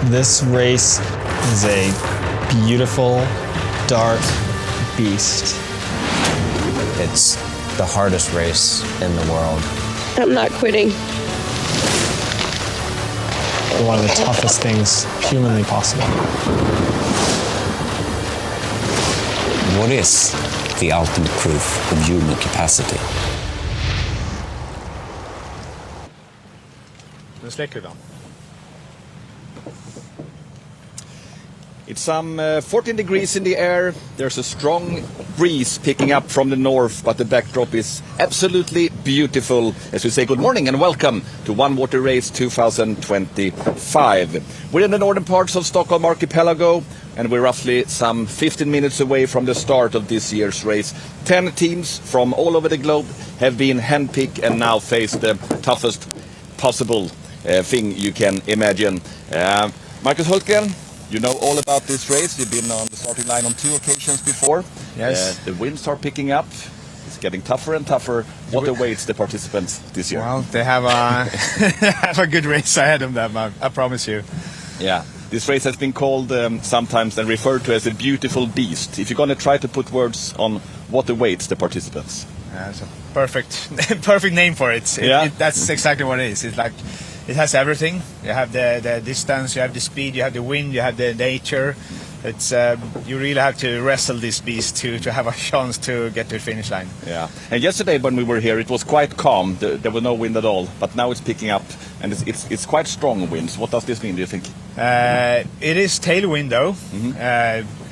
This race is a beautiful, dark beast. It's the hardest race in the world. I'm not quitting. One of the toughest things humanly possible. What is the ultimate proof of human capacity? Nu släcker vi den. It's some 14 degrees in the air. There's a strong breeze picking up from the north, but the backdrop is absolutely beautiful. As we say good morning and welcome to One Water Race 2025. We're in the northern parts of Stockholm archipelago, and we're roughly some 15 minutes away from the start of this year's race. 10 teams from all over the globe have been handpicked and now face the toughest possible thing you can imagine. Marcus Hultgren, you know all about this race. You've been on the starting line on 2 occasions before. Yes. The winds are picking up. It's getting tougher and tougher. What awaits the participants this year? Well, they have a, have a good race ahead of them, I promise you. Yeah. This race has been called sometimes and referred to as a beautiful beast. If you're going to try to put words on what awaits the participants. It's a perfect name for it. That's exactly what it is. It's like, it has everything. You have the distance, you have the speed, you have the wind, you have the nature. It's you really have to wrestle this beast to have a chance to get to the finish line. Yeah. And yesterday when we were here, it was quite calm. There was no wind at all. But now it's picking up, and it's quite strong winds. What does this mean, do you think? It is tailwind though,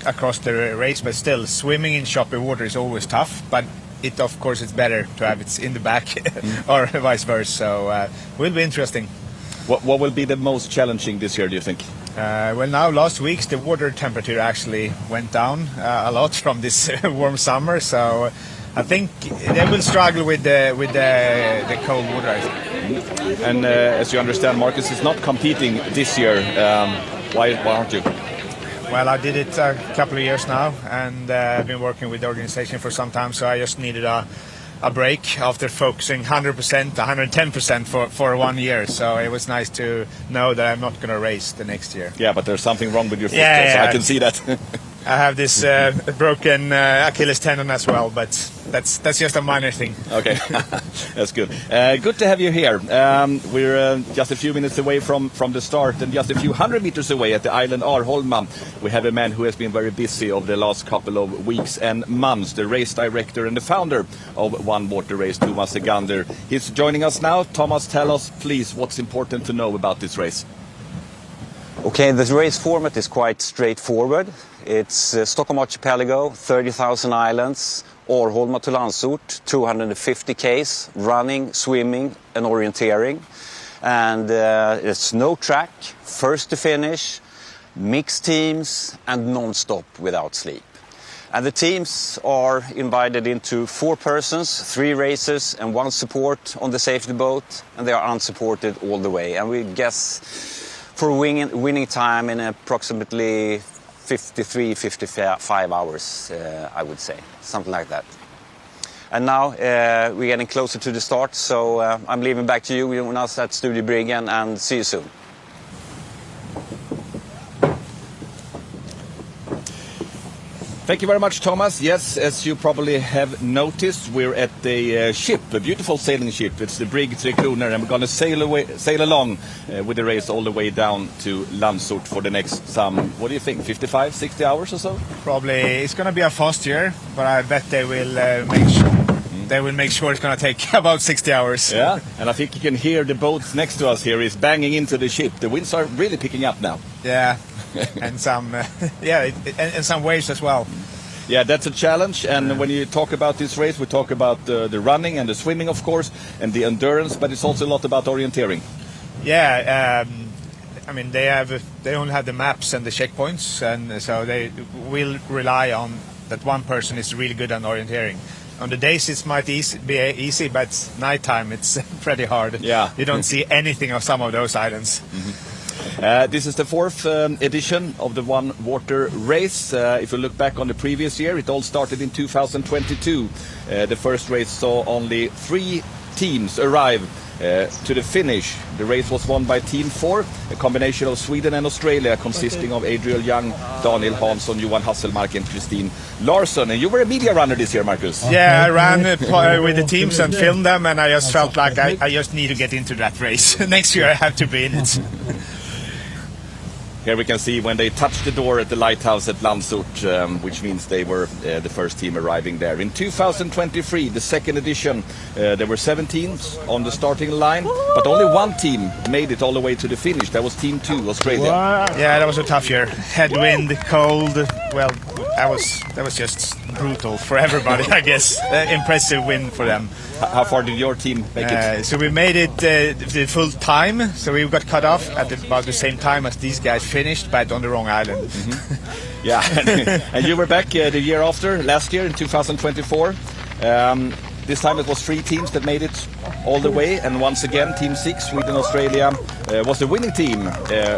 across the race, but still swimming in choppy water is always tough. But of course it's better to have it in the back or vice versa. So will be interesting. What will be the most challenging this year, do you think? Well, now last week the water temperature actually went down a lot from this warm summer, so I think they will struggle with the cold water, I think. And as you understand, Marcus is not competing this year. Why aren't you? Well, I did it a couple of years now, and I've been working with the organization for some time, so I just needed a break after focusing 100%, 110% for 1 year. So it was nice to know that I'm not going to race the next year. Yeah, but there's something wrong with your foot, so I can see that. I have this broken Achilles tendon as well, but that's just a minor thing. Okay, that's good. Good to have you here. We're just a few minutes away from the start, and just a few hundred meters away at the island Arholma, we have a man who has been very busy over the last couple of weeks and months, the race director and the founder of One Water Race, Thomas Segander. He's joining us now. Thomas, tell us, please, what's important to know about this race? Okay, the race format is quite straightforward. It's Stockholm archipelago, 30,000 islands, Arholma to Landsort, 250 Ks, running, swimming and orienteering. And it's no track, first to finish, mixed teams and non-stop without sleep. And the teams are invited into 4 persons, 3 racers and 1 support on the safety boat, and they are unsupported all the way. And we guess for winning time in approximately 53-55 hours, I would say, something like that. And now we're getting closer to the start, so I'm leaving back to you, Jonas, at Studio Briggen, and see you soon. Thank you very much, Thomas. Yes, as you probably have noticed, we're at the ship, a beautiful sailing ship. It's the Brig Tre Kronor, and we're going to sail along with the race all the way down to Landsort for the next what do you think, 55, 60 hours or so? Probably. It's going to be a fast year, but I bet they will make sure it's going to take about 60 hours. Yeah, and I think you can hear the boats next to us here is banging into the ship. The winds are really picking up now. Yeah. And some and some waves as well. Yeah, that's a challenge. And when you talk about this race, we talk about the running and the swimming, of course, and the endurance, but it's also a lot about orienteering. Yeah, I mean they only have the maps and the checkpoints, and so they will rely on that one person is really good on orienteering. On the days it might be easy, but nighttime it's pretty hard. Yeah, you don't see anything of some of those islands. This is the 4th edition of the One Water Race. If you look back on the previous year, it all started in 2022. The first race saw only 3 teams arrive to the finish. The race was won by Team 4, a combination of Sweden and Australia, consisting of Adriel Young, Daniel Hansson, Johan Hasselmark and Christine Larsson. And you were a media runner this year, Marcus. Yeah, I ran with the teams and filmed them, and I just felt like I just need to get into that race. Next year I have to be in it. Here we can see when they touched the door at the lighthouse at Landsort, which means they were the first team arriving there. In 2023, the second edition, there were 7 teams on the starting line, but only one team made it all the way to the finish. That was Team 2, Australia. Yeah, that was a tough year. Headwind, cold. Well, that was just brutal for everybody, I guess. Impressive win for them. How far did your team make it? So we made it the full time. So we got cut off at about the same time as these guys finished, but on the wrong island. Mm-hmm. Yeah, and you were back the year after, last year in 2024. This time it was 3 teams that made it all the way, and once again Team 6, Sweden, Australia, was the winning team,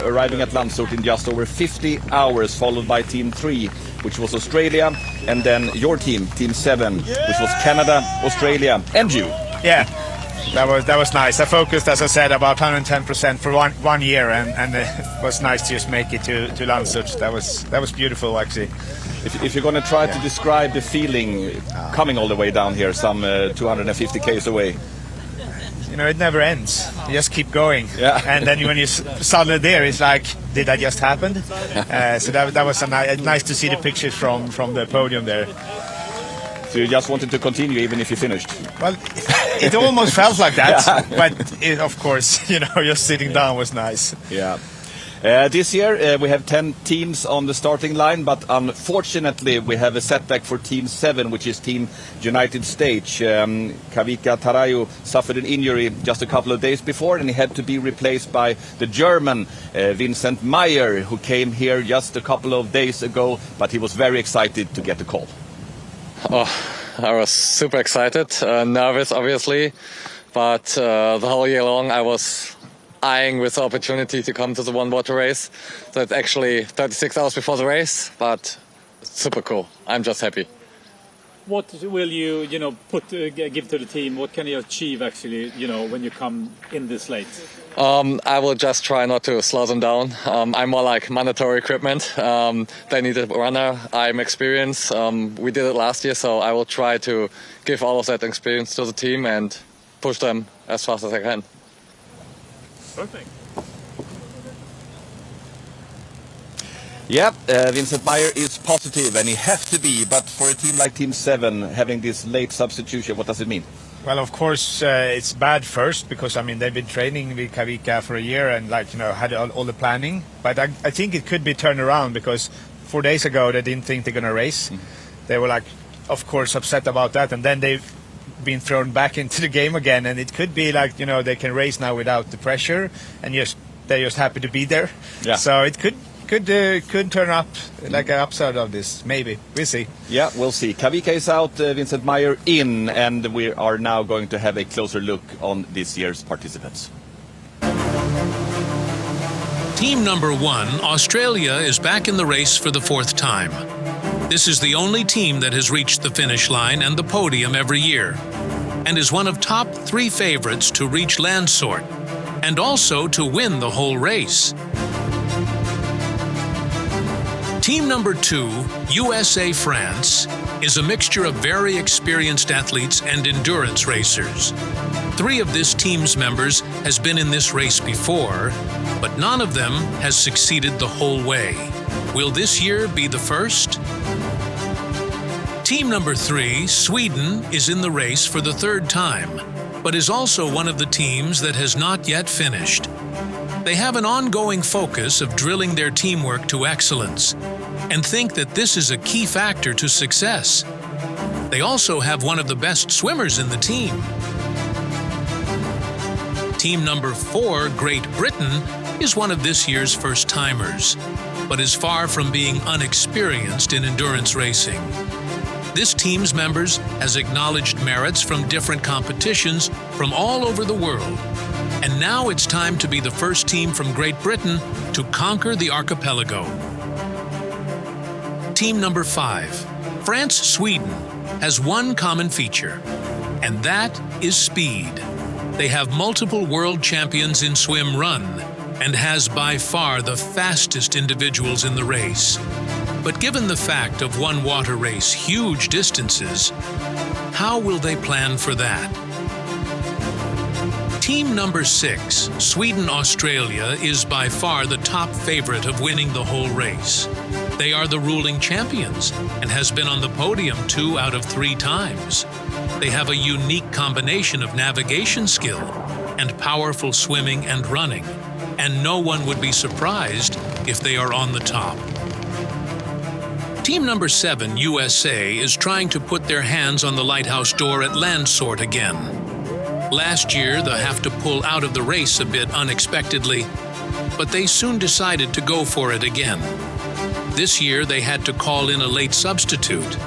arriving at Landsort in just over 50 hours, followed by Team 3, which was Australia, and then your team, Team 7, which was Canada, Australia, and you. Yeah, that was nice. I focused, as I said, about 110% for one year, and it was nice to just make it to Landsort. That was beautiful, actually. If you're going to try to describe the feeling coming all the way down here, some 250 k's away. You know, it never ends. You just keep going. Yeah. And then when you're suddenly there, it's like, did that just happen? So that was nice to see the pictures from the podium there. So you just wanted to continue even if you finished? Well, it almost felt like that. Yeah. But of course, you know, just sitting down was nice. Yeah. This year we have 10 teams on the starting line, but unfortunately we have a setback for Team 7, which is Team United States. Kavika Tarayu suffered an injury just a couple of days before, and he had to be replaced by the German Vincent Meyer, who came here just a couple of days ago, but he was very excited to get the call. Oh, I was super excited, nervous obviously, but the whole year long I was eyeing with the opportunity to come to the one water race. So it's actually 36 hours before the race, but super cool. I'm just happy. What will you give to the team? What can you achieve actually, when you come in this late? I will just try not to slow them down. I'm more like mandatory equipment. They need a runner. I'm experienced. We did it last year, so I will try to give all of that experience to the team and push them as fast as I can. Perfect. Yeah, Vincent Meyer is positive, and he has to be, but for a team like Team 7, having this late substitution, what does it mean? Well, of course, it's bad first, because, I mean, they've been training with Kavika for a year and, had all the planning. But I think it could be turned around, because 4 days ago they didn't think they're going to race. They were, of course, upset about that, and then they've been thrown back into the game again, and it could be they can race now without the pressure, and they're just happy to be there. Yeah. So it could turn up like an upside of this, maybe. We'll see. Yeah, we'll see. Kavika is out, Vincent Meyer in, and we are now going to have a closer look on this year's participants. Team number 1, Australia, is back in the race for the 4th time. This is the only team that has reached the finish line and the podium every year, and is one of top 3 favorites to reach Landsort, and also to win the whole race. Team number 2, USA France, is a mixture of very experienced athletes and endurance racers. 3 of this team's members has been in this race before, but none of them has succeeded the whole way. Will this year be the first? Team number 3, Sweden, is in the race for the 3rd time, but is also one of the teams that has not yet finished. They have an ongoing focus of drilling their teamwork to excellence, and think that this is a key factor to success. They also have one of the best swimmers in the team. Team number 4, Great Britain, is one of this year's first-timers, but is far from being unexperienced in endurance racing. This team's members has acknowledged merits from different competitions from all over the world, and now it's time to be the first team from Great Britain to conquer the archipelago. Team number 5, France-Sweden, has one common feature. and that is speed. They have multiple world champions in swim run and has by far the fastest individuals in the race. But given the fact of one water race huge distances, how will they plan for that? Team number 6, Sweden-Australia, is by far the top favorite of winning the whole race. They are the ruling champions and has been on the podium 2 out of 3 times. They have a unique combination of navigation skill and powerful swimming and running, and no one would be surprised if they are on the top. Team number 7, USA, is trying to put their hands on the lighthouse door at Landsort again. Last year, they have to pull out of the race a bit unexpectedly, but they soon decided to go for it again. This year, they had to call in a late substitute,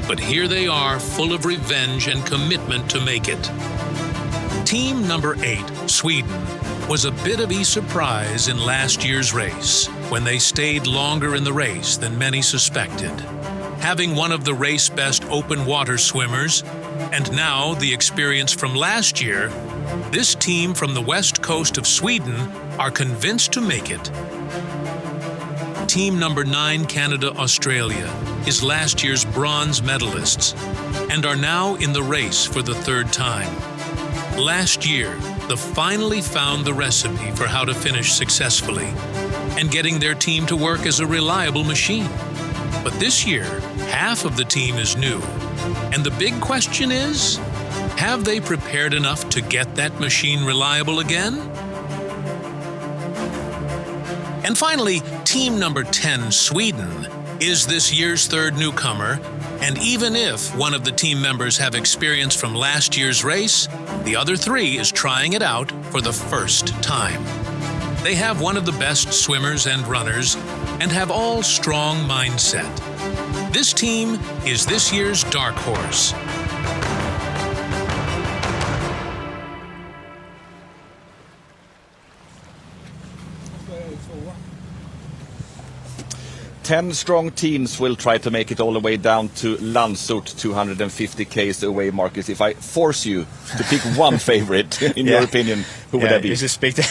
but here they are, full of revenge and commitment to make it. Team number 8, Sweden, was a bit of a surprise in last year's race when they stayed longer in the race than many suspected. Having one of the race best open water swimmers, and now the experience from last year, this team from the west coast of Sweden are convinced to make it. Team number 9, Canada-Australia, is last year's bronze medalists and are now in the race for the 3rd time. Last year, they finally found the recipe for how to finish successfully and getting their team to work as a reliable machine. But this year, half of the team is new. And the big question is, have they prepared enough to get that machine reliable again? And finally, team number 10, Sweden, is this year's 3rd newcomer, and even if one of the team members have experience from last year's race, the other 3 is trying it out for the first time. They have one of the best swimmers and runners and have all strong mindset. This team is this year's dark horse. Ten strong teams will try to make it all the way down to Landsort, 250 k's away. Marcus, if I force you to pick one favorite, in your opinion, who would that be? Your suspicion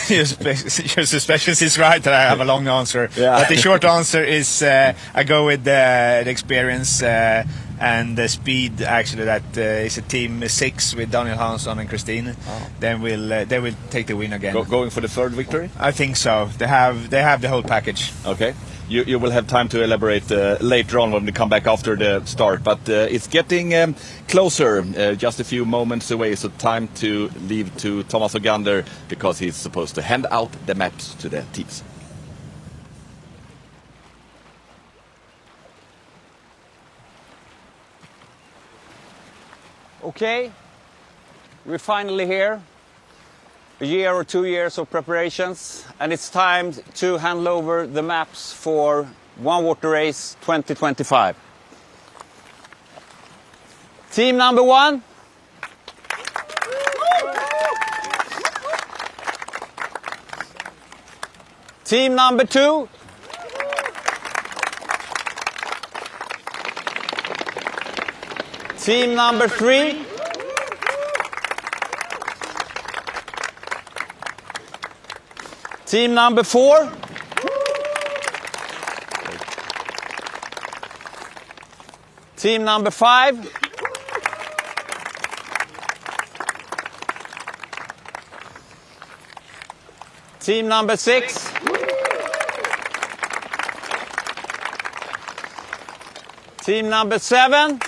is right that I have a long answer. But the short answer is I go with the experience and the speed. Actually, that is a team 6 with Daniel Hansson and Christine. Then they will take the win again. Going for the 3rd victory? I think so. They have the whole package. Okay. You will have time to elaborate later on when we come back after the start. But it's getting closer, just a few moments away. So time to leave to Thomas Ogander because he's supposed to hand out the maps to the teams. Okay, we're finally here. A year or 2 years of preparations, and it's time to hand over the maps for One Water Race 2025. Team number 1. Team number 2. Team number 3. Team number 4. Team number 5. Team number 6. Team number 7.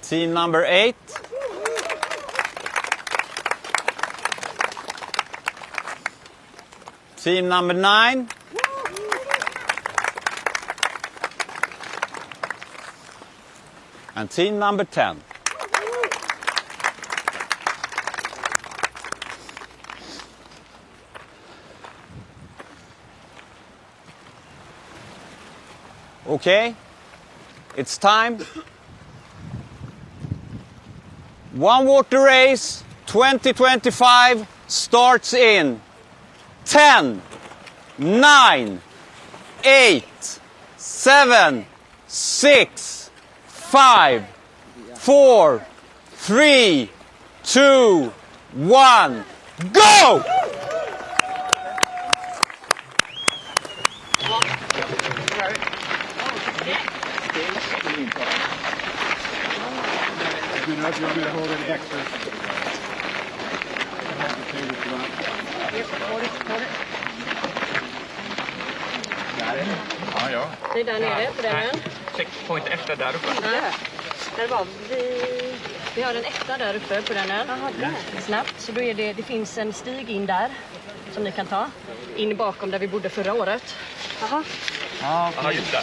Team number 8. Team number 9. And team number 10. Okay, it's time. One Water Race 2025 starts in 10, 9, 8, 7, 6, 5, 4, 3, 2, 1, go! Det är där nere på den. Checkpoint efter där uppe. Där var vi har en etta där uppe på den. Snabbt. Så då är det finns en stig in där som ni kan ta. In bakom där vi bodde förra året. Jaha. Ja, just det.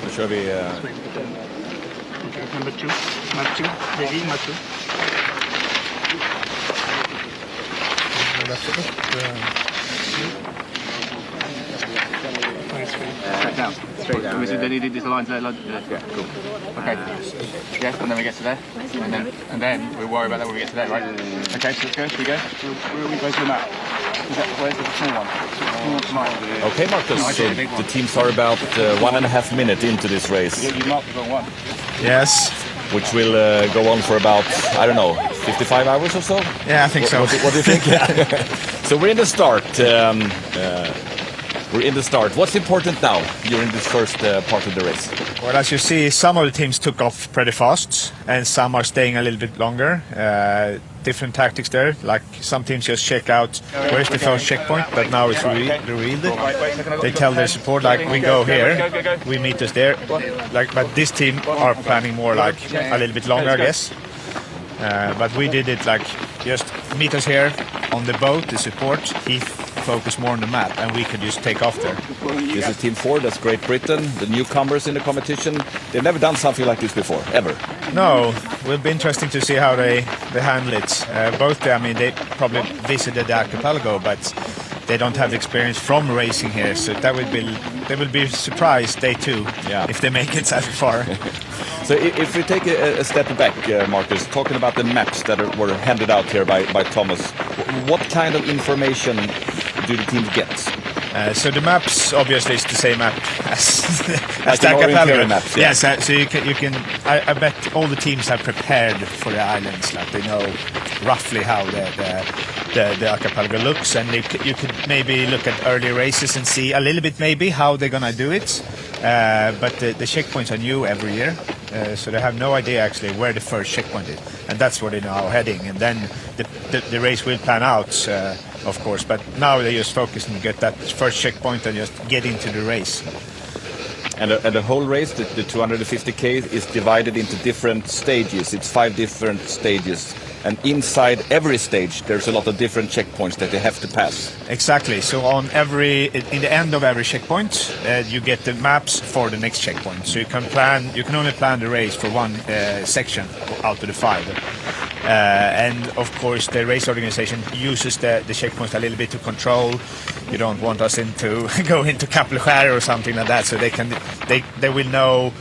Då kör vi... Number 2, mark 2, ready, mark 2. Down, straight down. This line, yeah, cool. Okay. Yes, and then we get to there, and then we worry about that when we get to there, right? Okay, so let's go. Should we go? Where are we going to the map? Where's the small one? Okay, Marcus, so the teams are about 1.5 minutes into this race, You marked the wrong one. Yes. which will go on for about, I don't know, 55 hours or so? Yeah, I think so. What do you think? So we're in the start. We're in the start. What's important now during this first part of the race? Well, as you see, some of the teams took off pretty fast, and some are staying a little bit longer. Different tactics there. Like some teams just check out where's the first checkpoint, but now it's revealed. They tell their support like we go here, we meet us there. Like, but this team are planning more like a little bit longer, I guess. But we did it like just meet us here on the boat, the support. He focused more on the map, and we could just take off there. This is Team 4, that's Great Britain, the newcomers in the competition. They've never done something like this before, ever. No, will be interesting to see how they handle it. Both, I mean, they probably visited the archipelago, but they don't have the experience from racing here, so that would be they will be surprised, they too, if they make it that far. So if we take a step back, Marcus, talking about the maps that were handed out here by Thomas, what kind of information do the teams get? So the maps obviously is the same map as Like the an archipelago orienteering maps, yeah. Yes, so you can. I bet all the teams have prepared for the islands. Like they know roughly how the archipelago looks, and you could maybe look at early races and see a little bit maybe how they're gonna do it. But the checkpoints are new every year, so they have no idea actually where the first checkpoint is, and that's where they're now heading. And then the race will plan out, of course. But now they just focus and get that first checkpoint and just get into the race. And the whole race, the 250k, is divided into different stages. It's 5 different stages. And inside every stage, there's a lot of different checkpoints that they have to pass. Exactly. So in the end of every checkpoint, you get the maps for the next checkpoint. So you can only plan the race for one section out of the 5. And of course, the race organization uses the checkpoints a little bit to control. You don't want us to go into Kapellskär or something like that. So they will know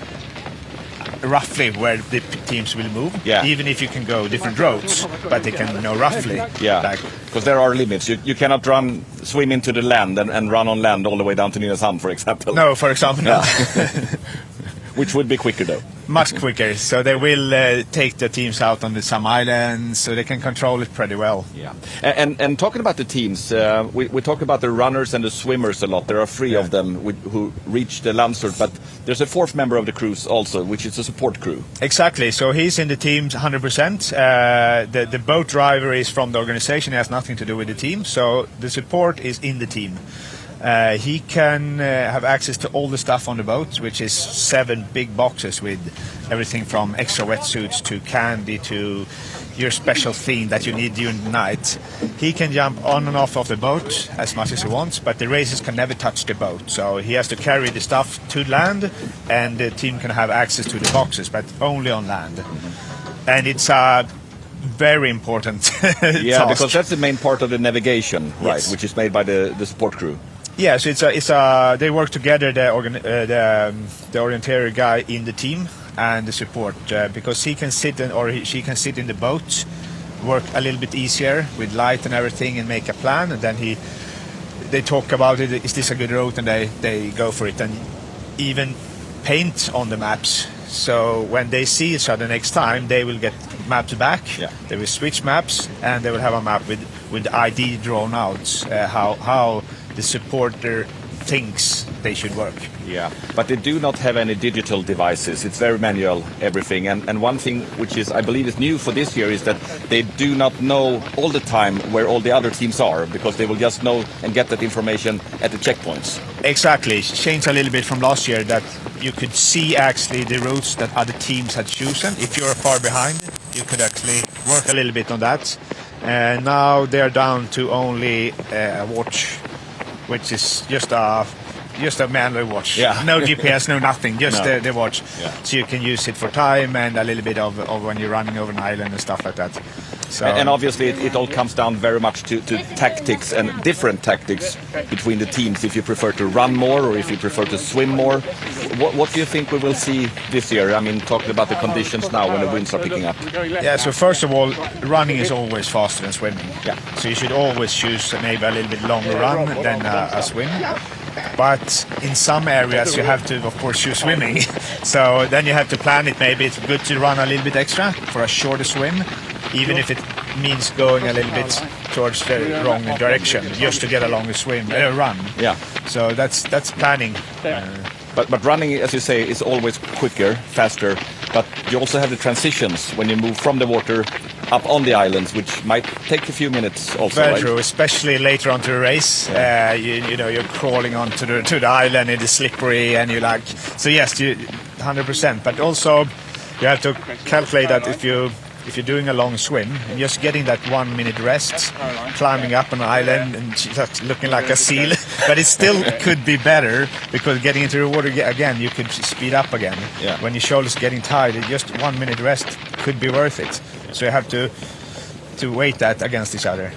roughly where the teams will move, even if you can go different roads, but they can know roughly. Yeah, because there are limits. You cannot swim into the land and run on land all the way down to Nynäshamn, for example. No, for example, no. Which would be quicker, though. Much quicker. So they will take the teams out on some islands, so they can control it pretty well. Yeah. And talking about the teams, we talk about the runners and the swimmers a lot. There are 3 of them who reach the Landsort, but there's a 4th member of the crew also, which is a support crew. Exactly. So he's in the team 100%. The boat driver is from the organization. He has nothing to do with the team. So the support is in the team. He can have access to all the stuff on the boat, which is 7 big boxes with everything from extra wetsuits to candy to your special thing that you need during the night. He can jump on and off of the boat as much as he wants, but the racers can never touch the boat. So he has to carry the stuff to land, and the team can have access to the boxes, but only on land. And it's a very important task. Because that's the main part of the navigation, right? Yes. Which is made by the support crew. Yeah, so they work together, the orienteer guy in the team and the support, because he can sit she can sit in the boat, work a little bit easier with light and everything, and make a plan, and then they talk about it. Is this a good route? And they go for it, and even paint on the maps. So when they see each other next time, they will get maps back. Yeah. They will switch maps, and they will have a map with ID drawn out, how the supporter thinks they should work. Yeah, but they do not have any digital devices. It's very manual, everything. And one thing which is, I believe, is new for this year is that they do not know all the time where all the other teams are, because they will just know and get that information at the checkpoints. Exactly. Changed a little bit from last year, that you could see actually the routes that other teams had chosen. If you're far behind, you could actually work a little bit on that. And now they're down to only a watch, which is just a manual watch. Yeah. No GPS, no nothing, just No. the watch. Yeah. So you can use it for time and a little bit of when you're running over an island and stuff like that. So, And obviously it all comes down very much to tactics and different tactics between the teams. If you prefer to run more or if you prefer to swim more. What do you think we will see this year? I mean, talking about the conditions now when the winds are picking up. yeah, so first of all, running is always faster than swimming. Yeah. So you should always choose maybe a little bit longer run than a swim. But in some areas you have to, of course, choose swimming. So then you have to plan it. Maybe it's good to run a little bit extra for a shorter swim, even if it means going a little bit towards the wrong direction, just to get a longer run. Yeah. So that's planning. But running, as you say, is always quicker, faster. But you also have the transitions when you move from the water up on the islands, which might take a few minutes also. Very right? true, especially later on to the race. You know, you're crawling onto the island, it is slippery, and you like. So yes, 100%. But also, you have to calculate that if you're doing a long swim, and just getting that 1 minute rest, climbing up an island and just looking like a seal, but it still could be better, because getting into the water again, you could speed up again. Yeah. When your shoulders getting tired, just 1 minute rest could be worth it. So you have to weight that against each other.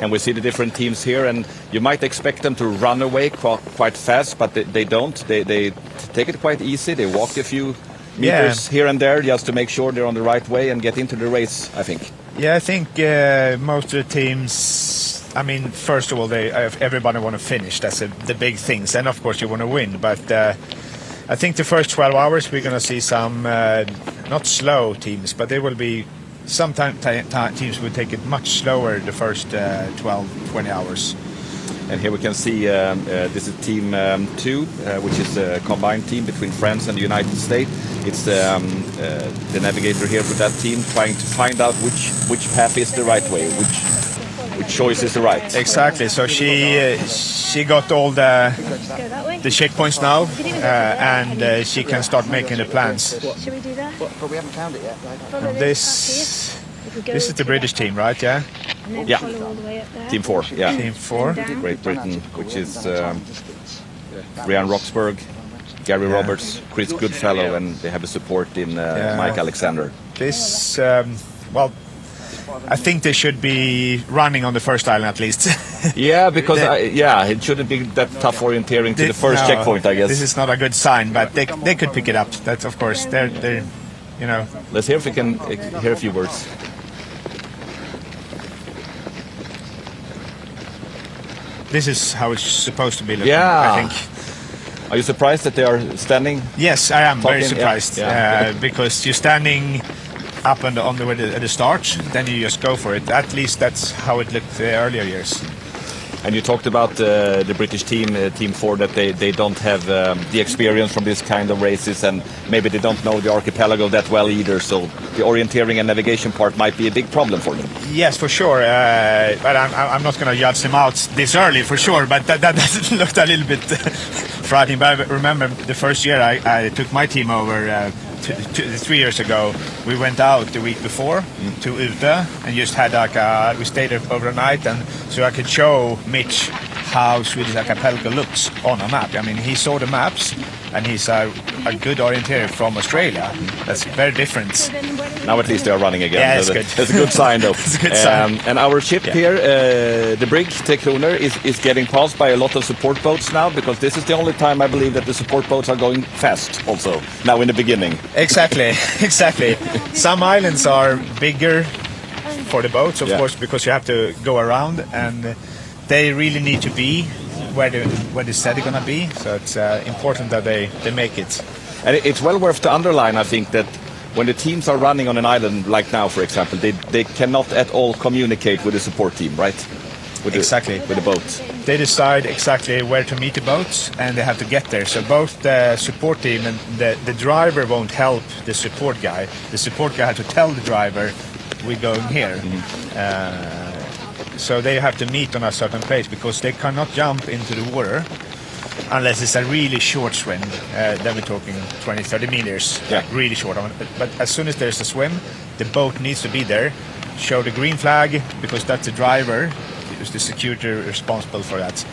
And we see the different teams here, and you might expect them to run away quite fast, but they don't. They take it quite easy. They walk a few meters here and there just to make sure they're on the right way and get into the race, I think. Yeah, I think most of the teams, I mean, first of all, everybody want to finish. That's the big things. And, of course, you want to win. But I think the first 12 hours we're going to see some, not slow teams, but there will be some teams will take it much slower the first 12, 20 hours. And here we can see this is Team 2, which is a combined team between France and the United States. It's the navigator here for that team trying to find out which path is the right way, which choice is the right. Exactly. So she got all the checkpoints now, and she can start making the plans. Should we do that? But we haven't found it yet. Right? This is the British team, right? Yeah. And then Yeah. follow all the way up there. Team 4, yeah. Team 4. Great Britain, which is Brian Roxburgh, Gary Roberts, Chris Goodfellow, and they have a support in Mike Alexander. This, well, I think they should be running on the first island at least. Yeah, because it shouldn't be that tough orienteering to the first checkpoint, I guess. This is not a good sign, but they could pick it up. That's, of course, they're you know. Let's hear if we can hear a few words. This is how it's supposed to be looking, Yeah. I think. Are you surprised that they are standing? Yes, I am very Talking, surprised, yeah. because you're standing up on the way at the start, then you just go for it. At least that's how it looked earlier years. And you talked about the British team, Team 4, that they don't have the experience from this kind of races, and maybe they don't know the archipelago that well either, so the orienteering and navigation part might be a big problem for them. Yes, for sure. But I'm not going to judge them out this early, for sure, but that looked a little bit frightening. But I remember the first year I took my team over 3 years ago, we went out the week before to Ute and just had we stayed there overnight, and so I could show Mitch how Swedish archipelago looks on a map. I mean, he saw the maps, and he's a good orienteer from Australia. That's very different. Now at least they are running again. Yeah, it's good. That's a good sign, though. It's a good sign. And our ship here, the brig, Tekroner, is getting passed by a lot of support boats now, because this is the only time I believe that the support boats are going fast also, now in the beginning. Exactly. Some islands are bigger for the boats, of course, because you have to go around, and they really need to be where they said they're going to be. So it's important that they make it. And it's well worth to underline, I think, that when the teams are running on an island like now, for example, they cannot at all communicate with the support team, right? With the boats. They decide exactly where to meet the boats, and they have to get there. So both the support team and the driver won't help the support guy. The support guy has to tell the driver, we're going here. So they have to meet on a certain place, because they cannot jump into the water unless it's a really short swim. Then we're talking 20-30 meters, like really short. But as soon as there's a swim, the boat needs to be there, show the green flag, because that's the driver, who's the security responsible for that.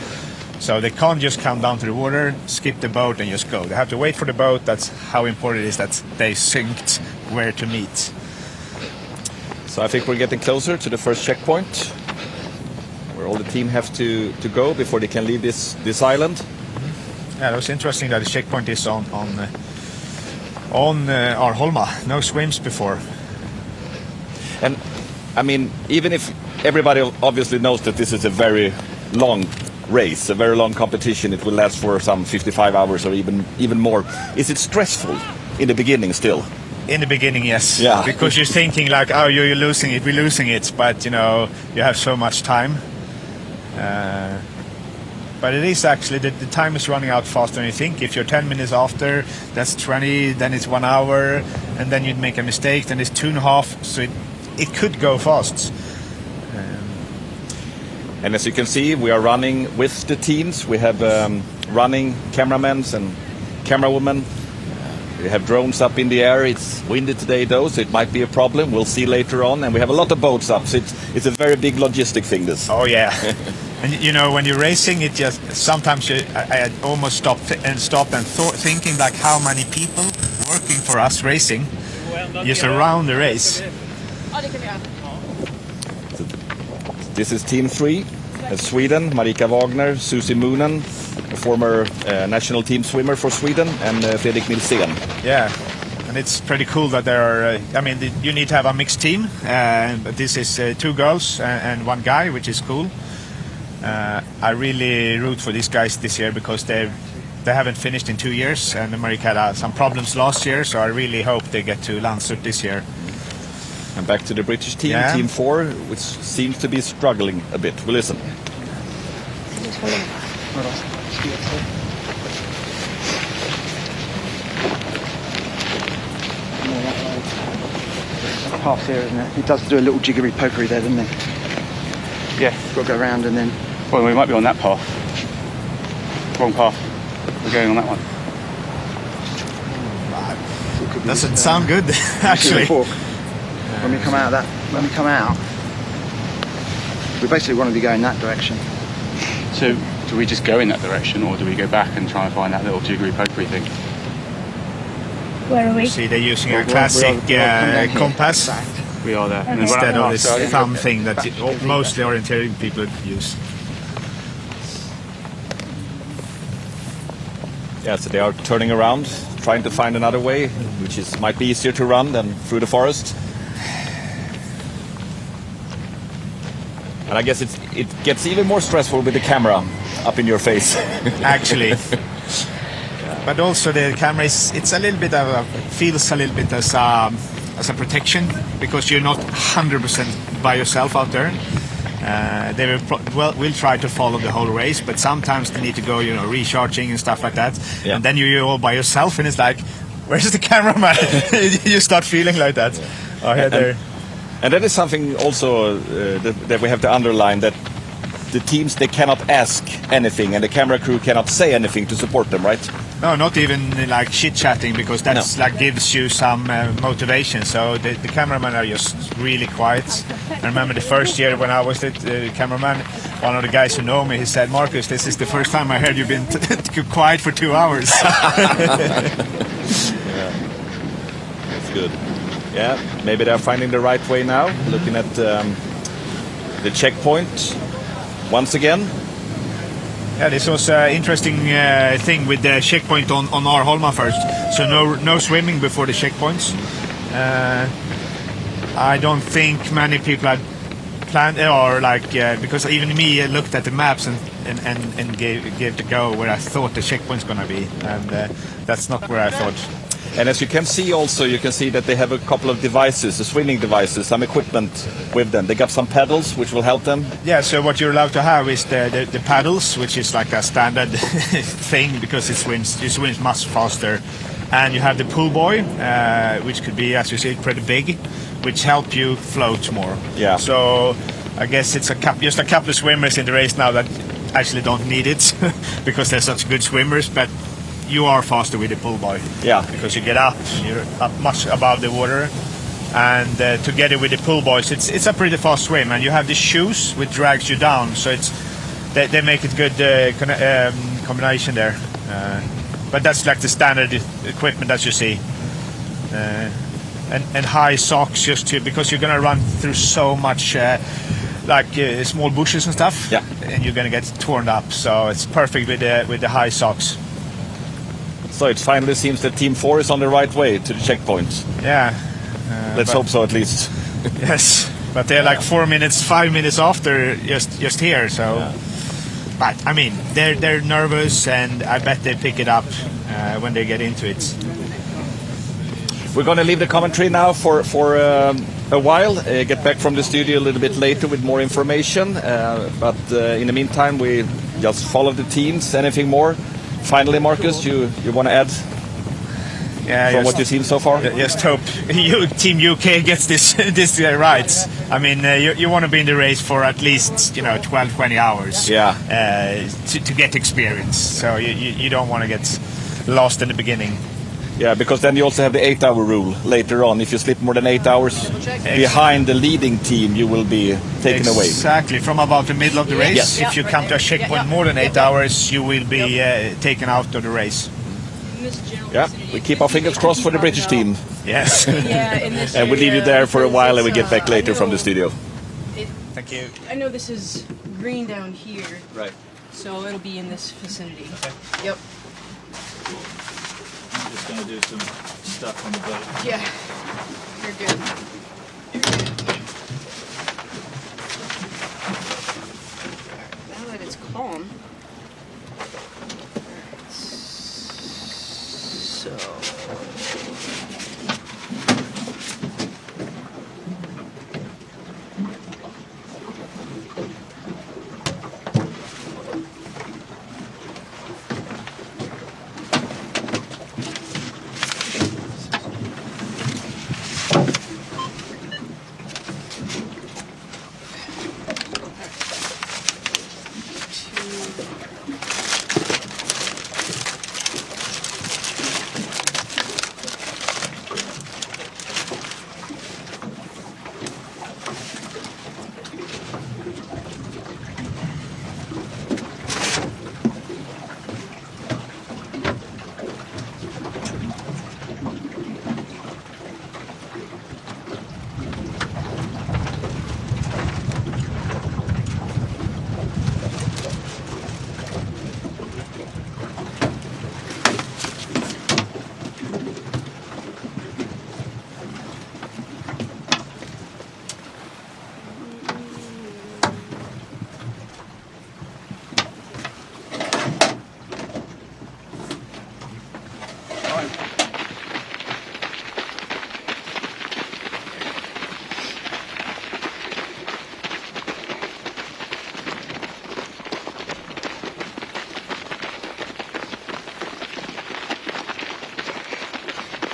So they can't just come down to the water, skip the boat and just go. They have to wait for the boat. That's how important it is that they synced where to meet. So I think we're getting closer to the first checkpoint, where all the team have to go before they can leave this island. Yeah, it was interesting that the checkpoint is on Arholma. No swims before. And I mean, even if everybody obviously knows that this is a very long race, a very long competition, it will last for some 55 hours or even more. Is it stressful in the beginning still? In the beginning, yes. Yeah. Because you're thinking like, oh, you're losing it, we're losing it. But, you know, you have so much time. But it is actually, the time is running out faster than you think. If you're 10 minutes after, that's 20, then it's 1 hour, and then you'd make a mistake, then it's 2.5, so it could go fast. And as you can see, we are running with the teams. We have running cameramen and camerawomen. We have drones up in the air. It's windy today, though, so it might be a problem. We'll see later on. And we have a lot of boats up, so it's a very big logistic thing, this. Oh, yeah. And, you know, when you're racing, it just sometimes I almost stopped thinking, like, how many people working for us racing just around the race. This is Team 3, Sweden, Marika Wagner, Susie Moonen, a former national team swimmer for Sweden, and Fredrik Nilsén. Yeah, and it's pretty cool that there are, you need to have a mixed team, but this is 2 girls and 1 guy, which is cool. I really root for these guys this year, because they haven't finished in 2 years, and Marika had some problems last year, so I really hope they get to Lanzarote this year. And back to the British team, Team 4, which seems to be struggling a bit. We'll listen. Path here, isn't it? He does do a little jiggery pokery there, doesn't he? Yeah. Got to go around and then... Well, we might be on that path. Wrong path. We're going on that one. Doesn't sound good, actually. When we come out we basically want to be going that direction. So, do we just go in that direction, or do we go back and try and find that little jiggery pokery thing? Where are we? See, they're using a classic compass. We are there. Okay. Instead of this thumb thing that mostly orienteering people use. Yeah, so they are turning around, trying to find another way, which might be easier to run than through the forest. And I guess it gets even more stressful with the camera up in your face. Actually. But also the camera feels a little bit as a protection, because you're not 100% by yourself out there. They will try to follow the whole race, but sometimes they need to go, recharging and stuff like that. Yeah. And then you're all by yourself, and it's like, where's the cameraman? You start feeling like that. And that is something also that we have to underline, that the teams, they cannot ask anything, and the camera crew cannot say anything to support them, right? No, not even like chit-chatting, because that's like gives you some motivation. So the cameramen are just really quiet. I remember the first year when I was the cameraman, one of the guys who know me, he said, "Marcus, this is the first time I heard you've been quiet for 2 hours." Yeah. That's good. Yeah, maybe they're finding the right way now, looking at the checkpoint once again. Yeah, this was an interesting thing with the checkpoint on Arholma first. So no swimming before the checkpoints. I don't think many people had planned, or like because even me looked at the maps and gave the go where I thought the checkpoint's gonna be, and that's not where I thought. And as you can see also, you can see that they have a couple of devices, the swimming devices, some equipment with them. They got some paddles which will help them. Yeah, so what you're allowed to have is the paddles, which is like a standard thing because you swim much faster. And you have the pool buoy, which could be, as you see, pretty big, which help you float more. Yeah. So I guess it's just a couple of swimmers in the race now that actually don't need it because they're such good swimmers, but you are faster with the pull buoy. Yeah. Because you're up much above the water, and together with the pull buoys, it's a pretty fast swim. And you have the shoes which drags you down, so they make it good combination there. But that's like the standard equipment that you see, and high socks because you're gonna run through so much small bushes and stuff. Yeah. And you're gonna get torn up, so it's perfect with the high socks. So it finally seems that Team 4 is on the right way to the checkpoint. Yeah. Let's hope so at least. Yes, but they're like 5 minutes after just here. So, yeah. But I mean, they're nervous, and I bet they pick it up when they get into it. We're going to leave the commentary now for a while. Get back from the studio a little bit later with more information. But in the meantime, we just follow the teams. Anything more? Finally, Marcus, you want to add from what you've seen so far? Just hope Team UK gets this right. I mean, you want to be in the race for at least 12-20 hours. Yeah. To get experience. So you don't want to get lost in the beginning. Yeah, because then you also have the 8-hour rule later on. If you slip more than 8 hours behind the leading team, you will be taken away. Exactly, from about the middle of the race. Yes. If you come to a checkpoint more than 8 hours, you will be taken out of the race. Yeah, we keep our fingers crossed for the British team. Yes. And we'll leave you there for a while and we get back later from the studio. Thank you. I know this is green down here. Right. So it'll be in this vicinity. Okay. Yep. I'm just going to do some stuff on the boat. Yeah. You're good. Now that it's calm. So.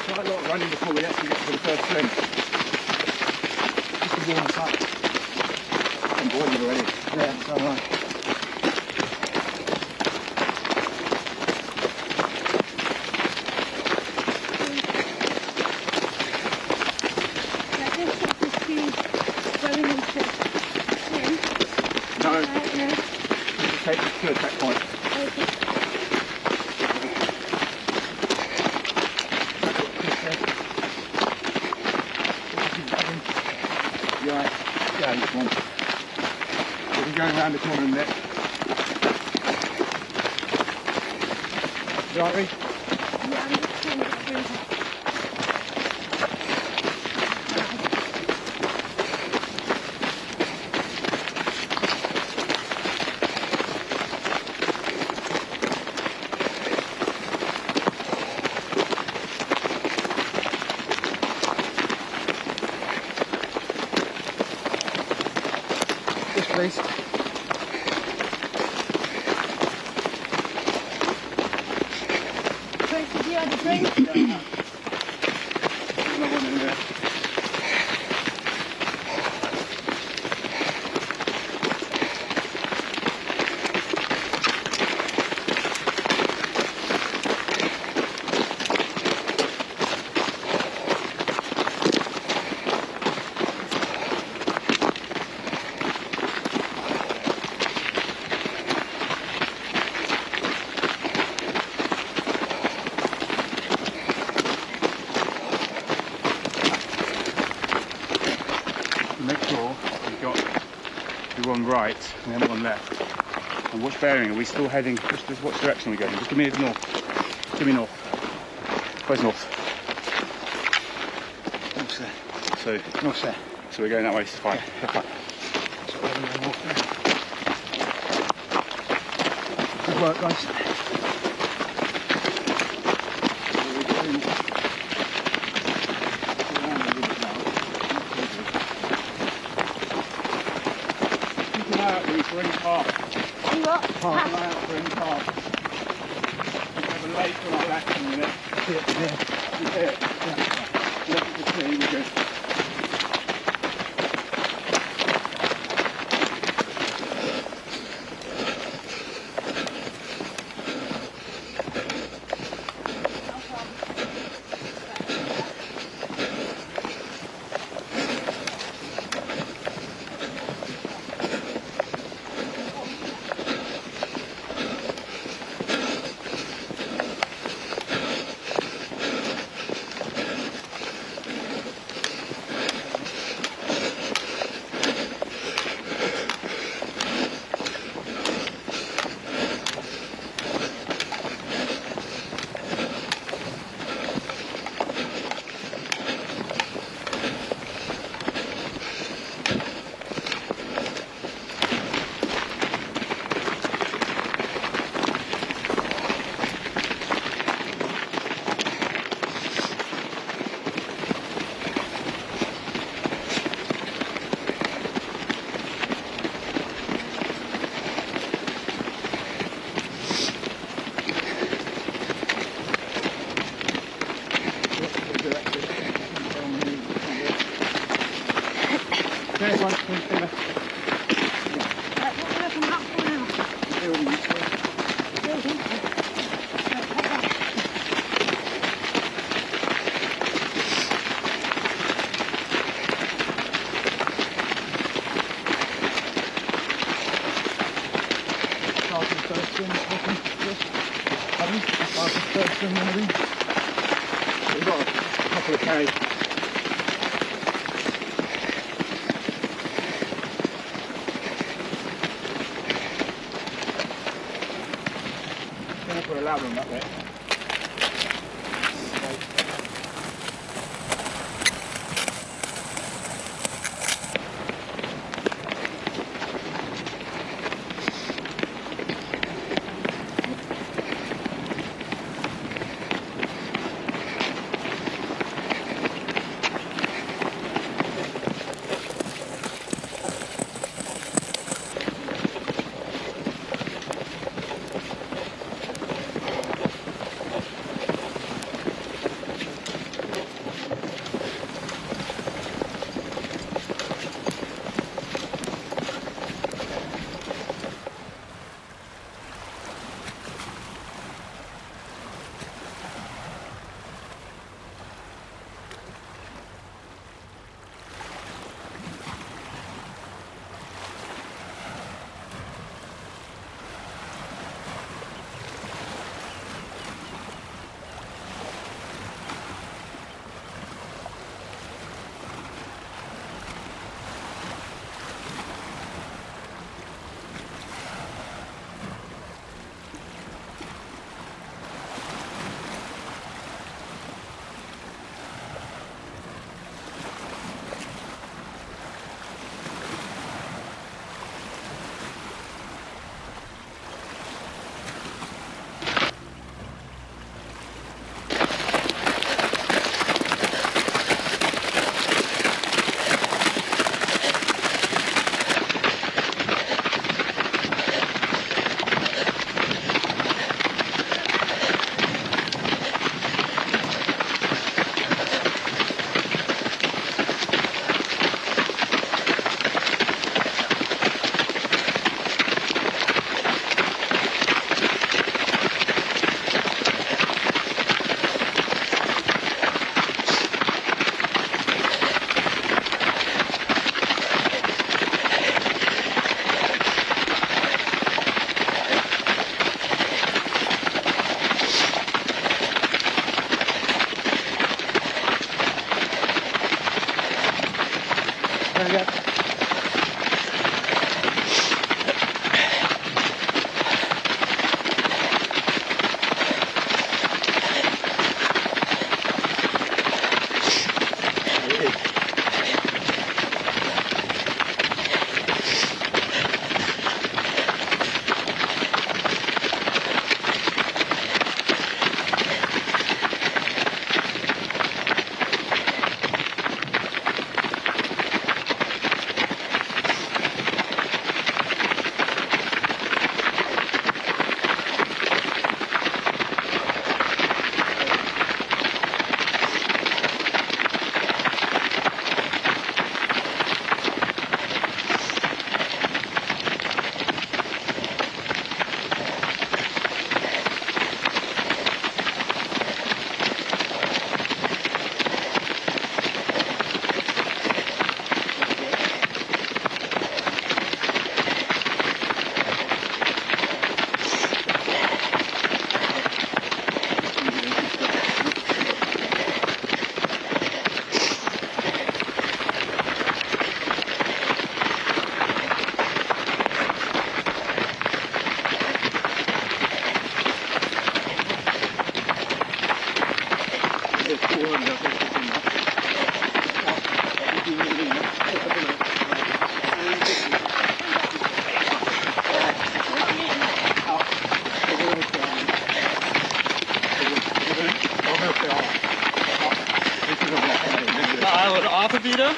Quite a lot running before we actually get to the first swim. Just to warm us up. I'm boiling already. Yeah, so am I. Take this to attack point. Right, go, come on. We're going around the corner in there. You right, Reece? Yes, please. Tracy, do you have a drink? Another one in there. Make sure we've got the one right and the one left. And which bearing are we still heading? Which direction are we going? Just give me north. Give me north. Where's north? North there. So, North there. so we're going that way, so fine. Yeah. Fine. Good work, guys. Keep an eye out, Reece, we're in the park. You what? Keep an eye out, we're in the park. We have a lake on our left in a minute. Yeah. Look at the tree, we're good. There's one. We've got a couple of carries. Gonna put a ladder on that bit.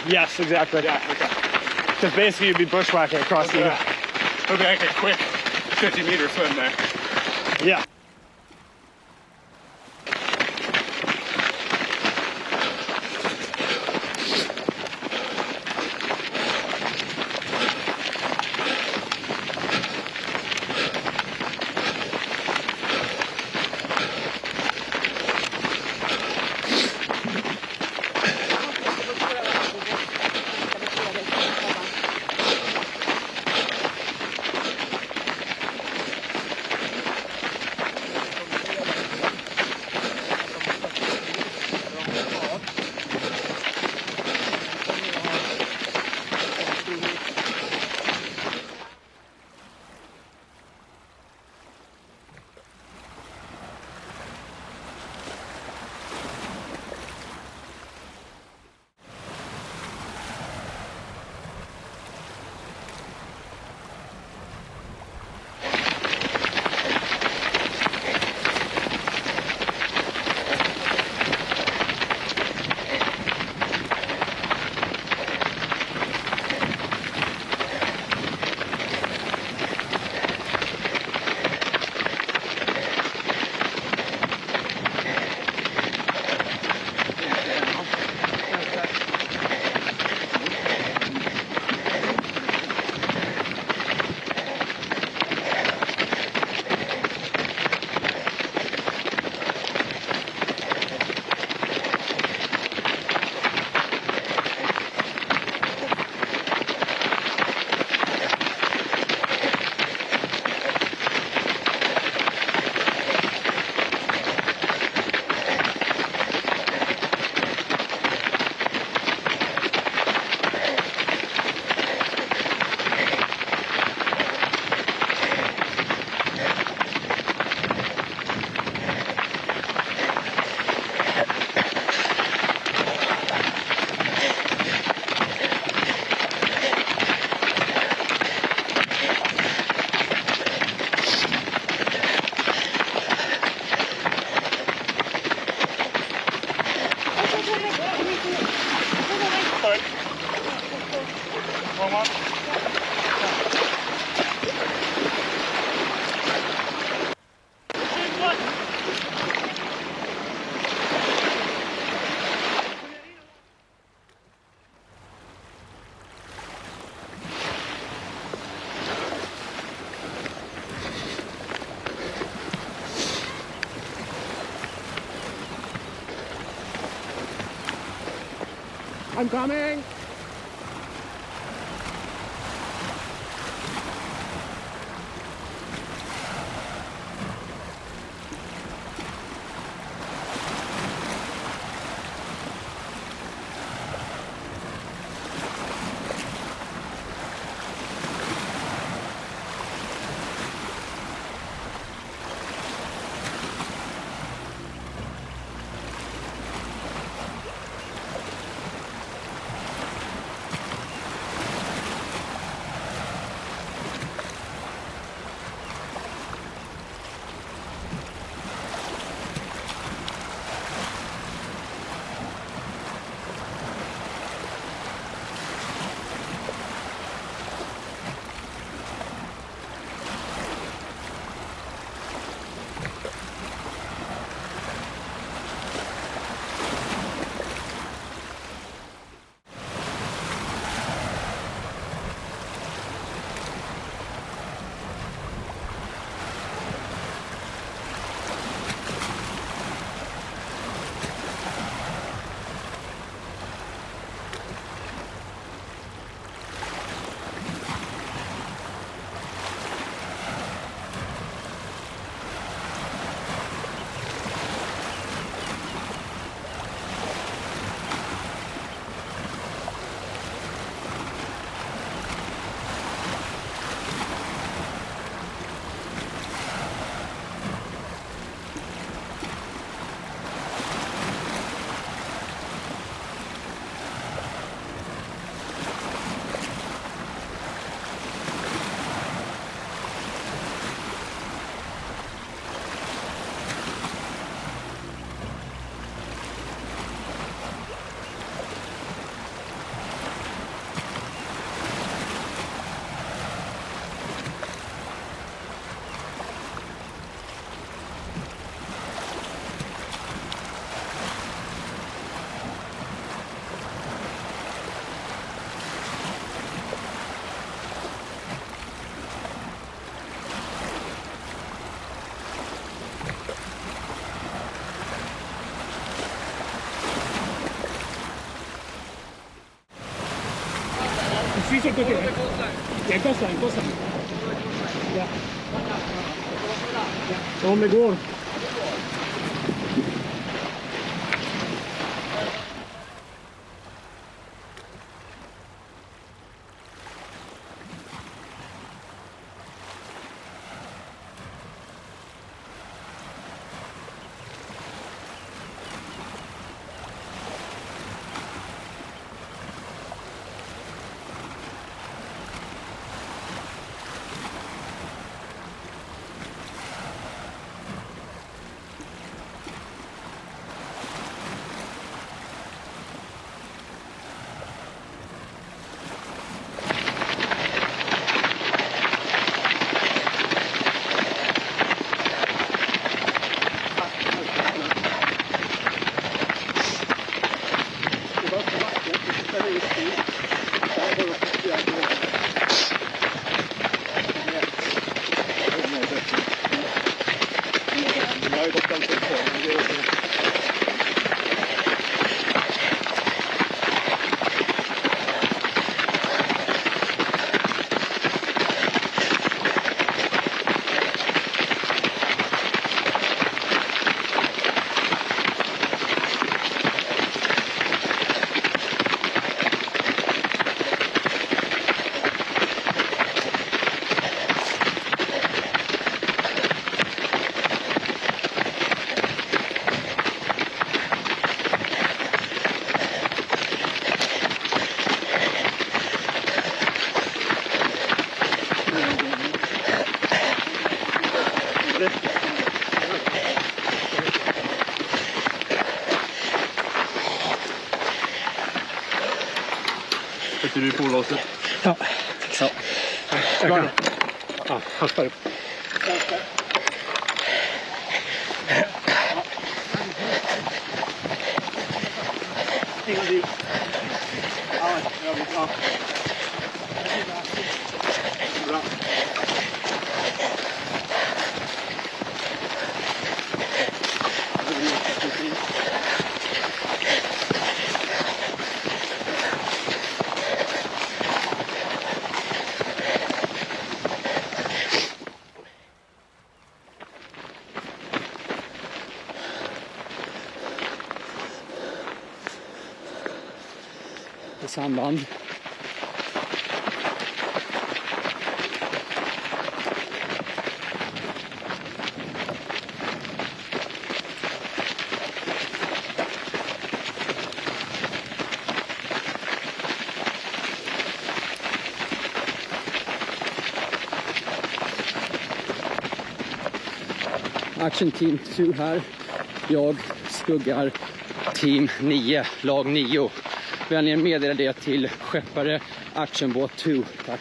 Yes, exactly. Yeah, okay. Because basically you'd be bushwhacking across the... Okay, like a quick 50-meter swim there. Yeah. I'm coming! Dice que en cosa. Ja. Om det går. Sätter du på låset? Ja, så. Ja, hastar upp. Bra. Samband. Action Team 2 här. Jag skuggar Team 9, lag 9. Vänligen meddela det till skeppare Actionbåt 2. Tack.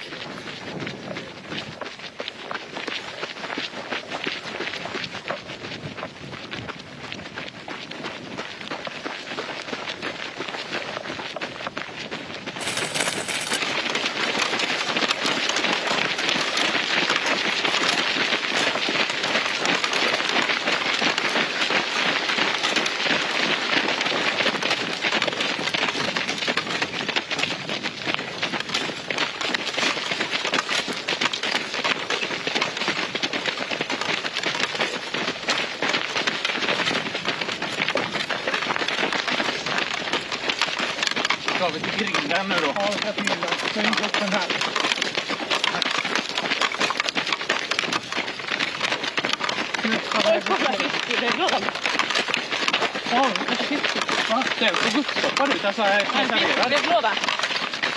Ska vi till grinden nu då? Ja, jag till grinden. Så in upp den här. Oj, kolla fisk, det är blåd. Ja, va? Det är så gudsstoppad ut, alltså konserverad. Det är blåda.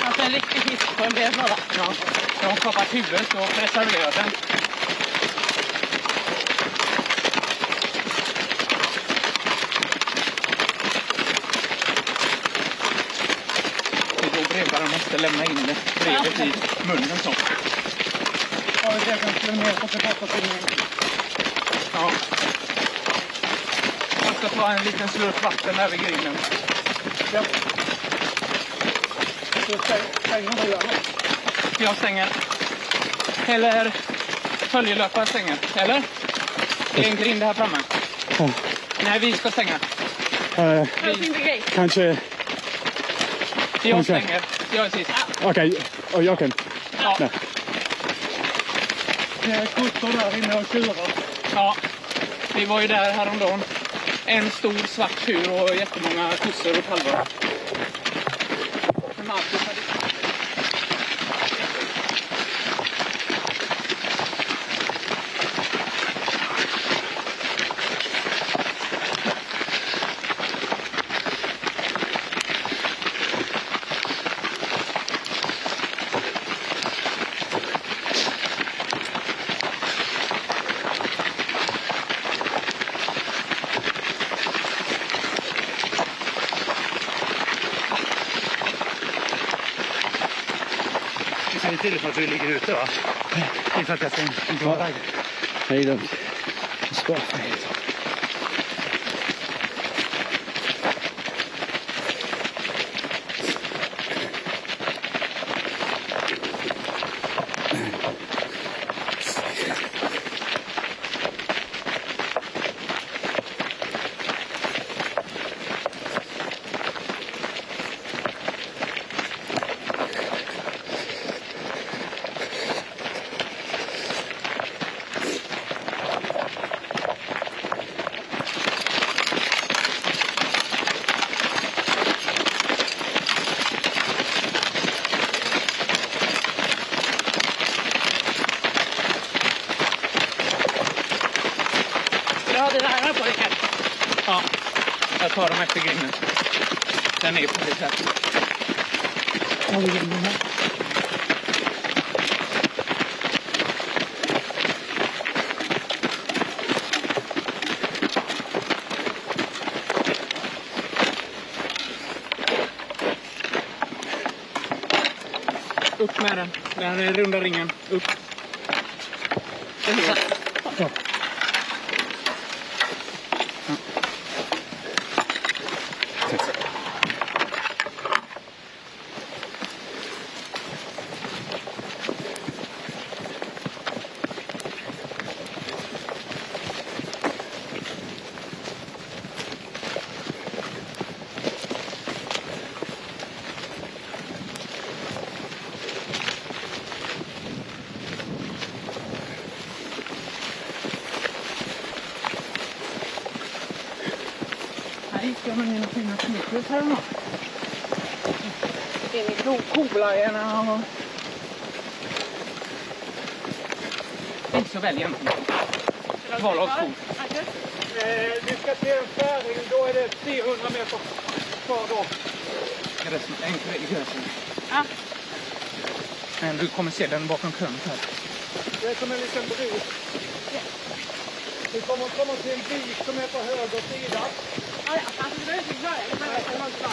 Alltså en riktig fisk på en brevlåda. Ja, de har kapat huvudet och preserverat den. Brevbäraren måste lämna in det brevet i munnen så. Ja, det kan med och tillbaka till mig. Ja. Jag ska ta en liten slurp vatten över grinden. Ja. Så stänger du gör. Jag stänger. Eller följelöpare stänger. Eller? Det är en grind här framme. Nej, vi ska stänga. Kanske Jag svänger. Jag är sist. Okej, och jag kan. Ja. Nej. Kossor där inne och tjurar. Ja, vi var ju där häromdagen. En stor svart tjur och jättemånga kossor och kalvar. Det är till för att du ligger ute, va? Det är för att jag ska inte vara där. Hej då. Skål. Ja, jag tar dem efter grinden. Den är på lite här. Har vi grinden här? Upp med den. Den är runda ringen. Upp. Ja. Ska man in och finna snickret här då? Det är koblajerna och... Inte så väl egentligen. Vardagsskog. Vi ska till en färing, då är det 300 meter kvar då. En gräsen. Ja. Men du kommer se den bakom sjön här. Det är som en liten bro. Vi kommer att komma till en vik som är på höger sida. Ja, alltså det är inte bra. Det är inte bra.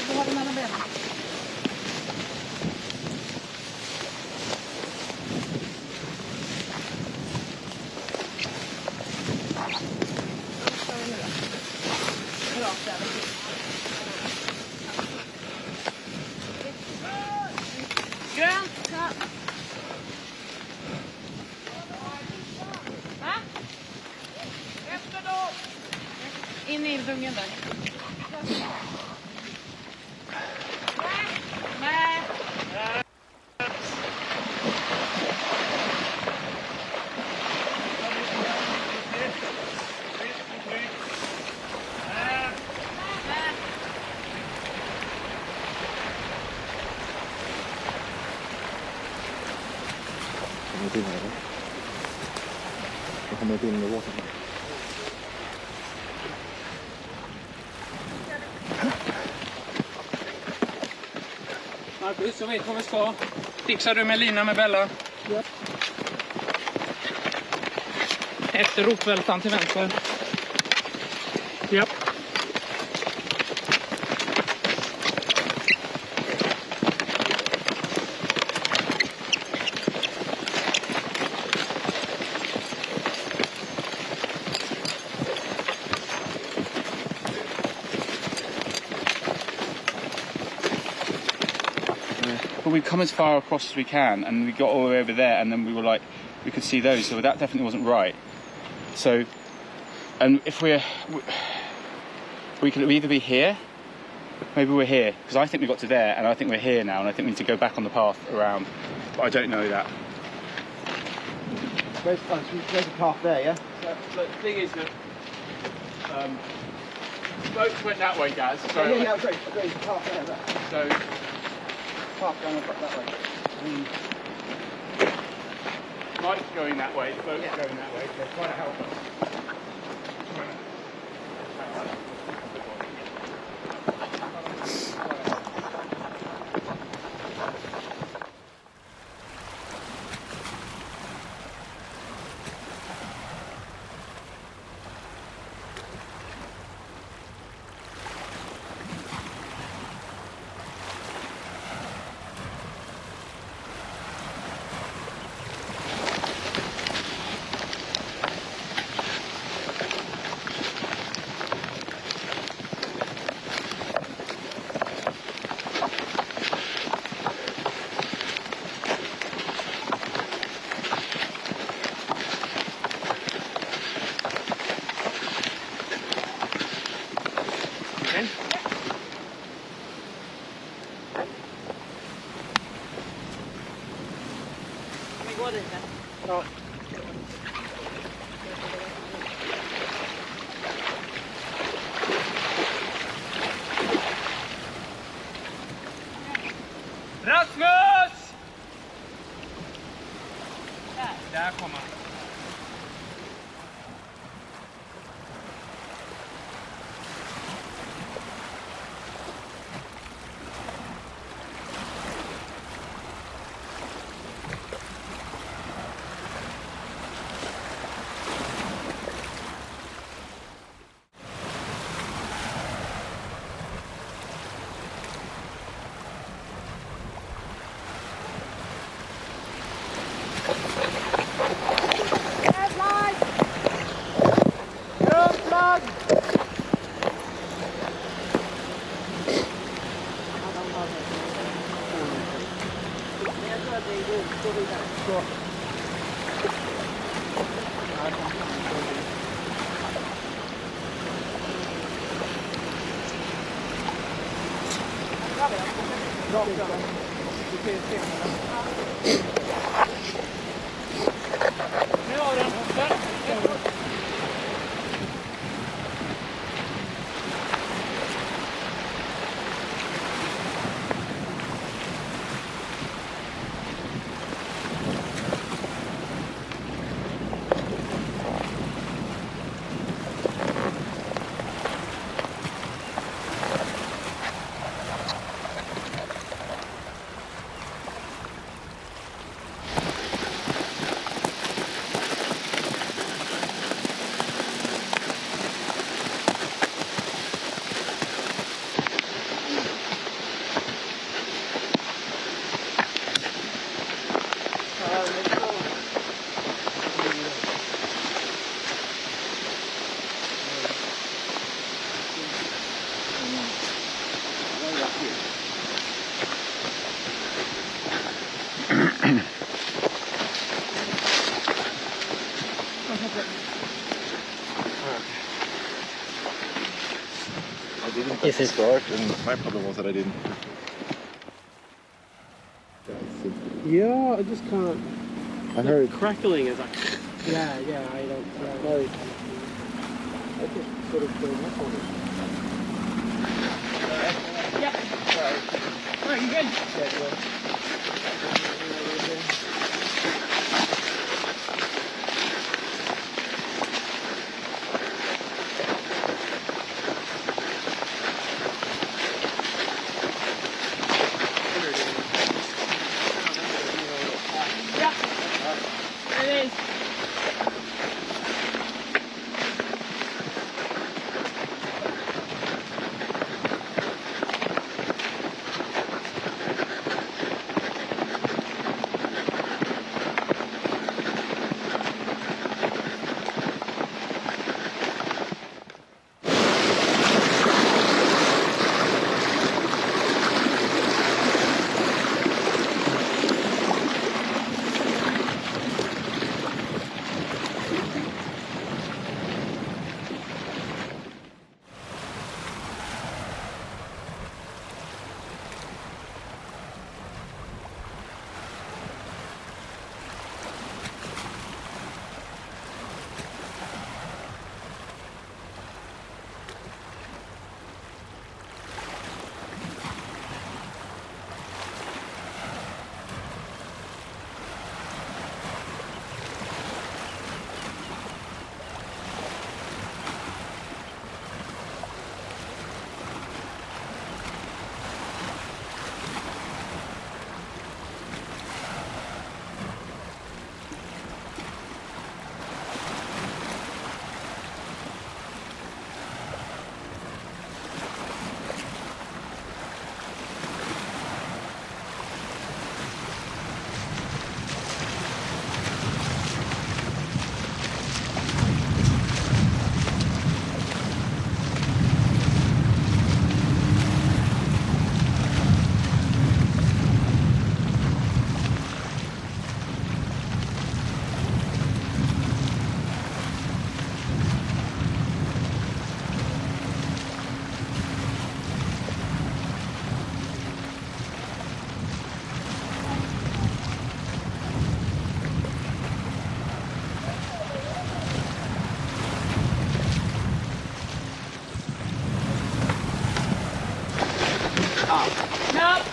Du har det mellan benen. ungen där. Marcus, jag vet vad vi ska. Fixar du med lina med Bella? Ja. Efter ropvältan till vänster. Ja. But we'd come as far across as we can, and we got all the way over there, and then we were like, we could see those, so that definitely wasn't right. So, and if we could either be here, maybe we're here, because I think we got to there, and I think we're here now, and I think we need to go back on the path around, but I don't know that. There's a path there, yeah? So the thing is that boats went that way, Gaz. So Yeah, great. There's a path there. So Path going that way. Mike's going that way, the boat's going that way, so they're trying to help us. Rasmus! Där kommer han. crazy. Start, and my problem was that I didn't. Yeah, I just can't. I heard Crackling is like. Yeah, I don't know. I just sort of going up on it. Yep. Alright, you good? Yeah, good. It is.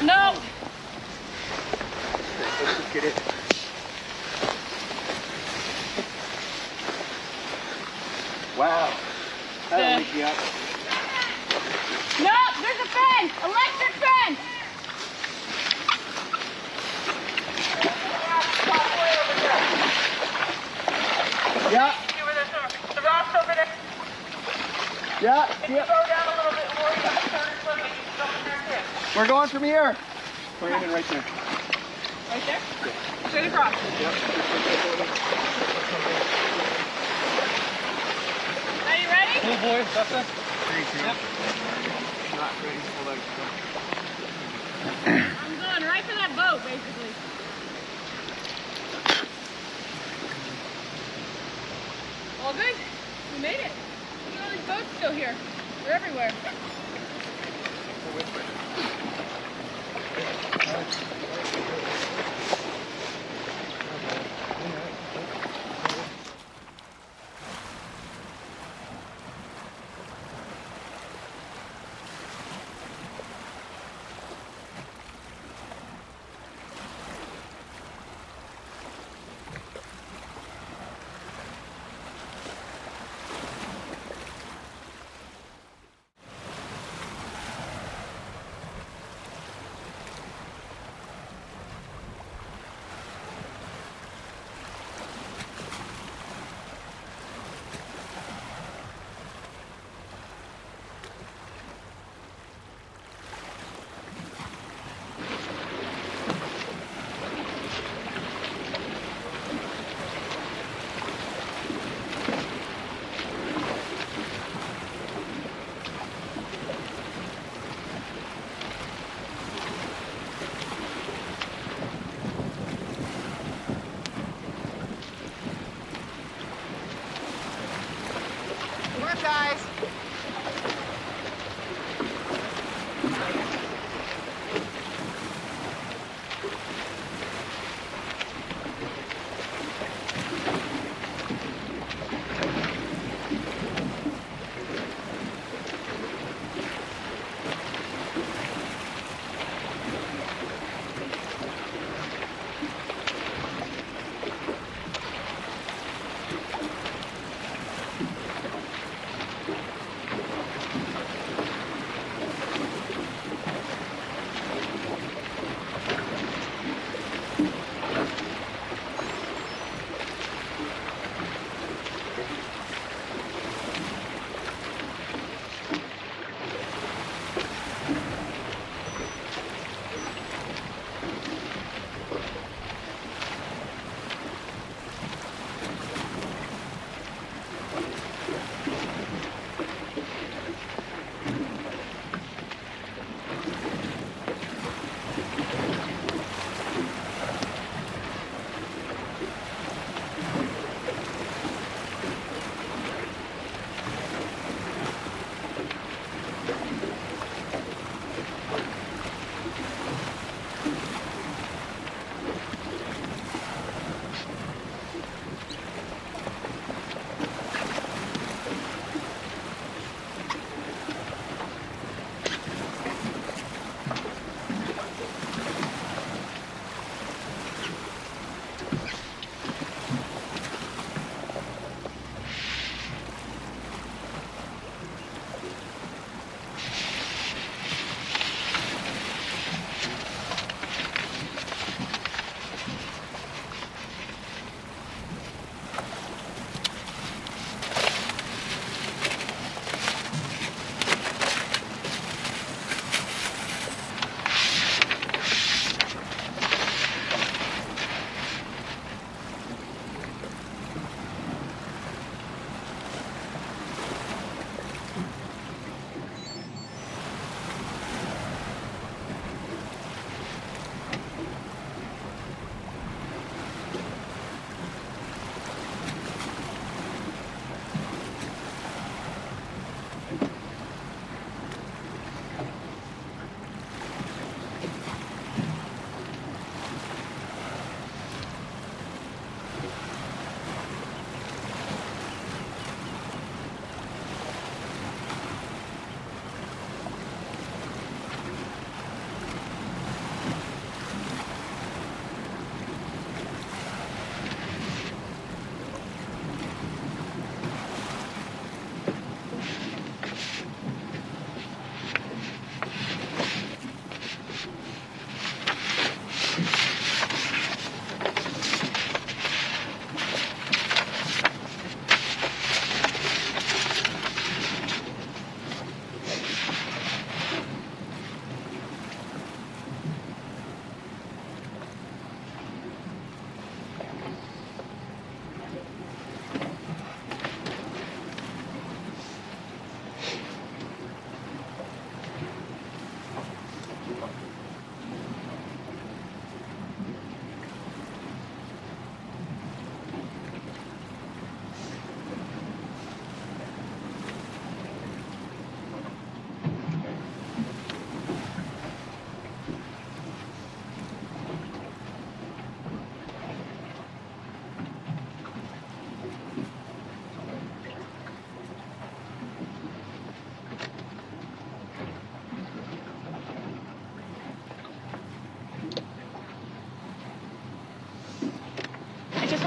No. Let's just get it. Wow. That'll wake you up. No, there's a fence. Electric fence. Yeah. The rock's over there. Yeah. If you go down a little bit more, you have to turn and swim, and you can go in there too. We're going from here. We're in right there. Right there? Straight across. Yep. Are you ready? Oh boy, that's it. Yep. Not ready to pull out. I'm going right for that boat, basically. All good? We made it. Look at all these boats still here. They're everywhere.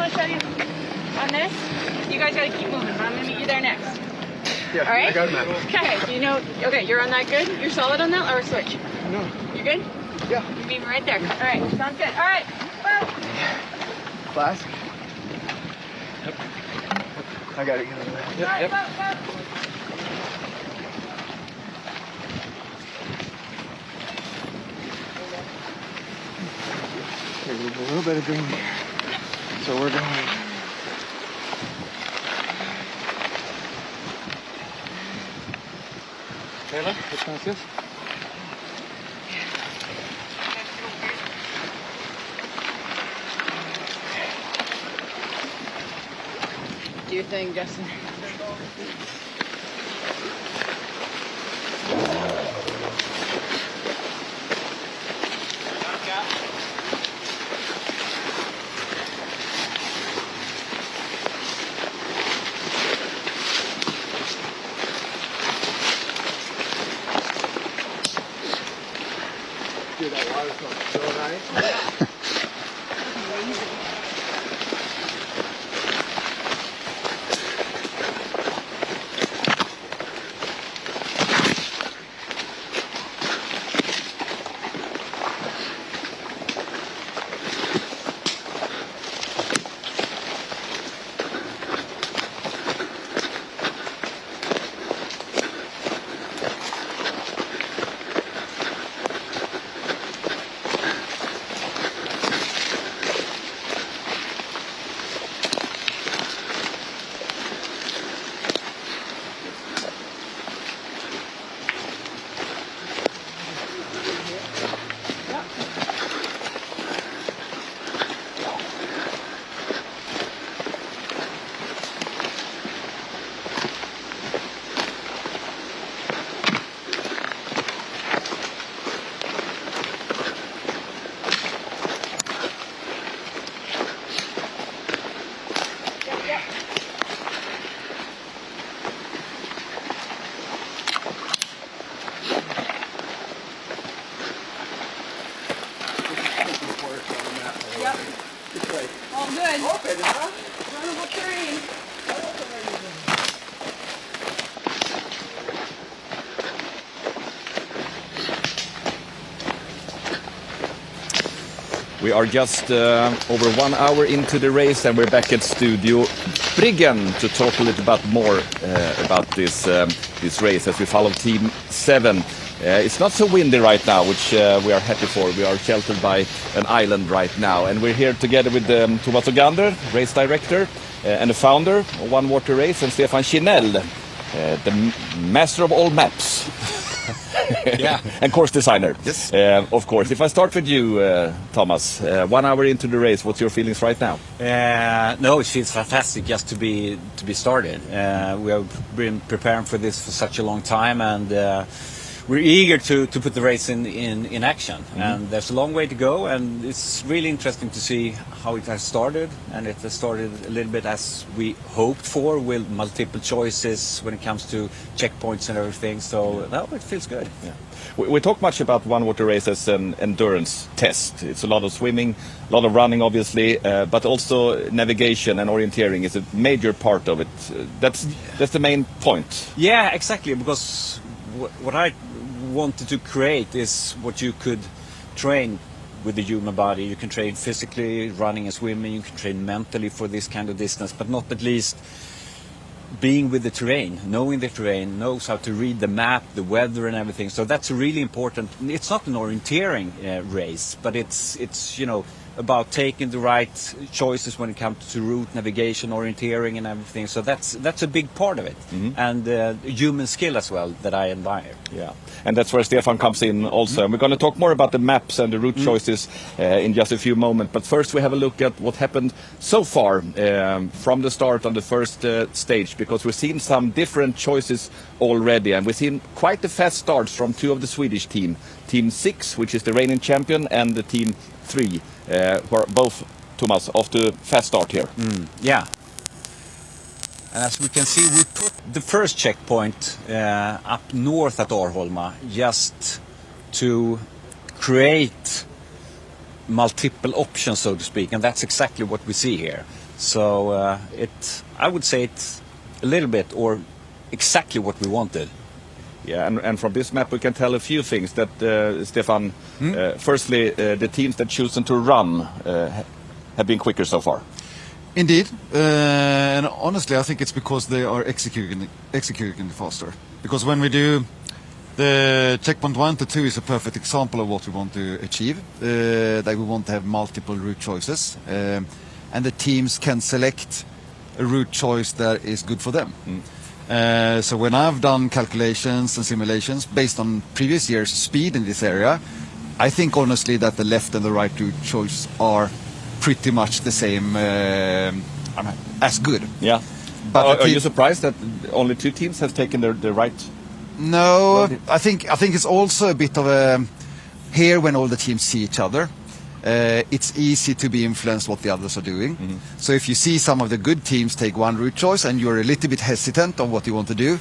want to show you on this? You guys got to keep moving, but I'm going to meet you there next. Yeah, all right? I got it, man. Okay, do you know? Okay, you're on that good? You're solid on that, or switch? No. You good? Yeah. You meet me right there. All right, sounds good. All right, well. Class. Yep. I got it. All right, go. There's a little bit of green here. So we're going. Taylor, which one's this? Do your thing, Justin. Dude, that water smells so nice. All good. Open, huh? Runnable terrain. We are just over 1 hour into the race, and we're back at Studio Briggen to talk a little bit more about this race as we follow Team 7. It's not so windy right now, which we are happy for. We are sheltered by an island right now, and we're here together with Thomas Ogander, race director, and the founder of One Water Race, and Stefan Kinell, the master of all maps. Yeah. And course designer. Yes. Of course. If I start with you, Thomas, 1 hour into the race, what's your feelings right now? No, it feels fantastic just to be started. We have been preparing for this for such a long time, and we're eager to put the race in action. Mm-hmm. And there's a long way to go, and it's really interesting to see how it has started. And it has started a little bit as we hoped for, with multiple choices when it comes to checkpoints and everything. So no, it feels good. Yeah. We talk much about One Water Race as an endurance test. It's a lot of swimming, a lot of running, obviously, but also navigation and orienteering is a major part of it. That's the main point. Yeah, exactly. Because what I wanted to create is what you could train with the human body. You can train physically, running and swimming. You can train mentally for this kind of distance, but not at least being with the terrain, knowing the terrain, knows how to read the map, the weather and everything. So that's really important. It's not an orienteering race, but it's about taking the right choices when it comes to route, navigation, orienteering and everything. So that's a big part of it. Mm-hmm. And human skill as well that I admire. Yeah, and that's where Stefan comes in also. And we're going to talk more about the maps and the route choices in just a few moments. But first we have a look at what happened so far from the start on the first stage, because we've seen some different choices already, and we've seen quite the fast starts from two of the Swedish team. Team 6, which is the reigning champion, and the Team 3, who are both, Thomas, off to fast start here. Yeah. And as we can see, we put the first checkpoint up north at Arholma just to create multiple options, so to speak, and that's exactly what we see here. So I would say it's a little bit or exactly what we wanted. Yeah, and from this map we can tell a few things that, Stefan, firstly, the teams that chosen to run have been quicker so far. Indeed, and honestly I think it's because they are executing faster. Because when we do the checkpoint 1 to 2 is a perfect example of what we want to achieve, that we want to have multiple route choices, and the teams can select a route choice that is good for them. So when I've done calculations and simulations based on previous year's speed in this area, I think honestly that the left and the right route choice are pretty much the same, as good. Yeah. But are you surprised that only 2 teams have taken the right? No, I think it's also a bit of a here when all the teams see each other. It's easy to be influenced what the others are doing. So if you see some of the good teams take one route choice and you're a little bit hesitant on what you want to do,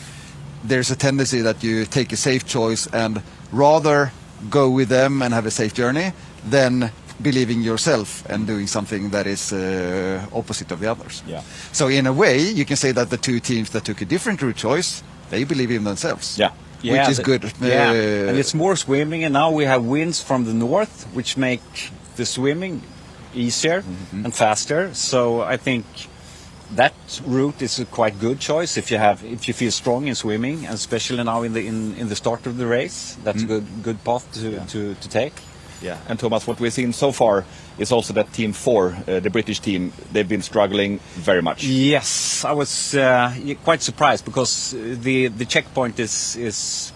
there's a tendency that you take a safe choice and rather go with them and have a safe journey than believing yourself and doing something that is opposite of the others. Yeah. So in a way, you can say that the 2 teams that took a different route choice, they believe in themselves. Yeah. Which is good. Yeah, and it's more swimming, and now we have winds from the north, which make the swimming easier and faster. So I think that route is a quite good choice if you feel strong in swimming, and especially now in the start of the race. That's a good path to take. Yeah, and Thomas, what we've seen so far is also that Team 4, the British team, they've been struggling very much. Yes, I was quite surprised because the checkpoint is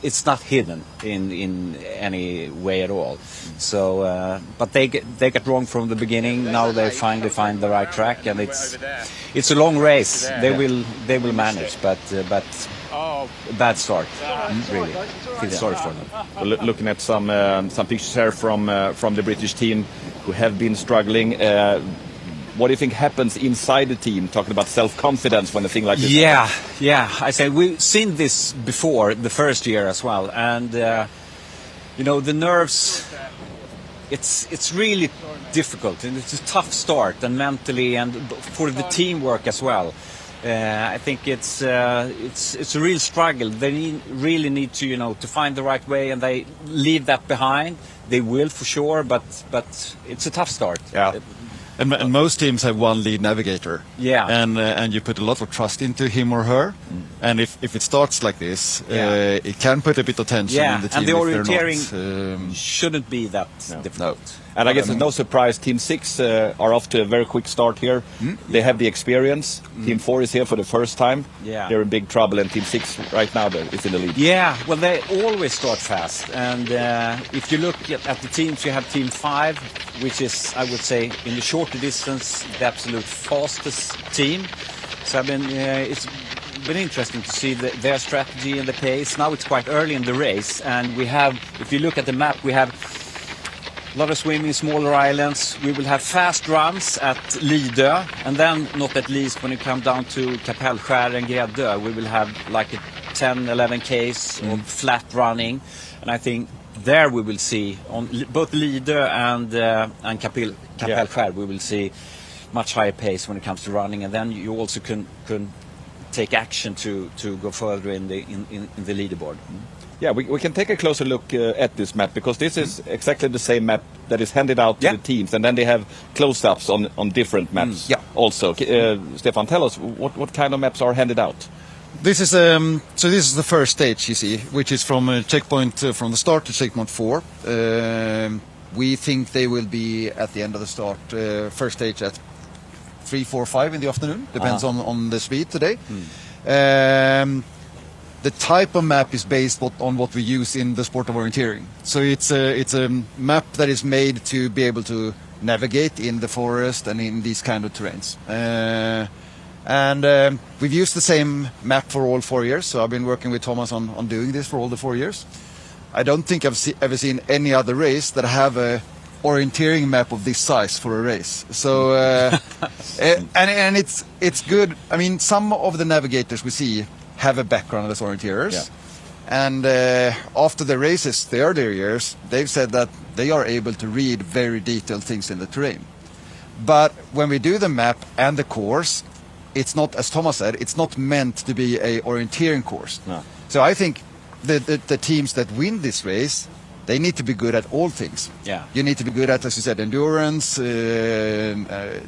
it's not hidden in any way at all. So, but they get wrong from the beginning. Now they finally find the right track, and it's a long race. They will manage, but a bad start. Really, feel sorry for them. Well, looking at some pictures here from the British team who have been struggling. What do you think happens inside the team, talking about self-confidence when a thing like this happens? Yeah. I say we've seen this before, the first year as well. And, the nerves, it's really difficult. And it's a tough start, and mentally, and for the teamwork as well. I think it's a real struggle. They really need to, to find the right way, and they leave that behind. They will for sure, but it's a tough start. Yeah. And most teams have one lead navigator. Yeah. And you put a lot of trust into him or her. And if it starts like this, it can put a bit of tension in the team. And the orienteering shouldn't be that difficult. No. And I guess it's no surprise Team 6 are off to a very quick start here. They have the experience. Team 4 is here for the first time. Yeah. They're in big trouble, and Team 6 right now is in the lead. Yeah, well, they always start fast. And if you look at the teams, you have Team 5, which is, I would say, in the shorter distance, the absolute fastest team. So it's been interesting to see their strategy and the pace. Now it's quite early in the race, and we have, if you look at the map, we have a lot of swimming, smaller islands. We will have fast runs at Lidö, and then, not at least, when it comes down to Kapellskär and Gräddö, we will have like a 10-11 Ks of flat running. And I think there we will see, on both Lidö and Kapellskär, we will see much higher pace when it comes to running. And then you also can take action to go further in the leaderboard. Yeah, we can take a closer look at this map, because this is exactly the same map that is handed out to the teams, and then they have close-ups on different maps also. Stefan, tell us, what kind of maps are handed out? This is this is the first stage, you see, which is from checkpoint from the start to checkpoint 4. We think they will be at the end of the start, first stage at 3, 4, 5 in the afternoon, depends on the speed today. The type of map is based on what we use in the sport of orienteering. So it's a map that is made to be able to navigate in the forest and in these kind of terrains. And we've used the same map for all 4 years, so I've been working with Thomas on doing this for all the 4 years. I don't think I've ever seen any other race that have a orienteering map of this size for a race. So and it's good. I mean, some of the navigators we see have a background as orienteers, and after the races, the earlier years, they've said that they are able to read very detailed things in the terrain. But when we do the map and the course, it's not, as Thomas said, it's not meant to be a orienteering course. No. So I think the teams that win this race, they need to be good at all things. Yeah. You need to be good at, as you said, endurance,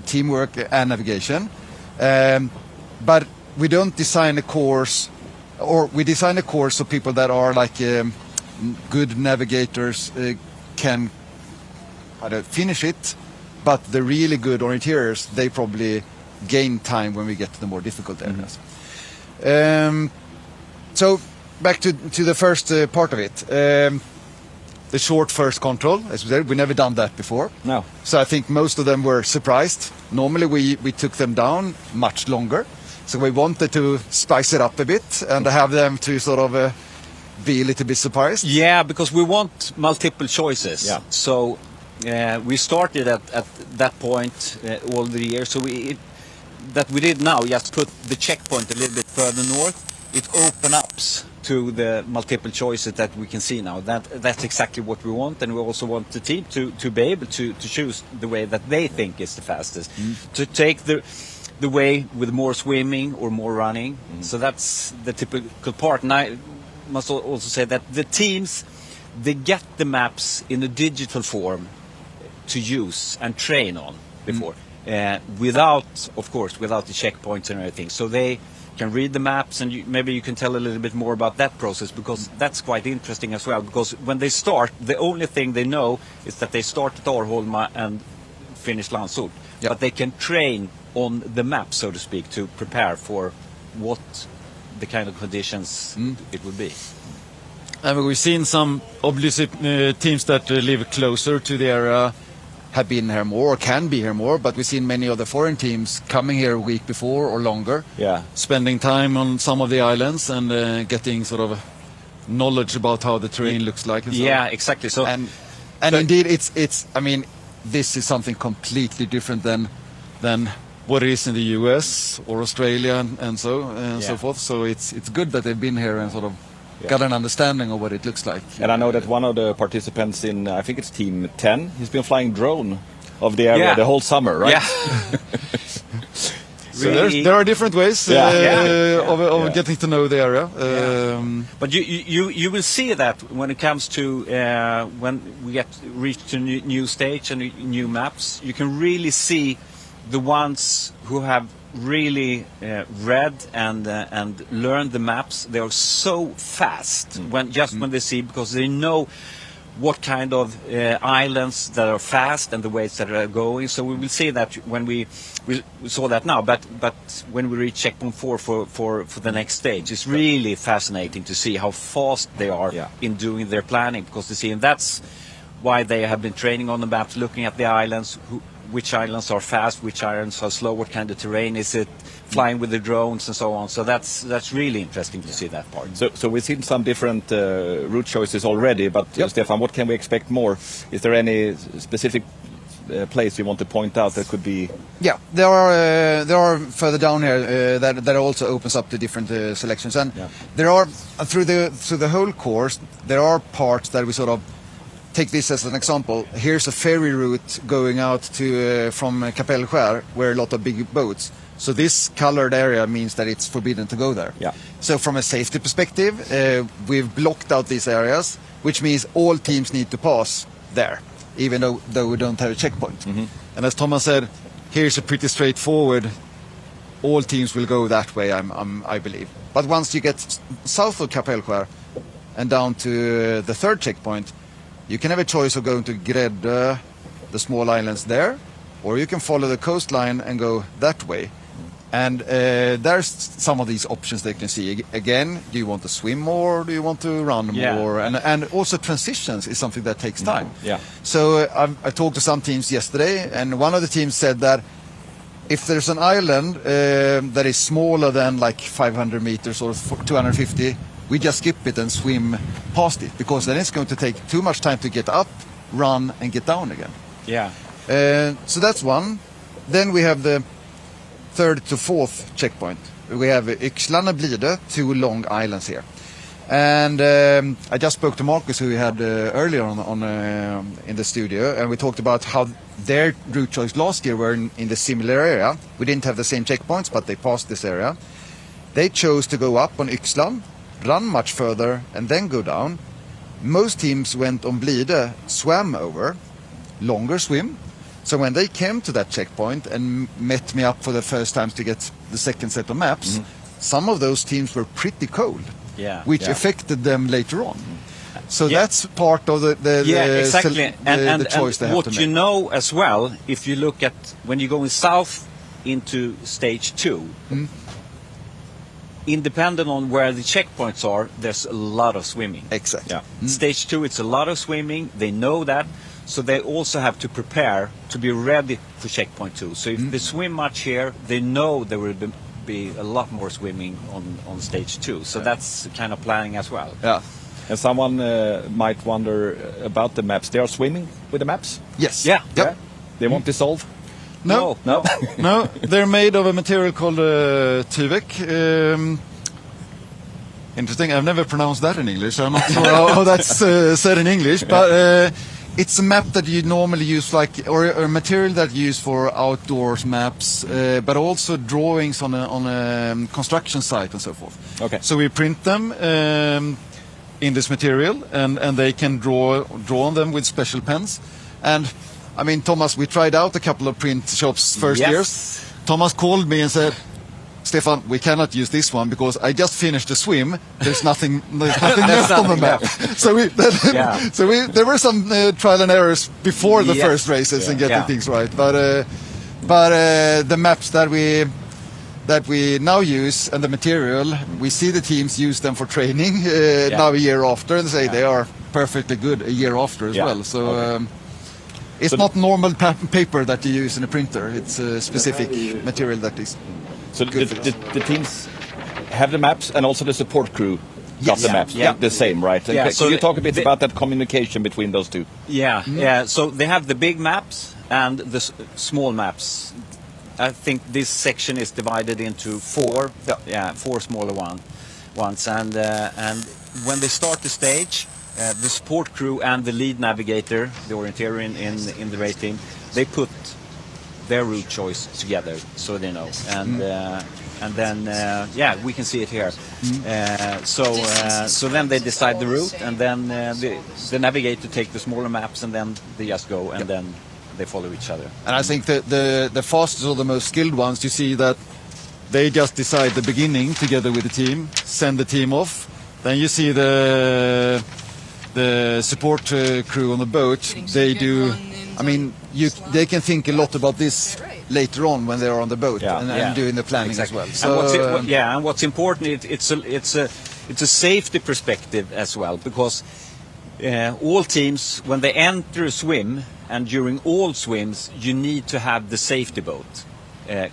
teamwork, and navigation. But we don't design a course, or we design a course so people that are like good navigators can finish it. But the really good orienteers, they probably gain time when we get to the more difficult areas. So back to the first part of it. The short first control, as we said, we never done that before. No. So I think most of them were surprised. Normally we took them down much longer. So we wanted to spice it up a bit and have them to sort of be a little bit surprised. Yeah, because we want multiple choices. Yeah. So we started at that point all the years. So that we did now, just put the checkpoint a little bit further north. It opens up to the multiple choices that we can see now. That's exactly what we want, and we also want the team to be able to choose the way that they think is the fastest. To take the way with more swimming or more running. So that's the typical part. And I must also say that the teams, they get the maps in a digital form to use and train on before, without the checkpoints and everything. So they can read the maps, and maybe you can tell a little bit more about that process, because that's quite interesting as well. Because when they start, the only thing they know is that they start at Arholma and finish Landsort. Yeah. But they can train on the map, so to speak, to prepare for what the kind of conditions it would be. And we've seen some, obviously, teams that live closer to the area have been here more or can be here more, but we've seen many of the foreign teams coming here a week before or longer, spending time on some of the islands and getting sort of knowledge about how the terrain looks like. And so. Yeah, exactly. So and indeed, it's. I mean, this is something completely different than what it is in the US or Australia and so forth. So it's good that they've been here and sort of got an understanding of what it looks like. And I know that one of the participants in, I think it's Team 10, he's been flying drone of the area the whole summer, right? Yeah. So there are different ways of getting to know the area. But you will see that when it comes to when we reach to new stage and new maps, you can really see the ones who have really read and learned the maps. They are so fast when they see, because they know what kind of islands that are fast and the ways that are going. So we will see that when we saw that now, but when we reach checkpoint 4 for the next stage, it's really fascinating to see how fast they are in doing their planning, because they see, and that's why they have been training on the maps, looking at the islands, which islands are fast, which islands are slow, what kind of terrain is it, flying with the drones and so on. So that's really interesting to see that part. So we've seen some different route choices already, but Stefan, what can we expect more? Is there any specific place you want to point out that could be? Yeah, there are further down here that also opens up the different selections, and there are through the whole course there are parts that we sort of take this as an example. Here's a ferry route going out to from Kapellskär, where a lot of big boats. So this colored area means that it's forbidden to go there. Yeah. So from a safety perspective, we've blocked out these areas, which means all teams need to pass there, even though we don't have a checkpoint. And as Thomas said, here's a pretty straightforward. All teams will go that way, I believe. But once you get south of Kapellskär and down to the third checkpoint, you can have a choice of going to Gräddö, the small islands there, or you can follow the coastline and go that way. And there's some of these options they can see. Again, do you want to swim more, or do you want to run more? And also transitions is something that takes time. Yeah. So I talked to some teams yesterday, and one of the teams said that if there's an island that is smaller than like 500 meters or 250, we just skip it and swim past it, because then it's going to take too much time to get up, run, and get down again. Yeah. So that's one. Then we have the third to fourth checkpoint. We have Yxlan and Blidö, two long islands here. And I just spoke to Marcus, who we had earlier on in the studio, and we talked about how their route choice last year were in the similar area. We didn't have the same checkpoints, but they passed this area. They chose to go up on Yxlan, run much further, and then go down. Most teams went on Blide, swam over, longer swim. So when they came to that checkpoint and met me up for the first time to get the second set of maps, some of those teams were pretty cold, which affected them later on. So that's part of the exactly. the choice they have what to make. you know as well, if you look at when you're going south into stage 2, independent on where the checkpoints are, there's a lot of swimming. Exactly. Stage 2, it's a lot of swimming. They know that. So they also have to prepare to be ready for checkpoint 2. So if they swim much here, they know there will be a lot more swimming on stage 2. So that's kind of planning as well. Yeah. And someone might wonder about the maps. They are swimming with the maps? Yes. Yeah. Yep. They won't dissolve? No. No, they're made of a material called Tyvek. Interesting. I've never pronounced that in English. I'm not sure how that's said in English, but it's a map that you normally use, or a material that you use for outdoors maps, but also drawings on a construction site and so forth. Okay. So we print them in this material, and they can draw on them with special pens. And I mean, Thomas, we tried out a couple of print shops first years. Thomas called me and said, Stefan, we cannot use this one because I just finished the swim. There's nothing left on the map. So there were some trial and errors before the first races and getting things right. But the maps that we now use and the material, we see the teams use them for training now a year after, and say they are perfectly good a year after as well. So. It's not normal paper that you use in a printer. It's a specific material that is. So the teams have the maps, and also the support crew got the maps. The same, right? Yeah, so you talk a bit about that communication between those two. Yeah. So they have the big maps and the small maps. I think this section is divided into four smaller ones. And when they start the stage, the support crew and the lead navigator, the orienteer in the race team, they put their route choice together, so they know. And then we can see it here. So then they decide the route, and then the navigator take the smaller maps, and then they just go, and then they follow each other. And I think the fastest or the most skilled ones, you see that they just decide the beginning together with the team, send the team off. Then you see the support crew on the boat. They do. I mean, they can think a lot about this later on when they are on the boat and doing the planning as well. So, and what's important, it's a safety perspective as well, because all teams, when they enter a swim and during all swims, you need to have the safety boat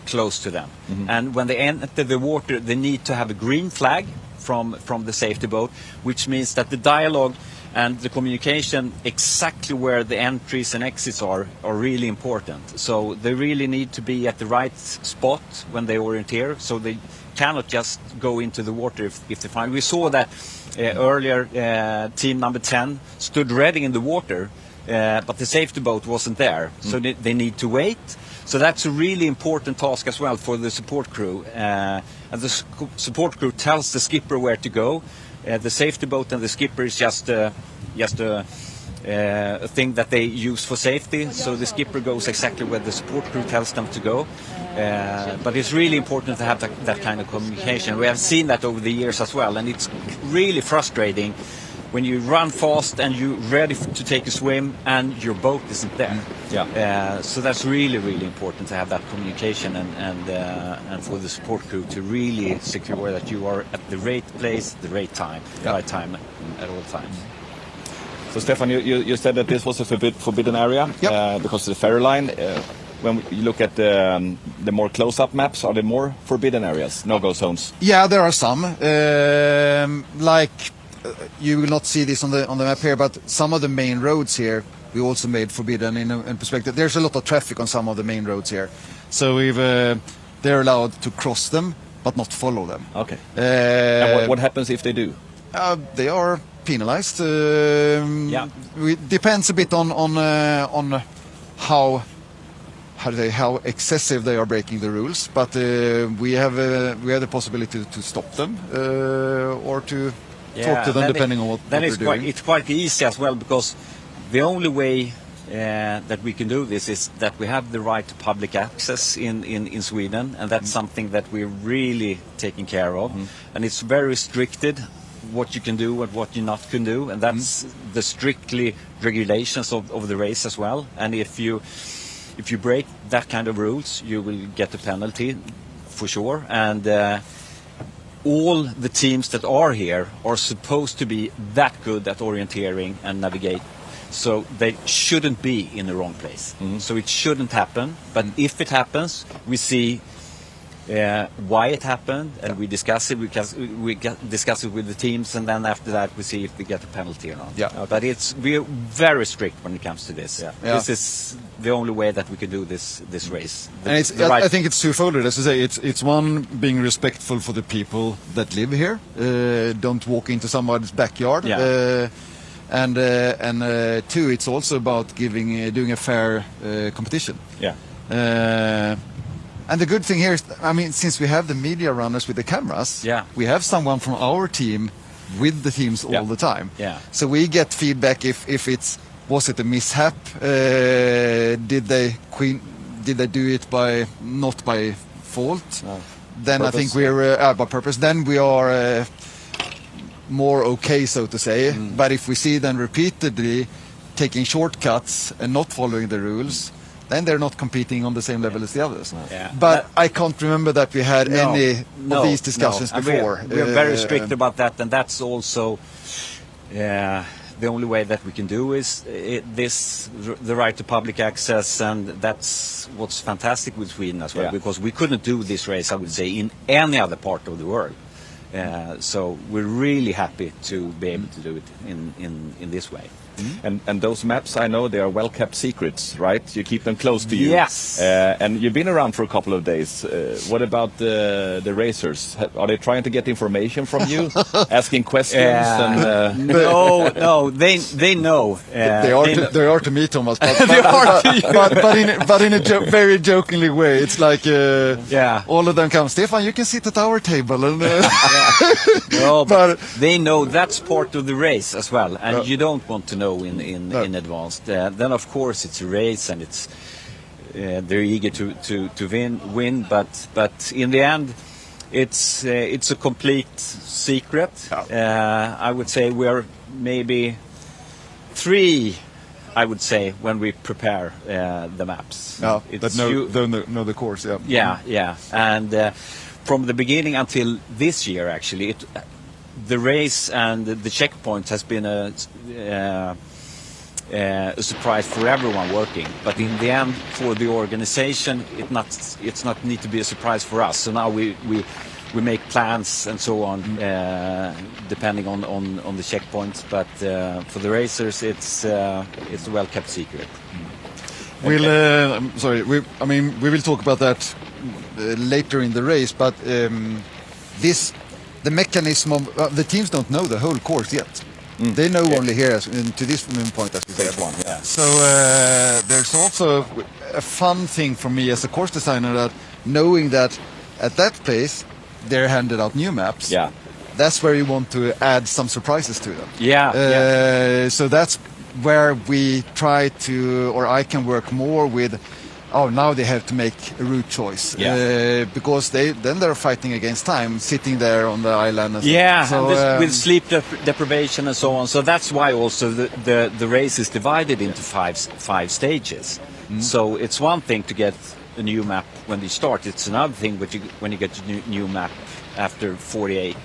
close to them. And when they enter the water, they need to have a green flag from the safety boat, which means that the dialogue and the communication exactly where the entries and exits are really important. So they really need to be at the right spot when they orienteer, so they cannot just go into the water if they find. We saw that earlier, team number 10 stood ready in the water, but the safety boat wasn't there, so they need to wait. So that's a really important task as well for the support crew. And the support crew tells the skipper where to go. The safety boat and the skipper is just a thing that they use for safety. So the skipper goes exactly where the support crew tells them to go. But it's really important to have that kind of communication. We have seen that over the years as well, and it's really frustrating when you run fast and you're ready to take a swim and your boat isn't there. So that's really, really important to have that communication and for the support crew to really secure that you are at the right place, the right time at all times. So Stefan, you said that this was a forbidden area because of the ferry line. When you look at the more close-up maps, are there more forbidden areas, no-go zones? Yeah, there are some. You will not see this on the map here, but some of the main roads here we also made forbidden in perspective. There's a lot of traffic on some of the main roads here, so they're allowed to cross them but not follow them. Okay. And what happens if they do? They are penalized. It depends a bit on how excessive they are breaking the rules. But we have the possibility to stop them or to talk to them depending on what they're doing. It's quite easy as well, because the only way that we can do this is that we have the right to public access in Sweden, and that's something that we're really taking care of. And it's very restricted what you can do and what you not can do, and that's the strictly regulations of the race as well. And if you break that kind of rules, you will get a penalty for sure. And all the teams that are here are supposed to be that good at orienteering and navigate. So they shouldn't be in the wrong place. So it shouldn't happen. But if it happens, we see why it happened, and we discuss it. We discuss it with the teams, and then after that we see if we get a penalty or not. But we're very strict when it comes to this. This is the only way that we can do this race. I think it's twofold. As I say, it's one, being respectful for the people that live here. Don't walk into somebody's backyard. And two, it's also about doing a fair competition. And the good thing here is, I mean, since we have the media runners with the cameras, we have someone from our team with the teams all the time. So we get feedback if was it a mishap? Did they do it not by fault? Then purpose. I think we're by purpose. Then we are more okay, so to say. But if we see them repeatedly taking shortcuts and not following the rules, then they're not competing on the same level as the others. But I can't remember that we had any of these discussions before. We're very strict about that, and that's also the only way that we can do is the right to public access, and that's what's fantastic with Sweden as well, because we couldn't do this race, I would say, in any other part of the world. So we're really happy to be able to do it in this way. And those maps, I know they are well-kept secrets, right? You keep them close to you. Yes. And you've been around for a couple of days. What about the racers? Are they trying to get information from you? Asking questions? No, they know. They are to me, Thomas. But in a very jokingly way. It's like all of them come, Stefan, you can sit at our table. And, no, but they know that's part of the race as well, and you don't want to know in advance. Then of course it's a race, and it's they're eager to win, but in the end it's a complete secret. I would say we're maybe 3, I would say, when we prepare the maps. Know the course. And from the beginning until this year, actually, the race and the checkpoint has been a surprise for everyone working. But in the end, for the organization, it's not need to be a surprise for us. So now we make plans and so on, depending on the checkpoints. But for the racers, it's a well-kept secret. We will talk about that later in the race, but the mechanism of the teams don't know the whole course yet. They know only here to this point, as we say. So there's also a fun thing for me as a course designer, that knowing that at that place they're handed out new maps. That's where you want to add some surprises to them. So that's where we try to, or I can work more with. Now they have to make a route choice, because they're fighting against time, sitting there on the island. And with sleep deprivation and so on. So that's why also the race is divided into five stages. So it's one thing to get a new map when you start. It's another thing when you get a new map after 40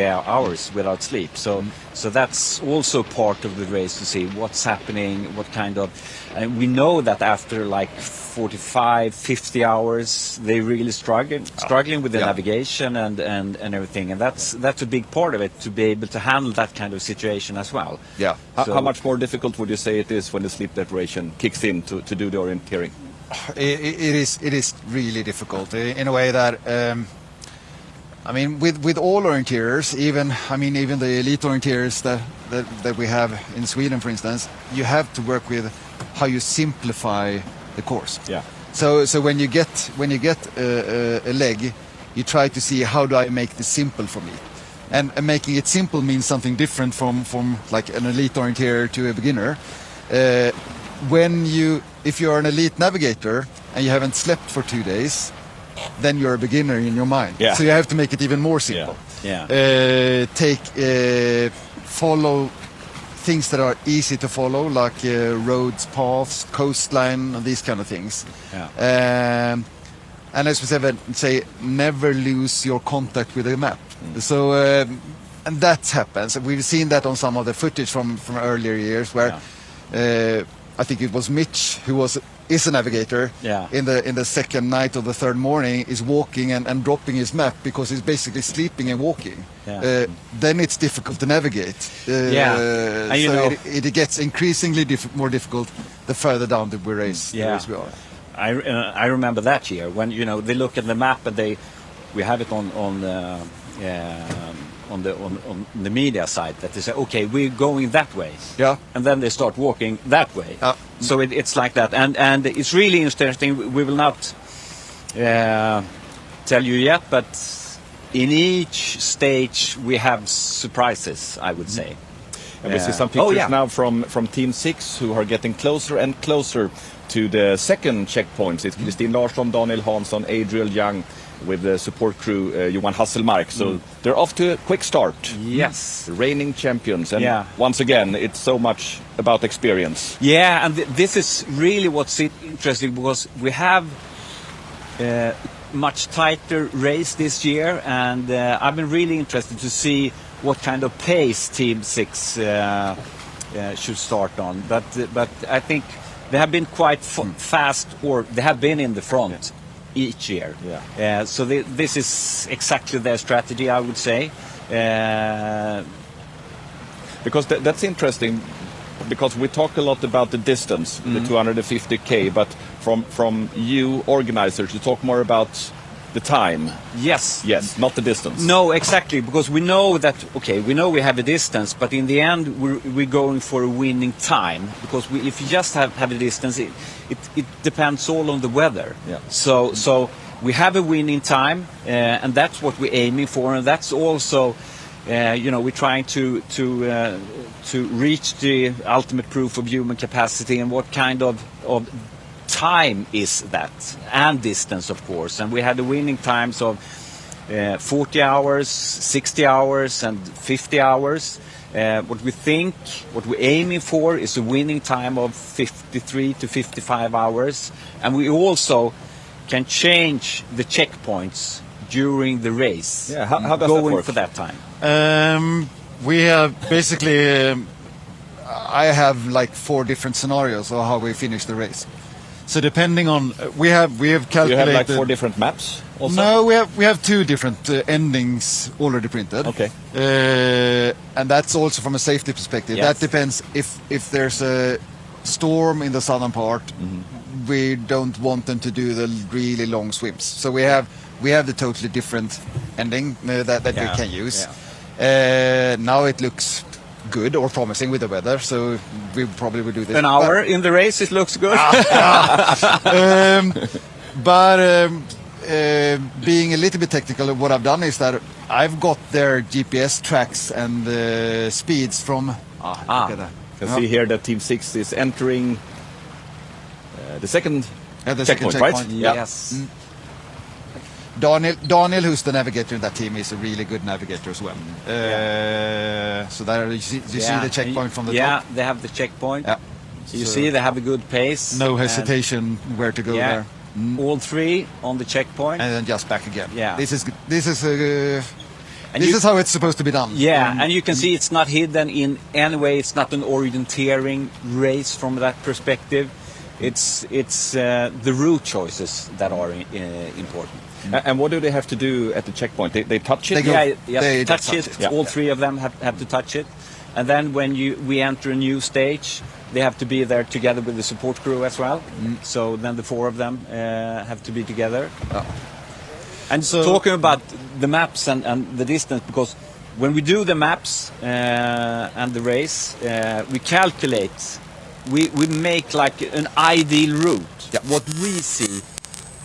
hours without sleep. So that's also part of the race, to see what's happening, what kind of. And we know that after like 45, 50 hours, they really struggling with the navigation and everything. And that's a big part of it, to be able to handle that kind of situation as well. How much more difficult would you say it is when the sleep deprivation kicks in to do the orienteering? It is really difficult in a way that I mean, with all our interiors, even the elite interiors that we have in Sweden, for instance, you have to work with how you simplify the course. Yeah. So when you get a leg, you try to see how do I make this simple for me, and making it simple means something different from like an elite interior to a beginner. If you're an elite navigator and you haven't slept for 2 days, then you're a beginner in your mind. Yeah. So you have to make it even more simple. Yeah. Follow things that are easy to follow, like roads, paths, coastline, and these kind of things. Yeah. And as we say, never lose your contact with the map. So, and that happens. We've seen that on some of the footage from earlier years, where I think it was Mitch who is a navigator. Yeah. In the second night or the third morning, is walking and dropping his map because he's basically sleeping and walking. Yeah. Then it's difficult to navigate. And you know, it gets increasingly more difficult the further down the race we are. I remember that year when they look at the map and we have it on the media side that they say, okay, we're going that way. Yeah. And then they start walking that way. So it's like that, and it's really interesting. We will not tell you yet, but in each stage we have surprises, I would say. And we see some pictures now from Team 6 who are getting closer and closer to the second checkpoints. It's Kristin Larsson, Daniel Hansson, Adriel Young, with the support crew, Johan Hasselmark. So they're off to a quick start. Yes. Reigning champions. And once again, it's so much about experience. Yeah, and this is really what's interesting, because we have much tighter race this year, and I've been really interested to see what kind of pace Team 6 should start on. But I think they have been quite fast, or they have been in the front each year. So this is exactly their strategy, I would say. Because that's interesting, because we talk a lot about the distance, the 250k, but from you organizers, you talk more about the time. Yes, not the distance. No, exactly, because we know that, we know we have a distance, but in the end we're going for a winning time, because if you just have a distance, it depends all on the weather. So we have a winning time, and that's what we're aiming for, and that's also we're trying to reach the ultimate proof of human capacity, and what kind of time is that, and distance, of course. And we had the winning times of 40 hours, 60 hours, and 50 hours. What we're aiming for is a winning time of 53 to 55 hours. And we also can change the checkpoints during the race. Yeah, how does that work? Going for that time. We have basically, I have like 4 different scenarios of how we finish the race. So depending on, we have calculated. You have like 4 different maps also? No, we have 2 different endings already printed. Okay. And that's also from a safety perspective. Yes. That depends if there's a storm in the southern part. We don't want them to do the really long swims. So we have the totally different ending that we can use. Now it looks good or promising with the weather, so we probably will do this. An hour in the race, it looks good. Being a little bit technical, what I've done is that I've got their GPS tracks and speeds from. Look at that. You can see here that Team 6 is entering the second checkpoint, right? Yes. Daniel, who's the navigator in that team, is a really good navigator as well. So there you see the checkpoint from the top. Yeah, they have the checkpoint. So you see they have a good pace. No hesitation where to go there. All 3 on the checkpoint, and then just back again. Yeah. This is how it's supposed to be done. Yeah, and you can see it's not hidden in any way. It's not an orienteering race from that perspective. It's the route choices that are important. And what do they have to do at the checkpoint? They touch it? They touch it. Yeah. All 3 of them have to touch it. And then when we enter a new stage, they have to be there together with the support crew as well. So then the 4 of them have to be together. And so, talking about the maps and the distance, because when we do the maps and the race, we calculate, we make like an ideal route. Yeah. What we see,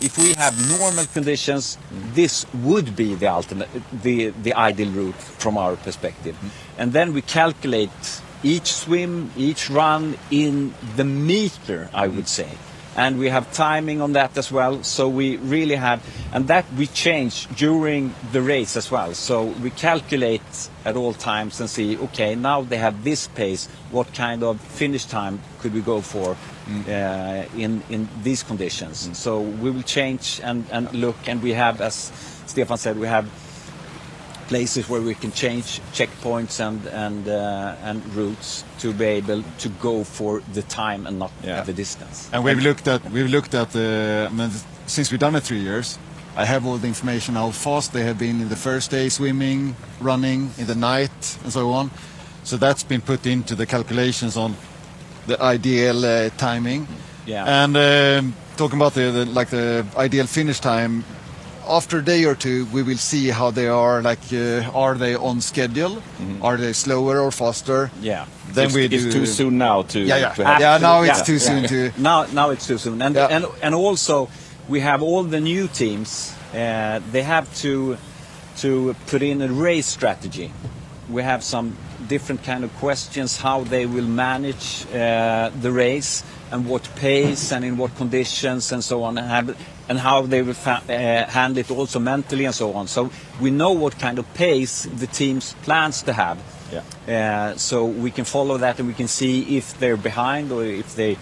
if we have normal conditions, this would be the ultimate, the ideal route from our perspective. And then we calculate each swim, each run in the meter, I would say. And we have timing on that as well, so we really have, and that we change during the race as well. So we calculate at all times and see, okay, now they have this pace, what kind of finish time could we go for in these conditions? So we will change and look, and we have, as Stefan said, we have places where we can change checkpoints and routes to be able to go for the time and not the distance. And we've looked at I mean, since we've done it 3 years. I have all the information how fast they have been in the first day swimming, running, in the night, and so on. So that's been put into the calculations on the ideal timing. Yeah. And talking about the ideal finish time. After a day or two, we will see how they are. Are they on schedule? Are they slower or faster? Yeah. Then it's too soon now to. Now it's too soon to. Now it's too soon, and also we have all the new teams. They have to put in a race strategy. We have some different kind of questions how they will manage the race and what pace and in what conditions and so on, and how they will handle it also mentally and so on. So we know what kind of pace the teams plans to have. Yeah. So we can follow that and we can see if they're behind or if they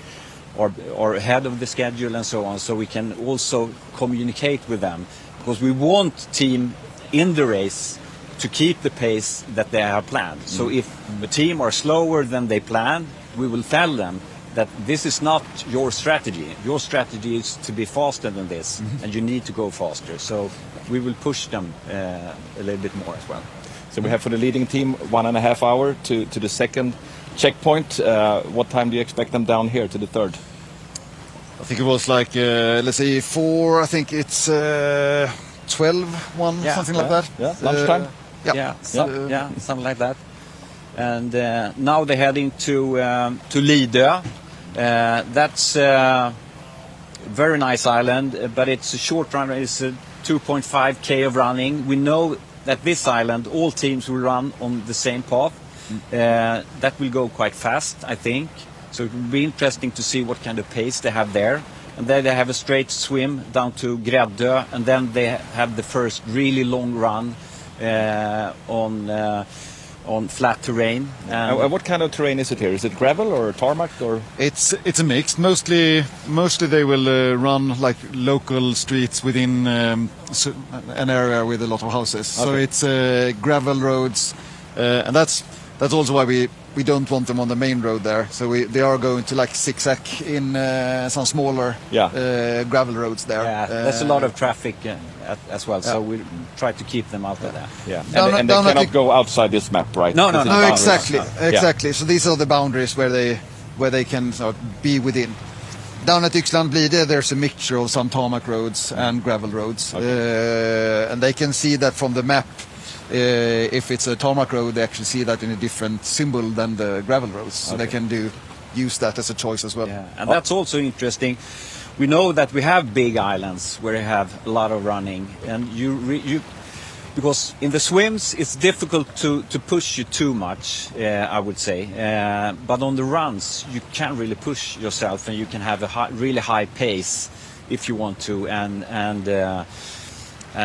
are ahead of the schedule and so on. So we can also communicate with them, because we want team in the race to keep the pace that they have planned. So if the team are slower than they planned, we will tell them that this is not your strategy. Your strategy is to be faster than this, and you need to go faster. So we will push them a little bit more as well. So we have for the leading team 1.5 hours to the second checkpoint. What time do you expect them down here to the third? I think it was like, let's say 4, I think it's 12, 1, something like that. Yeah, lunchtime? Something like that. And now they're heading to Lidö. That's a very nice island, but it's a short run. It's 2.5k of running. We know that this island, all teams will run on the same path. That will go quite fast, I think. So it will be interesting to see what kind of pace they have there. And then they have a straight swim down to Gräddö, and then they have the first really long run on flat terrain. And what kind of terrain is it here? Is it gravel or tarmac or? It's a mix. Mostly they will run like local streets within an area with a lot of houses. Okay. So it's gravel roads, and that's also why we don't want them on the main road there. So they are going to like zigzag in some smaller gravel roads there. Yeah, there's a lot of traffic as well, so we try to keep them out of there. Yeah, and they cannot go outside this map, right? No, exactly. So these are the boundaries where they can be within. Down at Yxland Blide, there's a mixture of some tarmac roads and gravel roads, and they can see that from the map. If it's a tarmac road, they actually see that in a different symbol than the gravel roads, so they can use that as a choice as well. Yeah. And that's also interesting. We know that we have big islands where you have a lot of running, and you because in the swims it's difficult to push you too much, I would say. But on the runs you can really push yourself, and you can have a really high pace if you want to, and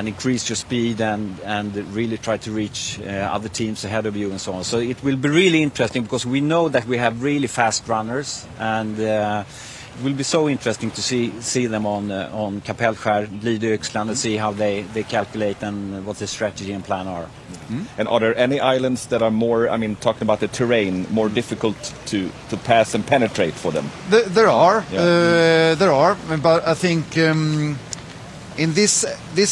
increase your speed and really try to reach other teams ahead of you and so on. So it will be really interesting, because we know that we have really fast runners, and it will be so interesting to see them on Kapellskär, Blidö, Yxland, and see how they calculate and what the strategy and plan are. And are there any islands that are more, I mean, talking about the terrain, more difficult to pass and penetrate for them? There are, but I think in this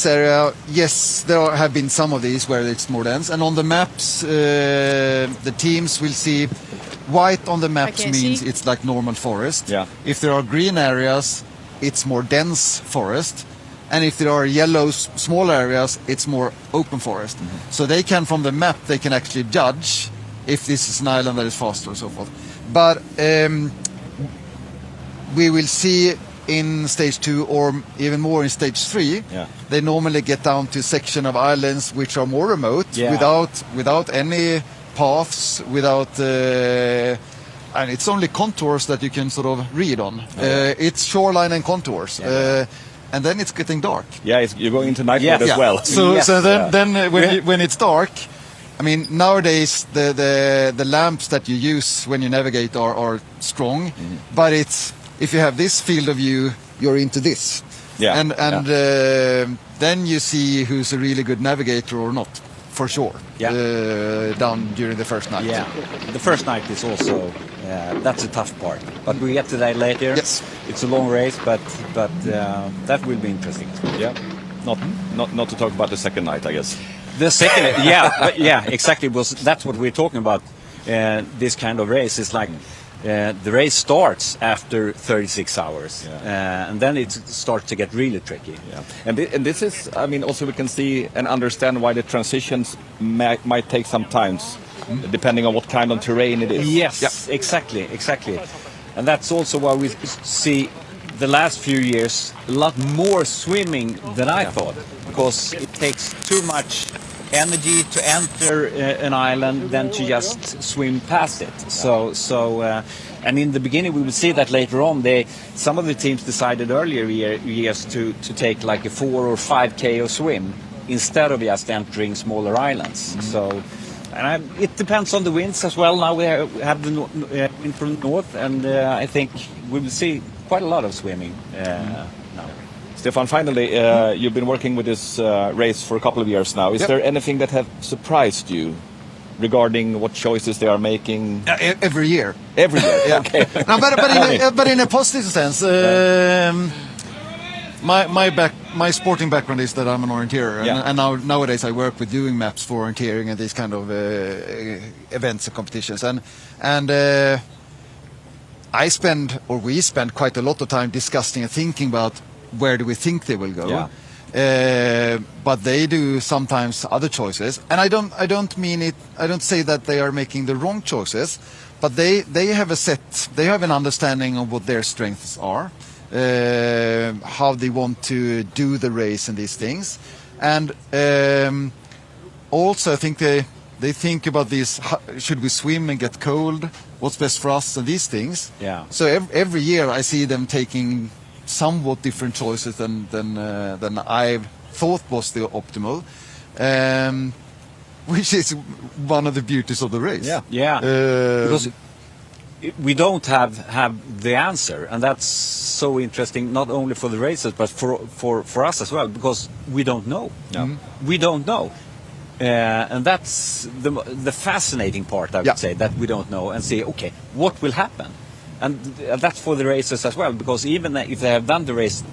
area, yes, there have been some of these where it's more dense, and on the maps, the teams will see white on the maps means it's like normal forest. Yeah. If there are green areas, it's more dense forest, And if there are yellow small areas, it's more open forest. So they can, from the map, they can actually judge if this is an island that is faster and so forth. But we will see in stage 2 or even more in stage 3, they normally get down to a section of islands which are more remote, without any paths, and it's only contours that you can sort of read on. It's shoreline and contours. And then it's getting dark. Yeah, you're going into night mode as well. So then when it's dark, I mean, nowadays the lamps that you use when you navigate are strong, but if you have this field of view, you're into this. And then you see who's a really good navigator or not, for sure, down during the first night. Yeah, the first night is also, that's a tough part. But we get to that later. Yes. It's a long race, but that will be interesting. Yeah, not to talk about the second night, I guess. The second, exactly. That's what we're talking about. This kind of race is like the race starts after 36 hours, and then it starts to get really tricky. And this is, I mean, also we can see and understand why the transitions might take some time, depending on what kind of terrain it is. Yes, exactly. And that's also why we see the last few years a lot more swimming than I thought, because it takes too much energy to enter an island than to just swim past it. And in the beginning we will see that later on. Some of the teams decided earlier years to take like a 4 or 5 km swim instead of just entering smaller islands. It depends on the winds as well. Now we have the wind from the north, and I think we will see quite a lot of swimming now. Stefan, finally, you've been working with this race for a couple of years now. Is there anything that has surprised you regarding what choices they are making? Every year. Every year, okay. No, but in a positive sense. My sporting background is that I'm an orienteer, and nowadays I work with doing maps for orienteering and these kind of events and competitions. And we spend quite a lot of time discussing and thinking about where do we think they will go. But they do sometimes other choices, and I don't mean it. I don't say that they are making the wrong choices, but they have an understanding of what their strengths are, how they want to do the race and these things, and also I think they think about this: should we swim and get cold? What's best for us and these things. So every year I see them taking somewhat different choices than I thought was the optimal, which is one of the beauties of the race. Because we don't have the answer, and that's so interesting, not only for the racers but for us as well, because we don't know. We don't know, and that's the fascinating part, I would say, that we don't know, and say, okay, what will happen. And that's for the racers as well, because even if they have done the race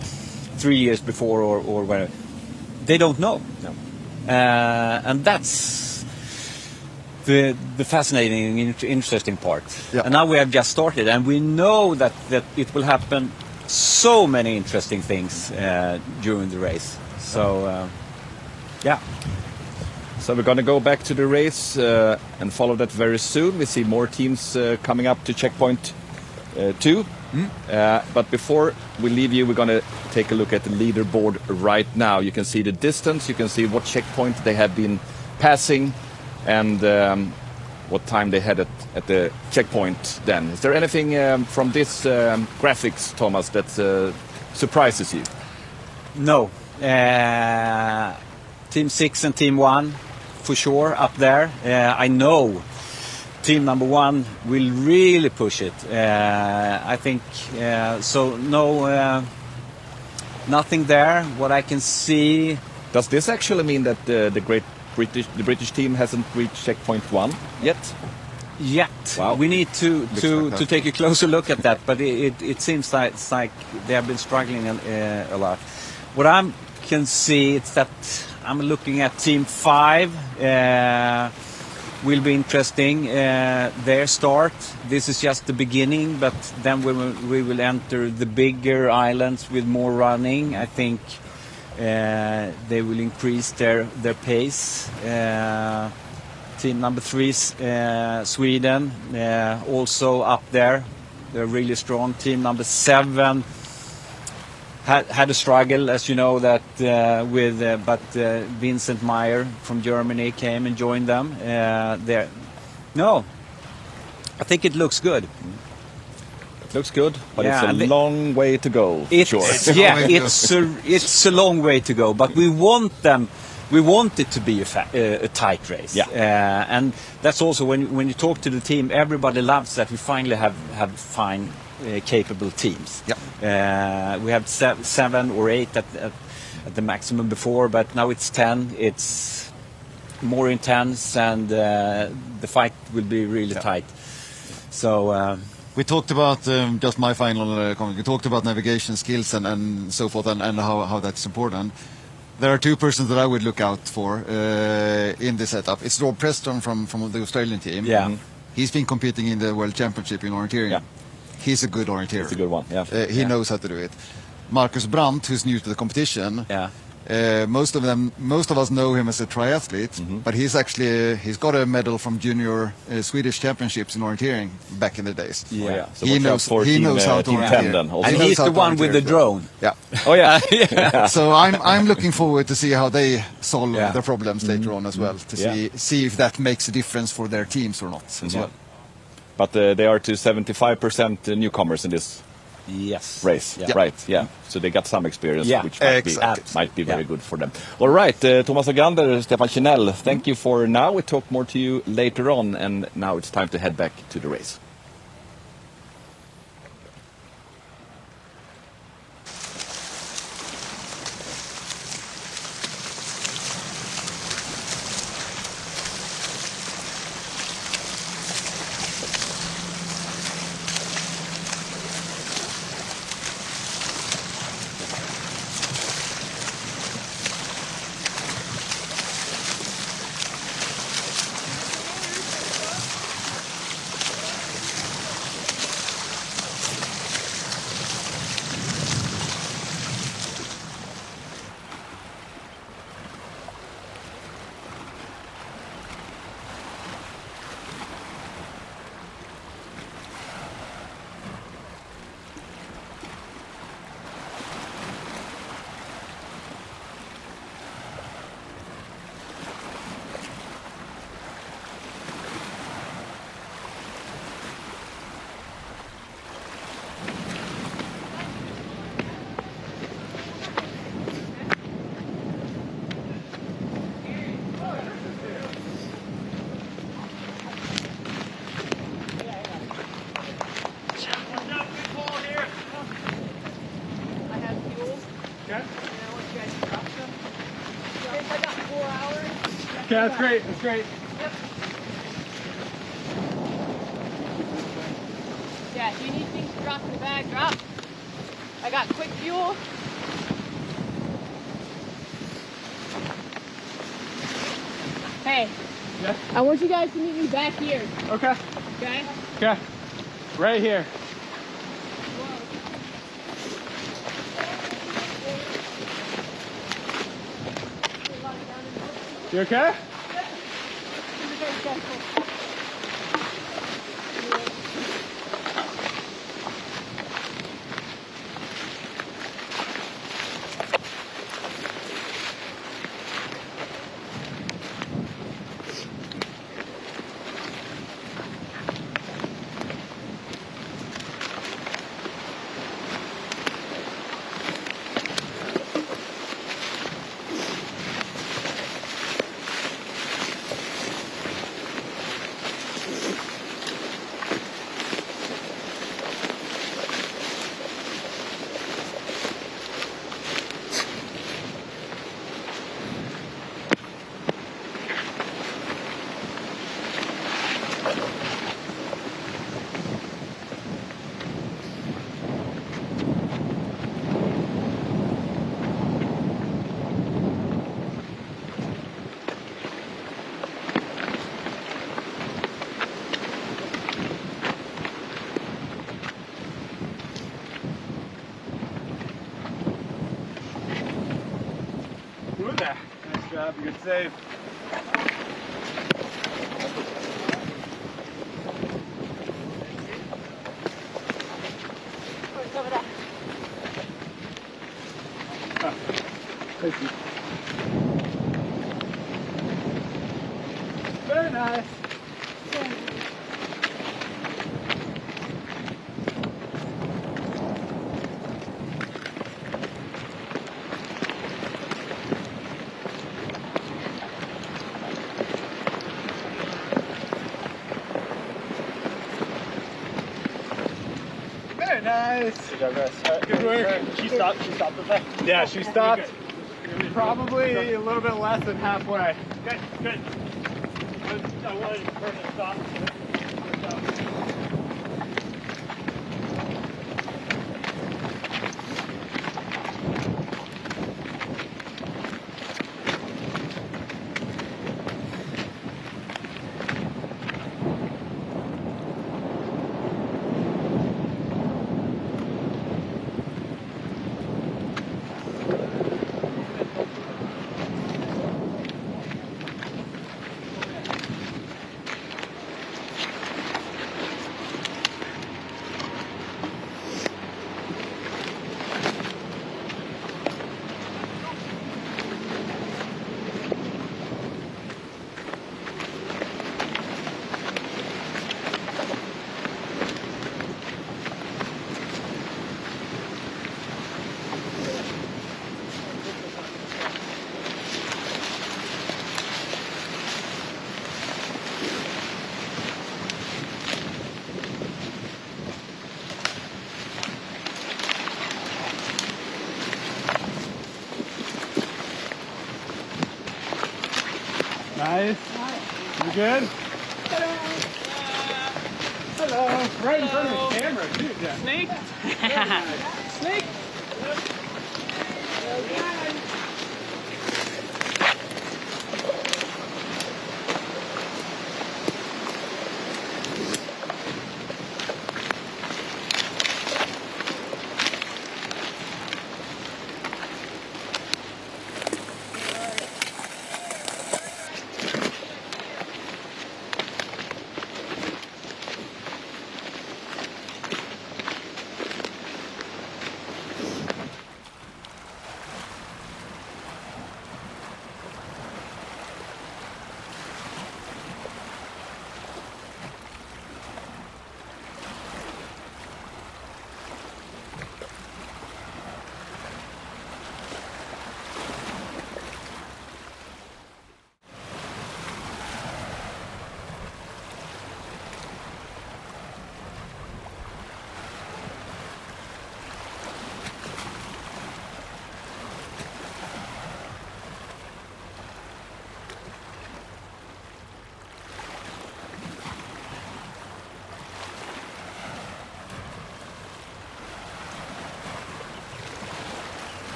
3 years before or whatever, they don't know. And that's the fascinating, interesting part. And now we have just started, and we know that it will happen so many interesting things during the race. So, So we're going to go back to the race and follow that very soon. We see more teams coming up to checkpoint 2. But before we leave you, we're going to take a look at the leaderboard right now. You can see the distance, you can see what checkpoint they have been passing, and what time they had at the checkpoint then. Is there anything from this graphics, Thomas, that surprises you? No. Team 6 and Team 1, for sure, up there. I know team number 1 will really push it. I think so. No, nothing there. What I can see. Does this actually mean that the British team hasn't reached checkpoint 1 yet? Wow. We need to take a closer look at that. But it seems like they have been struggling a lot. What I can see is that I'm looking at Team 5. Will be interesting, their start. This is just the beginning, but then we will enter the bigger islands with more running. I think They will increase their pace. Team number 3, Sweden, also up there. They're really strong. Team number 7 had a struggle, as you know, that but Vincent Meyer from Germany came and joined them. No, I think it looks good. It looks good, but Yeah, it's a long way to go. It's a long way to go, but we want it to be a tight race. Yeah. And that's also when you talk to the team, everybody loves that we finally have fine, capable teams. Yeah. We have 7 or 8 at the maximum before, but now it's 10. It's more intense, and the fight will be really tight. So. We talked about, just my final comment, we talked about navigation skills and so forth, and how that's important. There are 2 persons that I would look out for in this setup. It's Rob Preston from the Australian team. Yeah. He's been competing in the World Championship in orienteering. Yeah. He's a good orienteer. It's a good one, yeah. He knows how to do it. Marcus Brandt, who's new to the competition. Yeah. Most of us know him as a triathlete, but he's got a medal from junior Swedish championships in orienteering back in the days. Yeah. So he knows how to orienteer. And he's the one with the drone. Yeah. Oh yeah. So I'm looking forward to see how they solve the problems later on as well, to see if that makes a difference for their teams or not as well. But they are to 75% newcomers in this race, right? Yeah. So they got some experience, which might be very good for them. All right, Thomas Agander, Stefan Chinell, thank you for now. We talk more to you later on, and now it's time to head back to the race. Okay, that's great. That's great. Yep. Yeah, if you need things to drop in the bag, drop. I got quick fuel. Hey. Yeah? I want you guys to meet me back here. Okay. Okay? Okay. Right here. You okay? job. Good save. Over there. Thank you. Very nice. Very nice. Good job, guys. Good work. She stopped. She stopped with that. Yeah, she stopped. Probably a little bit less than halfway. Good, good. I wanted her to stop. Nice. You good? Hello. Hello. Right in front of the camera, too, Jeff. Snake? Snake?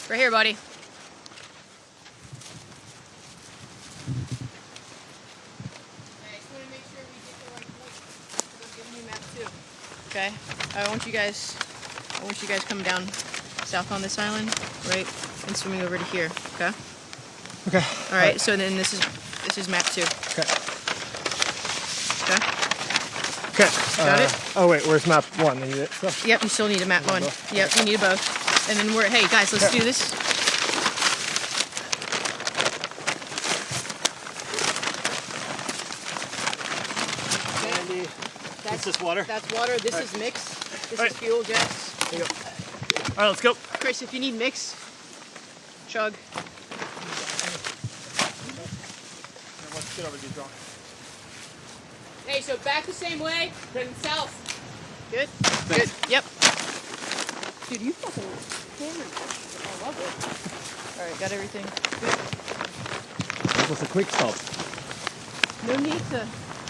Right here, buddy. Okay. I want you guys coming down south on this island, right, and swimming over to here. Okay. Okay. All right. So then this is map 2. Okay. Okay. Okay. Got it. Oh wait, where's map 1? You need it still? Yep. You still need a map 1. Yep. You need both. And then hey guys, let's do this. Is this water? That's water. This is mix. This is fuel, Jess. There you go. All right, let's go. Chris, if you need mix, chug. Hey, so back the same way, then south. Good? Good. Yep. Dude, you fucking hammered. I love it. All right, got everything. Good. That was a quick stop. No need to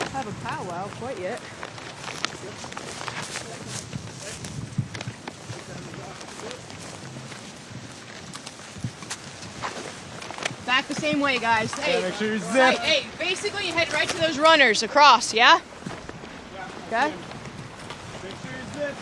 have a powwow quite yet. Back the same way, guys. Hey, make sure you zip. Hey, basically you head right to those runners across, yeah? Okay? Make sure you zip.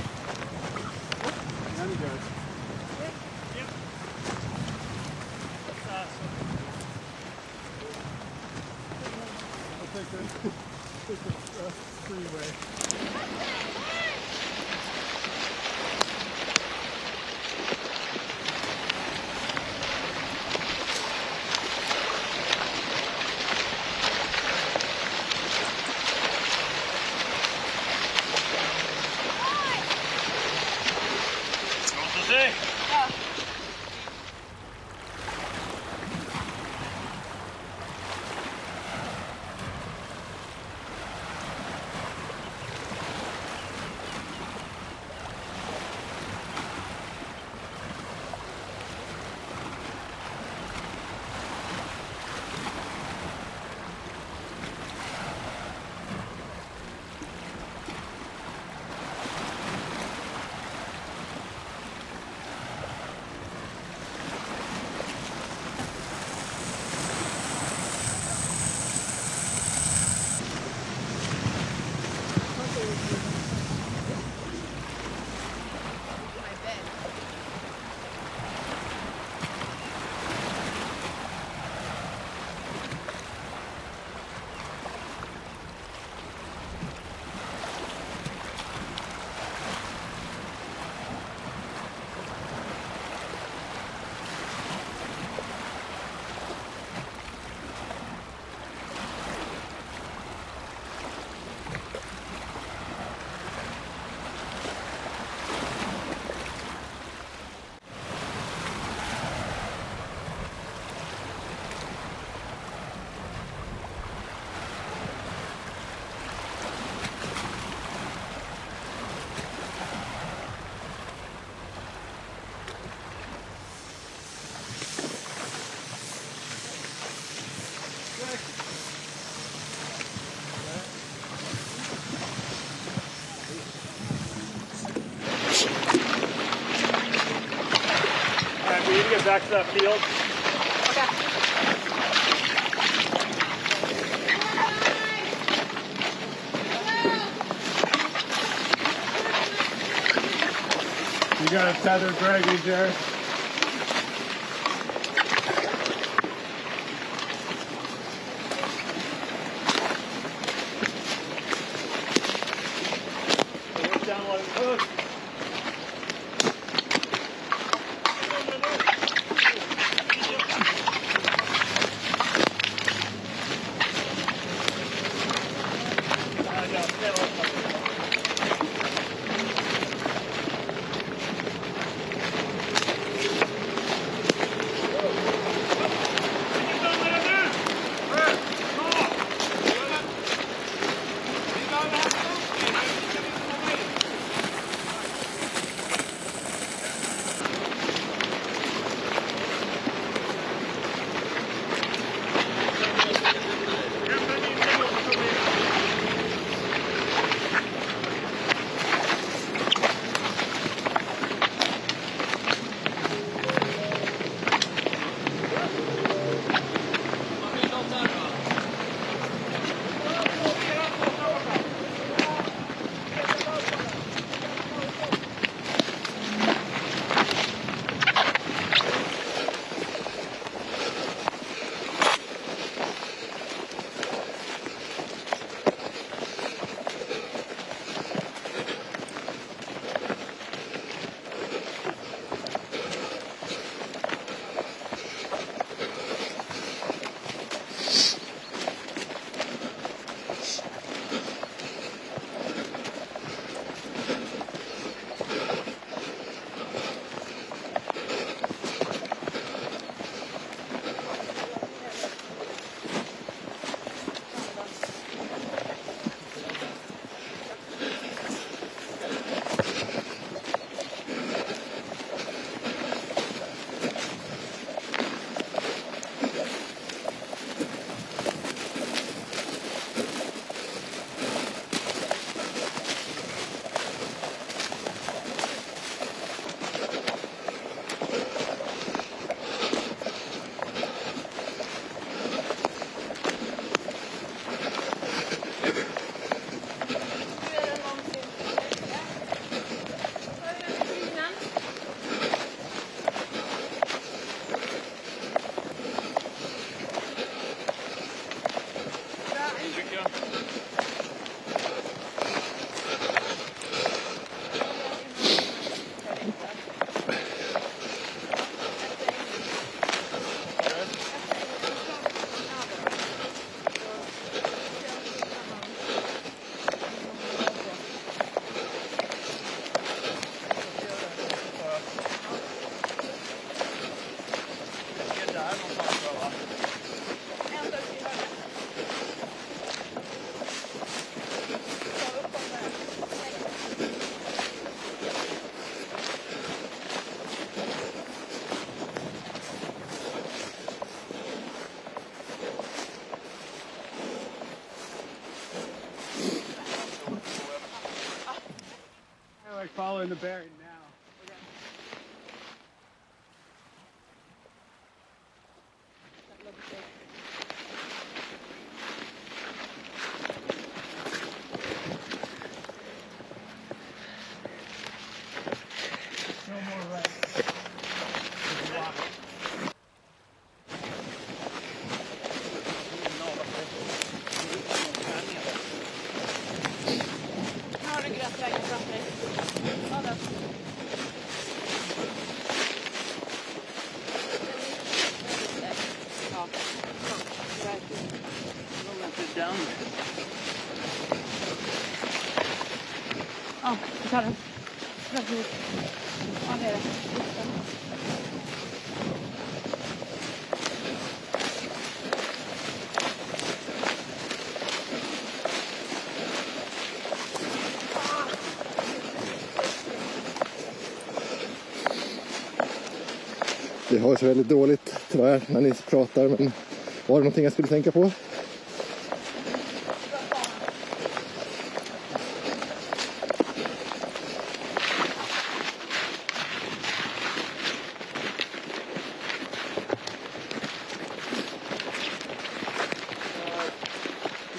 We need to get back to that field. Okay. You got a tether draggy, Jared. Down, let him cook. like following the bearing now. No more right. Har du gröt vägen framför dig? Ja, där. Ja, verkligen. Ja, vi tar den. Ja, det är det. Det har så väldigt dåligt tyvärr när ni pratar, men var det någonting jag skulle tänka på? You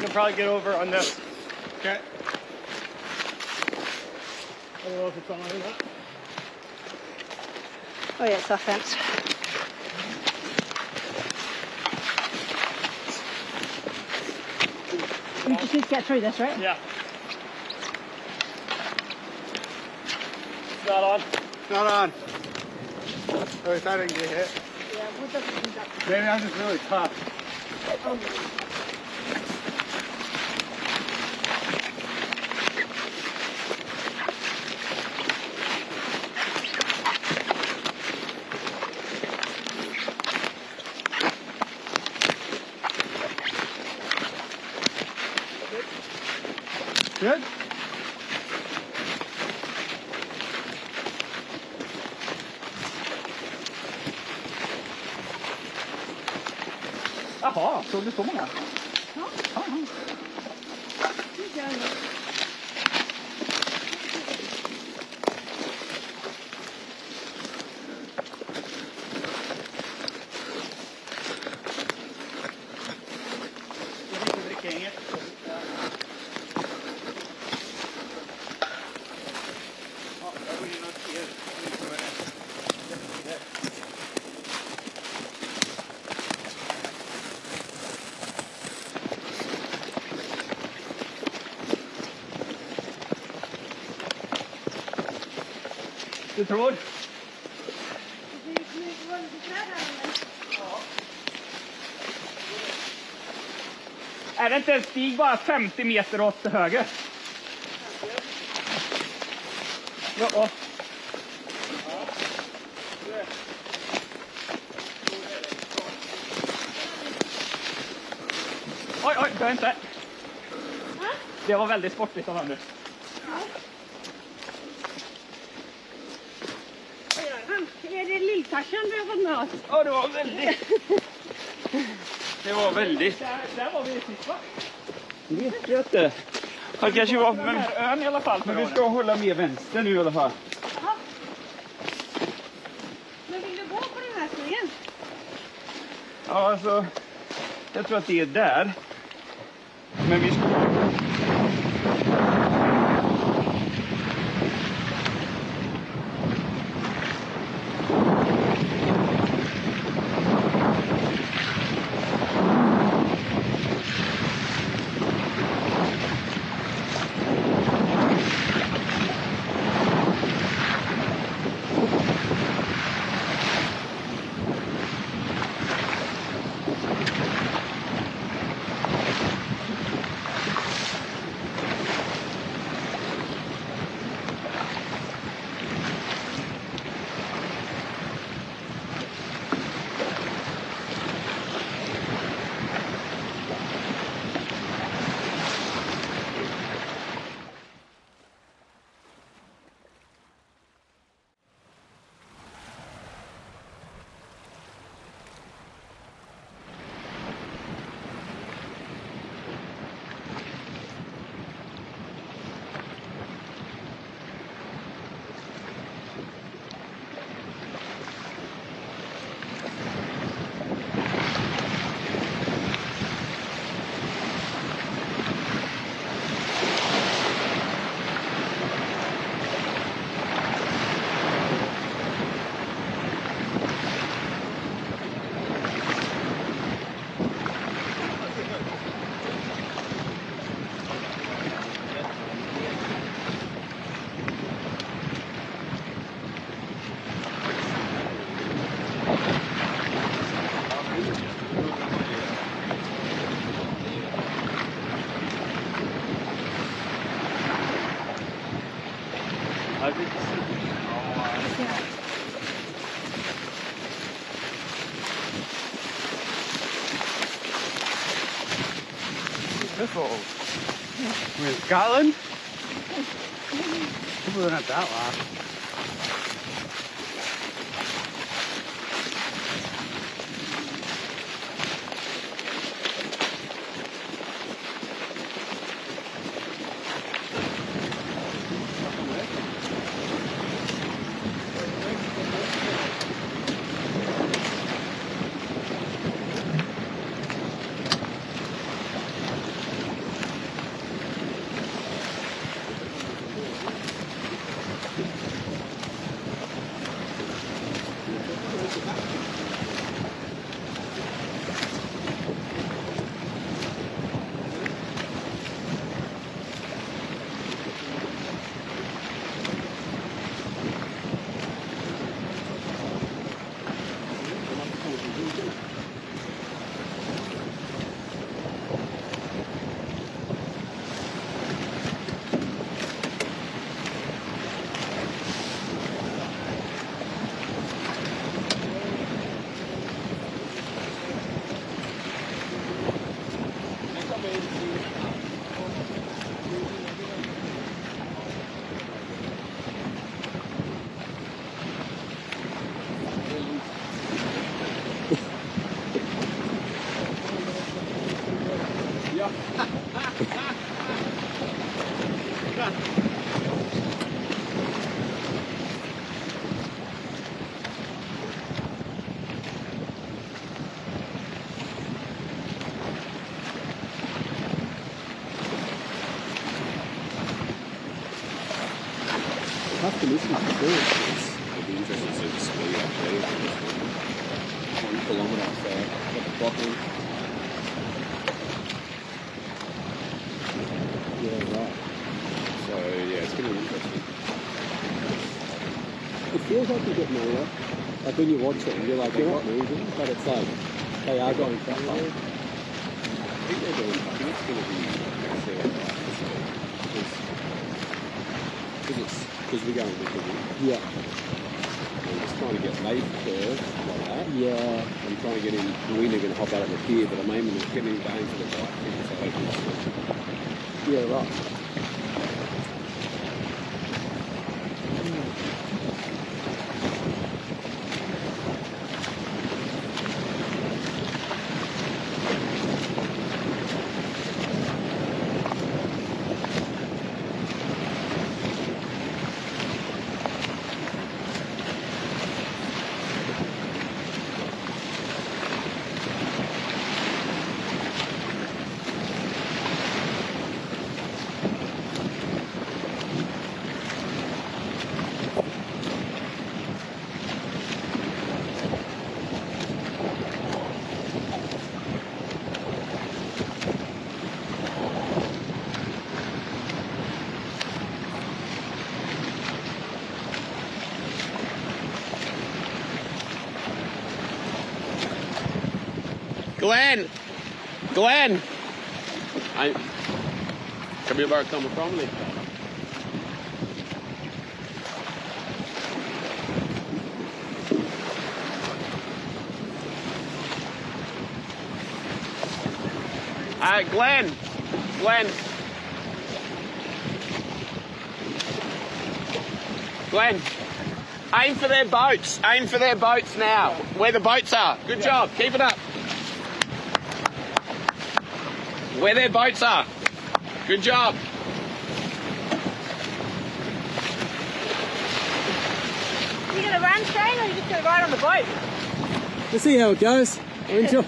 can probably get over on this. Okay. I don't know if it's on or not. Oh yeah, it's offense. You just need to get through this, right? Yeah. It's not on. It's not on. Oh, I thought I could get hit. Yeah, what does it do that? Maybe I'm just really tough. Good? Jaha, såg du så många? Ja. Ja. Du tror? Är det inte en stig bara 50 meter åt höger? Ja. Oj, oj, dö inte. Det var väldigt sportigt av Anders. Är det lilltaschen vi har fått med oss? Ja, det var väldigt. Det var väldigt. Där var vi i sist, va? Vet jag inte. Det kanske var den här ön i alla fall. Men vi ska hålla med vänster nu i alla fall. Ja. Men vill du gå på den här stigen? Ja, alltså. Jag tror att det är där. Men vi ska... We're in Scotland? Hopefully they're not that loud. Have to listen to the birds. It'll be interesting to see the speed actually. 1 kilometre off there. Got the clock on. Yeah, right. So yeah, it's going to be interesting. It feels like you're getting older. Like when you watch it and you're like, you're not moving, but it's like they are going that way. I think they're doing. I think it's going to be actually because we're going with the wind. Yeah. I'm just trying to get late curve like that. Yeah. I'm trying to get in. The wind are going to hop out of the pier, but I'm aiming to get in going for the right because I hope it's. Yeah, right. Glenn! Kan vi bara komma fram lite? Glenn! Aim for their boats. Aim for their boats now. Where the boats are. Good job. Keep it up. Where their boats are. Good job. You gonna run, Shane, or are you just gonna ride on the boat? We'll see how it goes. I enjoy it.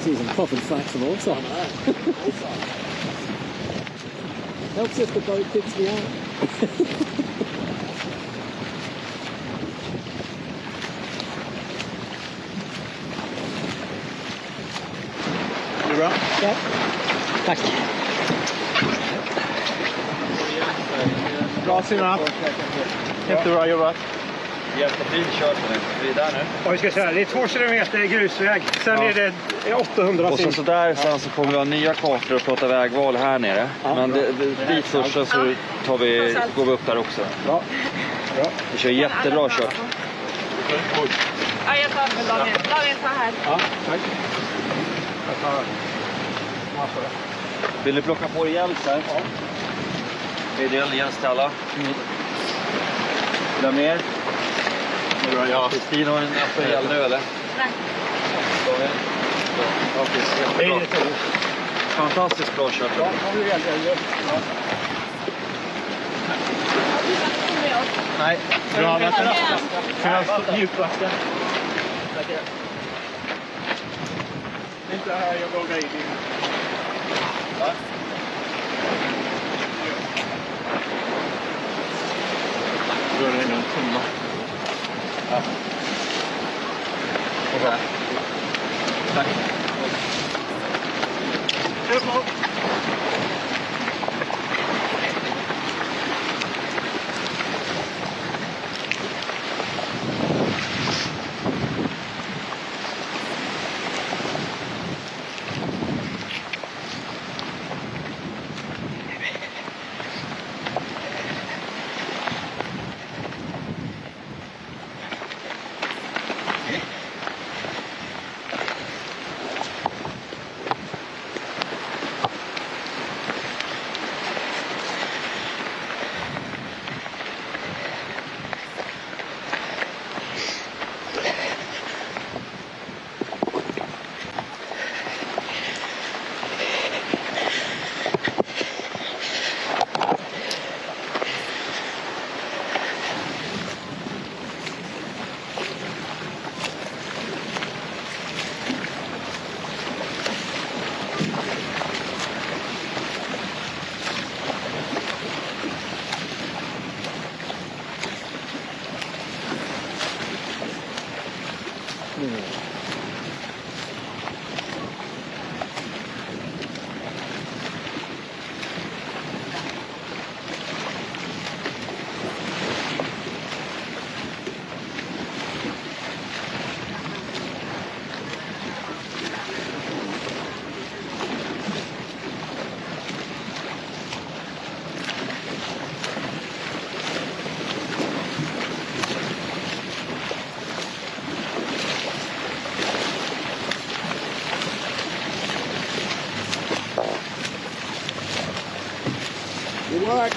See some popping flats from all sides. Helps if the boat picks me up. Bra. Ja. Tack. Bra Simon. Jättebra jobbat. Jättefint kört nu. Vi är där nu. Ja, vi ska köra. Det är 2 kilometer grusväg. Sen är det 800 Och så där sen så kommer vi ha nya kartor och prata vägval här nere. Men dit först så går vi upp där också. Bra. Vi kör jättebra kört. Ja, jag tar med Daniel. Daniel, ta här. Ja, tack. Jag tar Vill du plocka på dig hjälp här? Ja. Meddel hjälp till alla. Vill du mer? Ja. Kristin har en appel nu eller? Nej. Okej, fantastiskt bra kört. Ja, har du hjälp? Nej. Bra, vatten. Mjukvatten. Inte här, jag vågar in. Va? Då är det en tomma. Ja. Och så. Tack. Good work.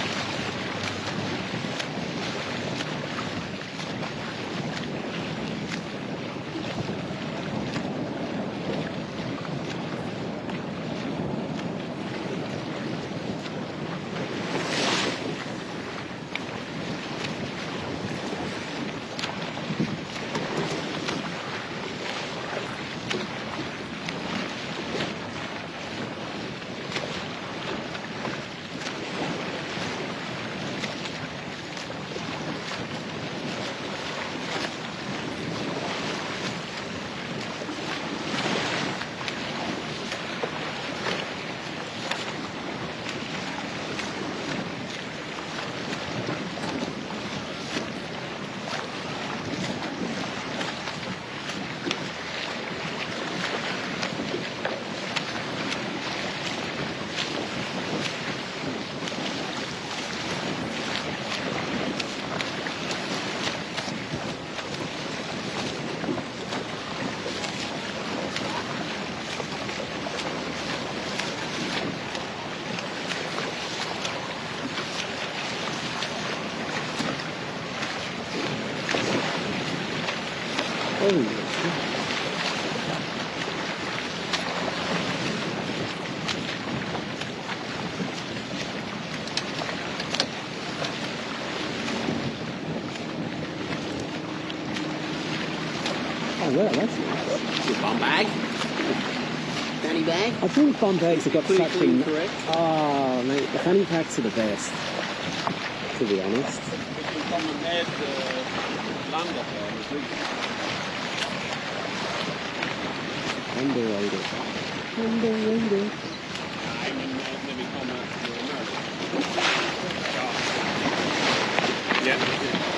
Oh, well, that's nice. Your bum bag? Fanny bag? I think bum bags have got Pretty such clean, correct? Oh, mate, the fanny packs are the best, to be honest. Underrated. Underrated.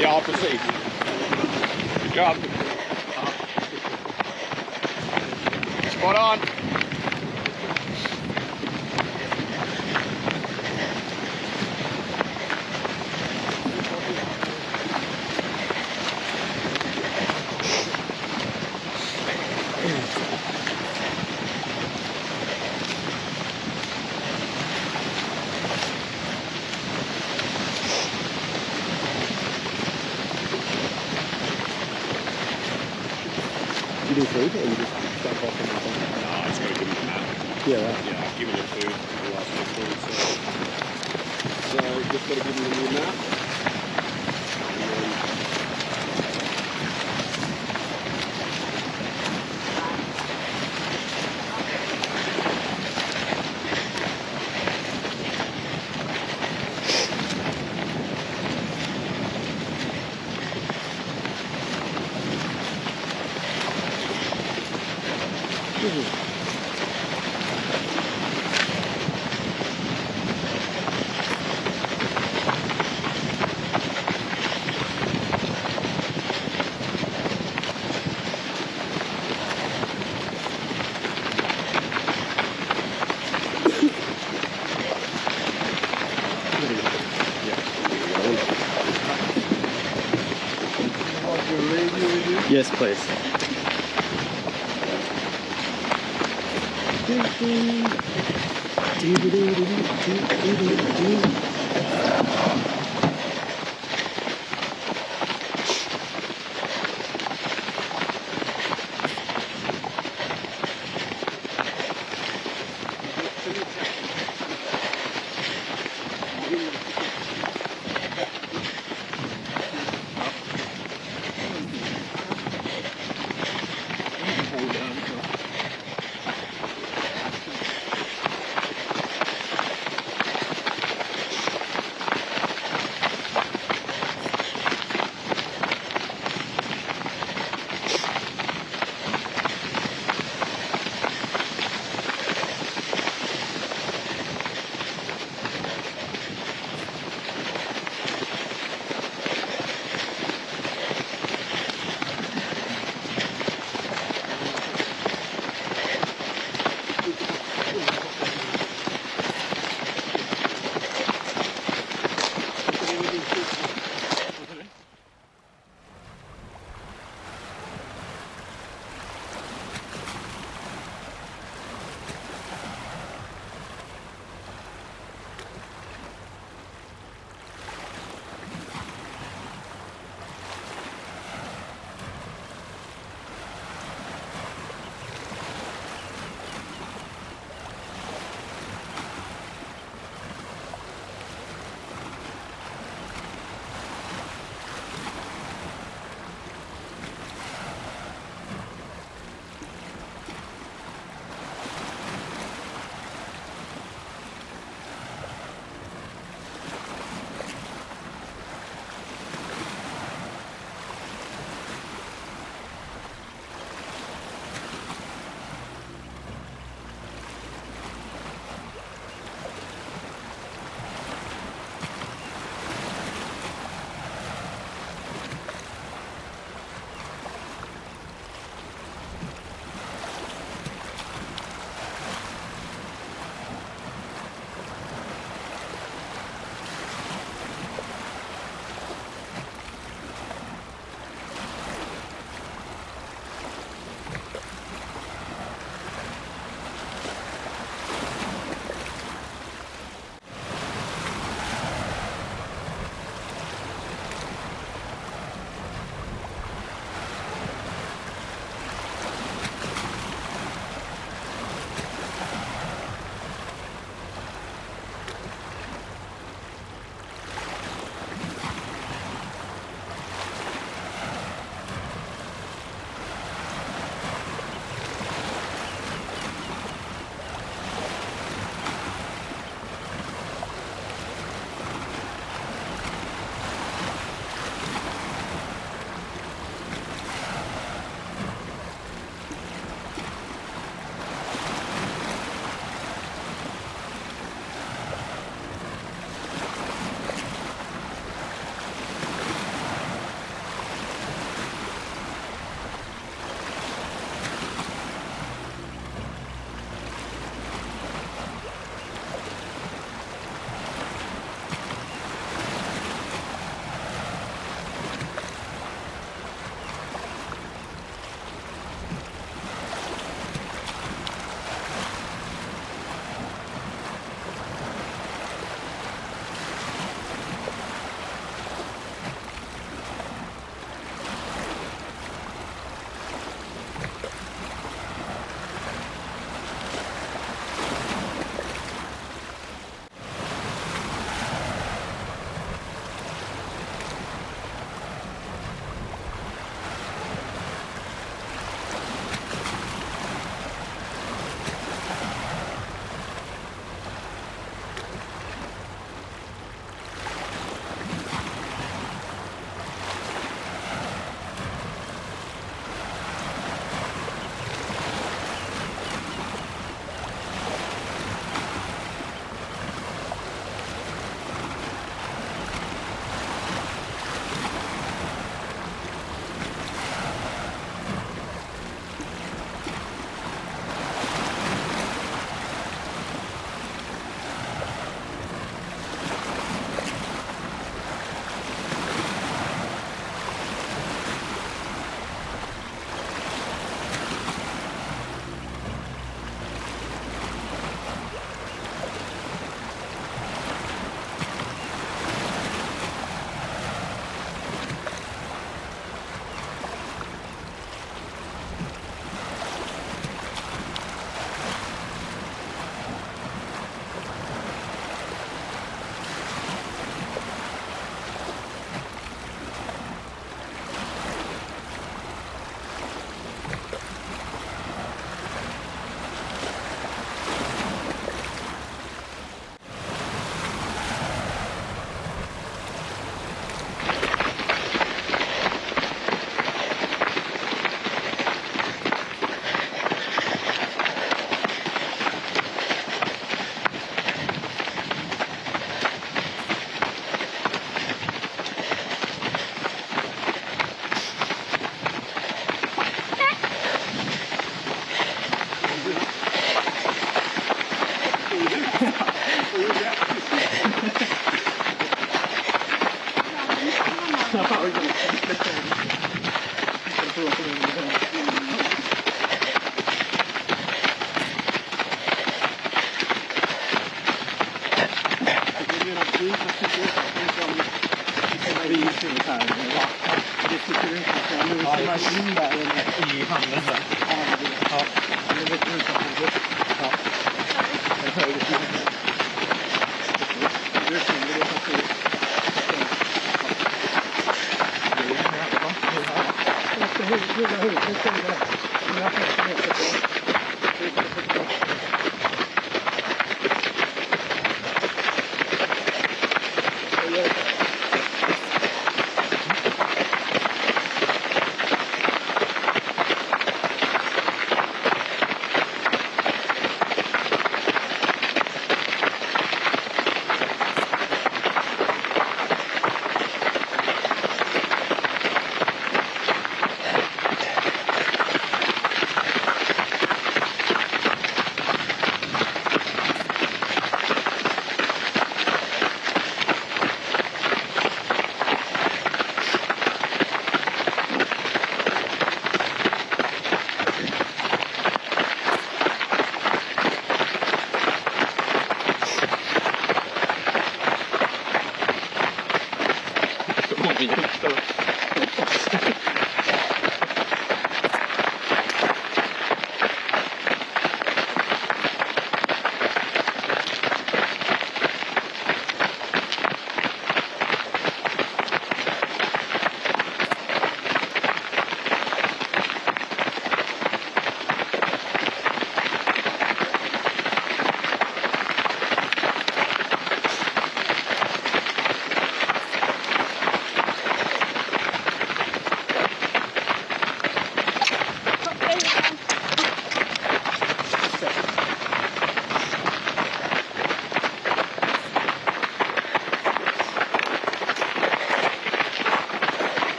Ja, precis. job. Spot on. You do food, or you just start off on the phone? No, I just got to give him the map. Yeah, right. Yeah, I've given him food for the last 6 weeks. So just got to give him a new map. Yes, please.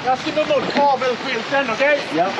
Jag skriver bort kabelskylten, okej? Ja.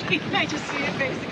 I just see it basically.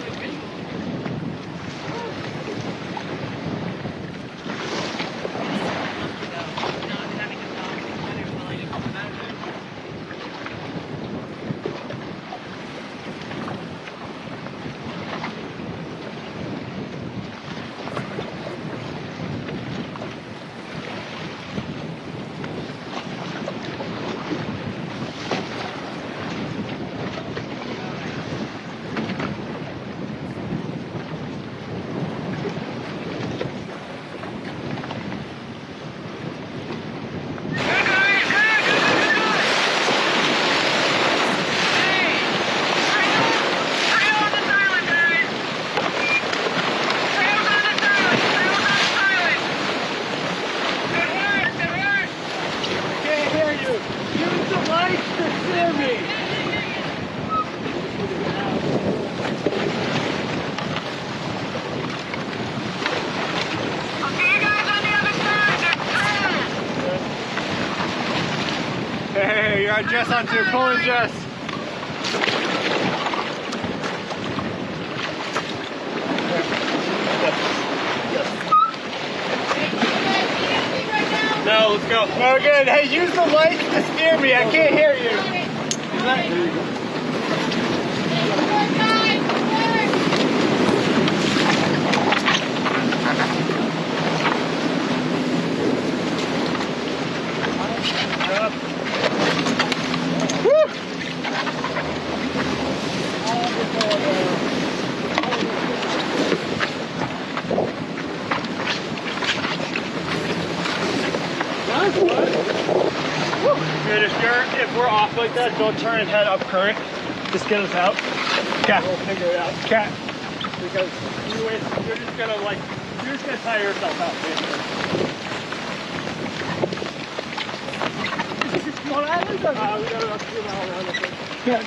Hey, you're on Jess on 2. Pull in Jess. No, let's go. Oh, good. Hey, use the lights to steer me. I can't hear you. Good, if we're off like that, don't turn and head up current. Just get us out. Cat, we'll figure it out. Cat, because anyways, you're just gonna tire yourself out, basically. Is this a small island? We got a 2 mile round, I think. Yeah.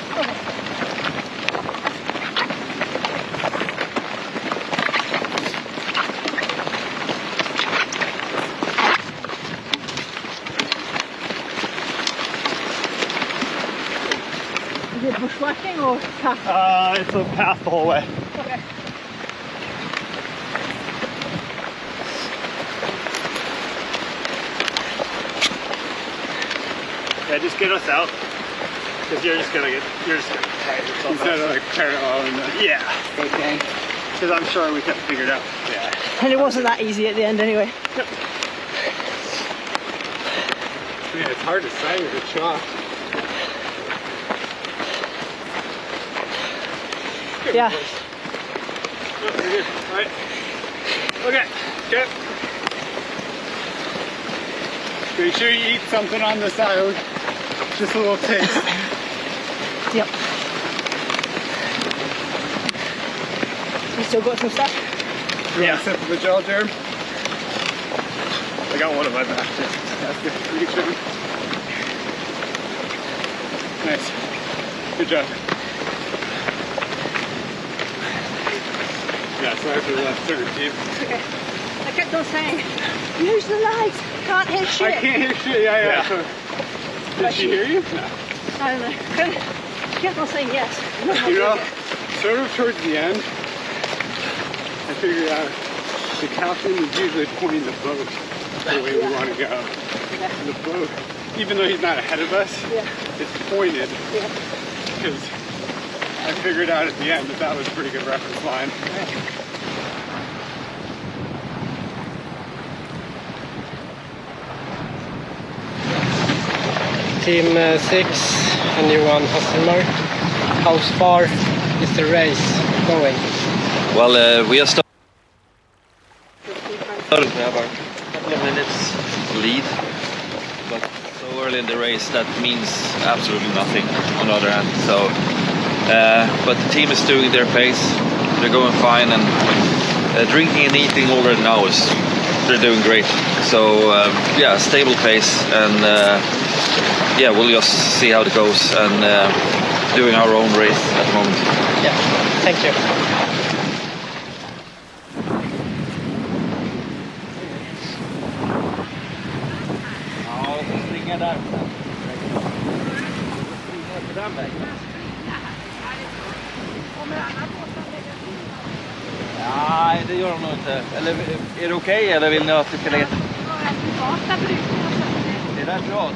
Is it bushwhacking or path? It's a path the whole way. Okay. Yeah, just get us out. Because you're just gonna tire yourself instead of like parallel and yeah. Okay. Because I'm sure we kept figured out. Yeah. And it wasn't that easy at the end anyway. Yep. Yeah, it's hard to say with a chalk. Yeah. Oh, we're good. All right. Okay. Okay. Make sure you eat something on this island. Just a little taste. Yep. You still got some stuff? Yeah. Sip of the gel, Jeremy? I got one of my back. That's good. You can Nice. Good job. Yeah, sorry for the left turn, team. Okay. I kept on saying, use the lights. Can't hear shit. I can't hear shit. Yeah. So, did she hear you? No. I don't know. I kept on saying yes. You know, sort of towards the end, I figured out the captain is usually pointing the boat the way we want to go. And the boat, even though he's not ahead of us, it's pointed. Because I figured out at the end that that was a pretty good reference line. Team 6 and Johan Hasselmark. How far is the race going? Well, we are starting. We have a couple of minutes lead, but so early in the race that means absolutely nothing on the other hand. So, but the team is doing their pace. They're going fine, and drinking and eating already now they're doing great. So yeah, stable pace, and yeah, we'll just see how it goes, and doing our own race at the moment. Yeah, thank you. Nej, det gör de nog inte. Eller är det okej eller vill ni att vi ska lägga... Det är där bra.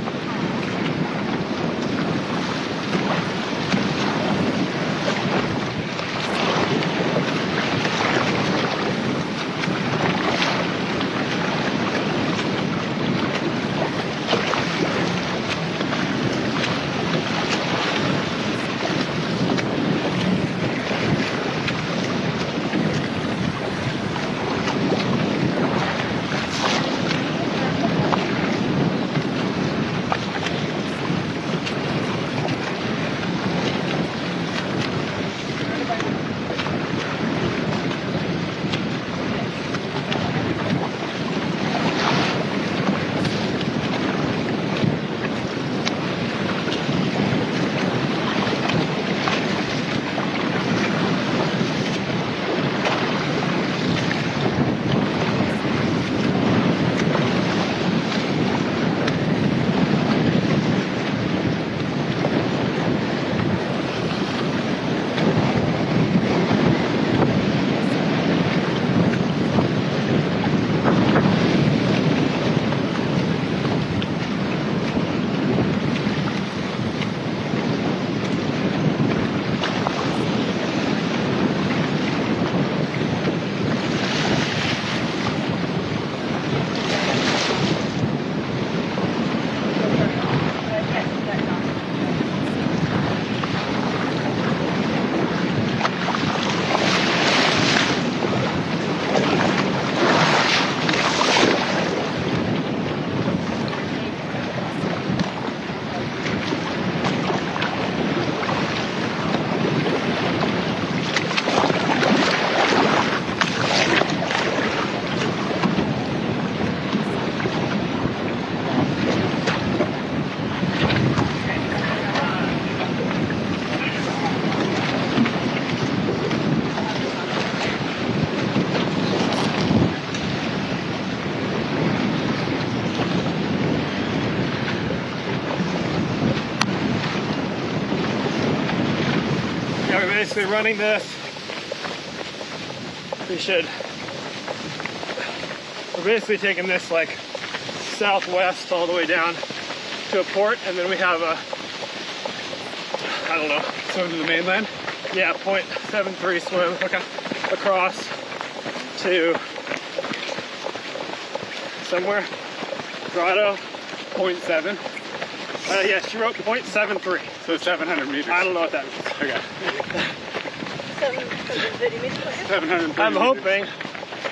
Basically running this, we're basically taking this like southwest all the way down to a port, and then we have a, I don't know, swim to the mainland? Yeah, 0.73 swim across to somewhere, Grotto, 0.7? Yeah, she wrote 0.73. So 700 meters. I don't know what that means. Okay. 730 I'm hoping,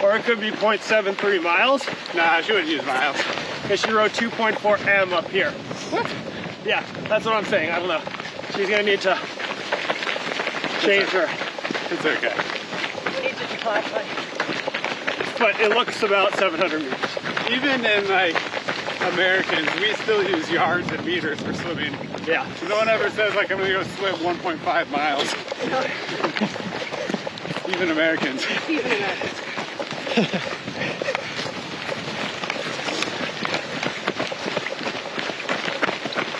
or it could be 0.73 miles. Nah, she wouldn't use miles. Because she wrote 2.4 M up here. What? Yeah, that's what I'm saying. I don't know. She's gonna need to change her. It's okay. We need to clarify. But it looks about 700 meters. Even in like Americans, we still use yards and meters for swimming. Yeah. No one ever says like I'm gonna go swim 1.5 miles. Even Americans. Even Americans.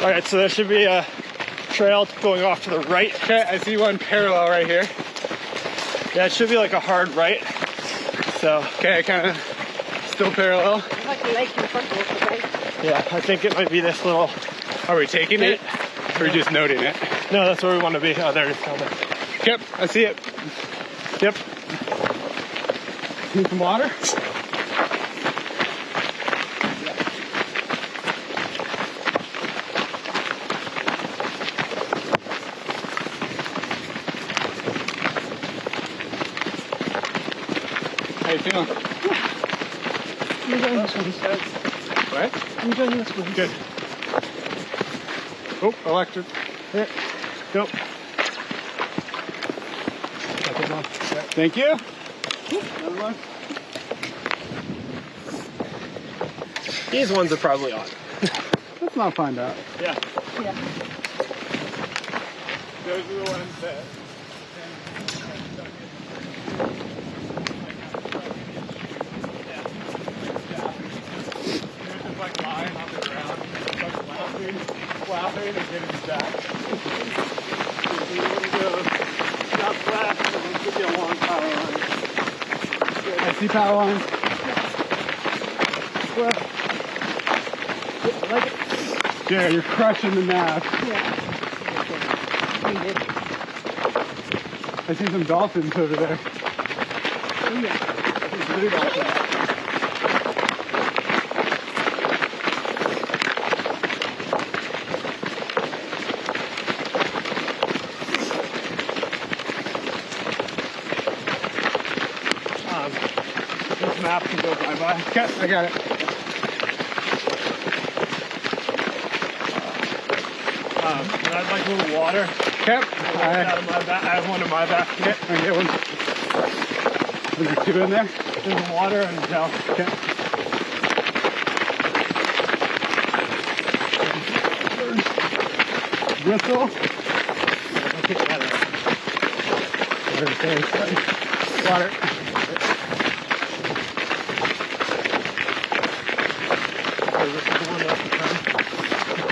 All right, so there should be a trail going off to the right. Okay, I see one parallel right here. Yeah, it should be like a hard right. So, okay, kind of still parallel. Like a lake in front of us, okay? Yeah, I think it might be this little. Are we taking it? Or are we just noting it? No, that's where we want to be. Oh, there it is down there. Yep, I see it. Yep. Need some water? How you feeling? I'm enjoying this one. What? I'm enjoying this one. Good. Oh, electric. Here. Go. Thank you. Another one. These ones are probably on. Let's not find out. Yeah. Yeah. Those are the ones that. Like lying on the ground, like laughing and getting back. See power lines. Well, like it. Yeah, you're crushing the nav. Yeah. I see some dolphins over there. Oh, yeah. Blue dolphins. This map can go bye-bye. Okay, I got it. And I'd like a little water. Okay. I have one in my basket. I get one. Are there two in there? There's water and gel. Okay. Whistle. Water.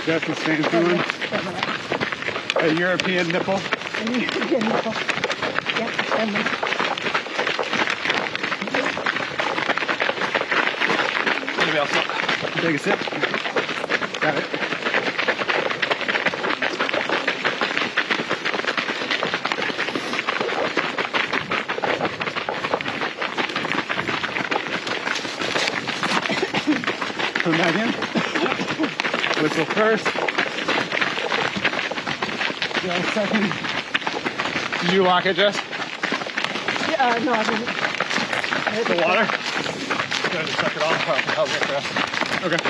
That's the same one. A European nipple. A European nipple. Yep, salmon. Maybe I'll take a sip. Got it. Put them back in. Whistle first. Yeah, second. Did you lock it, Jess? Yeah, no, I didn't. The water? I'm going to suck it off. I'll get the rest. Okay.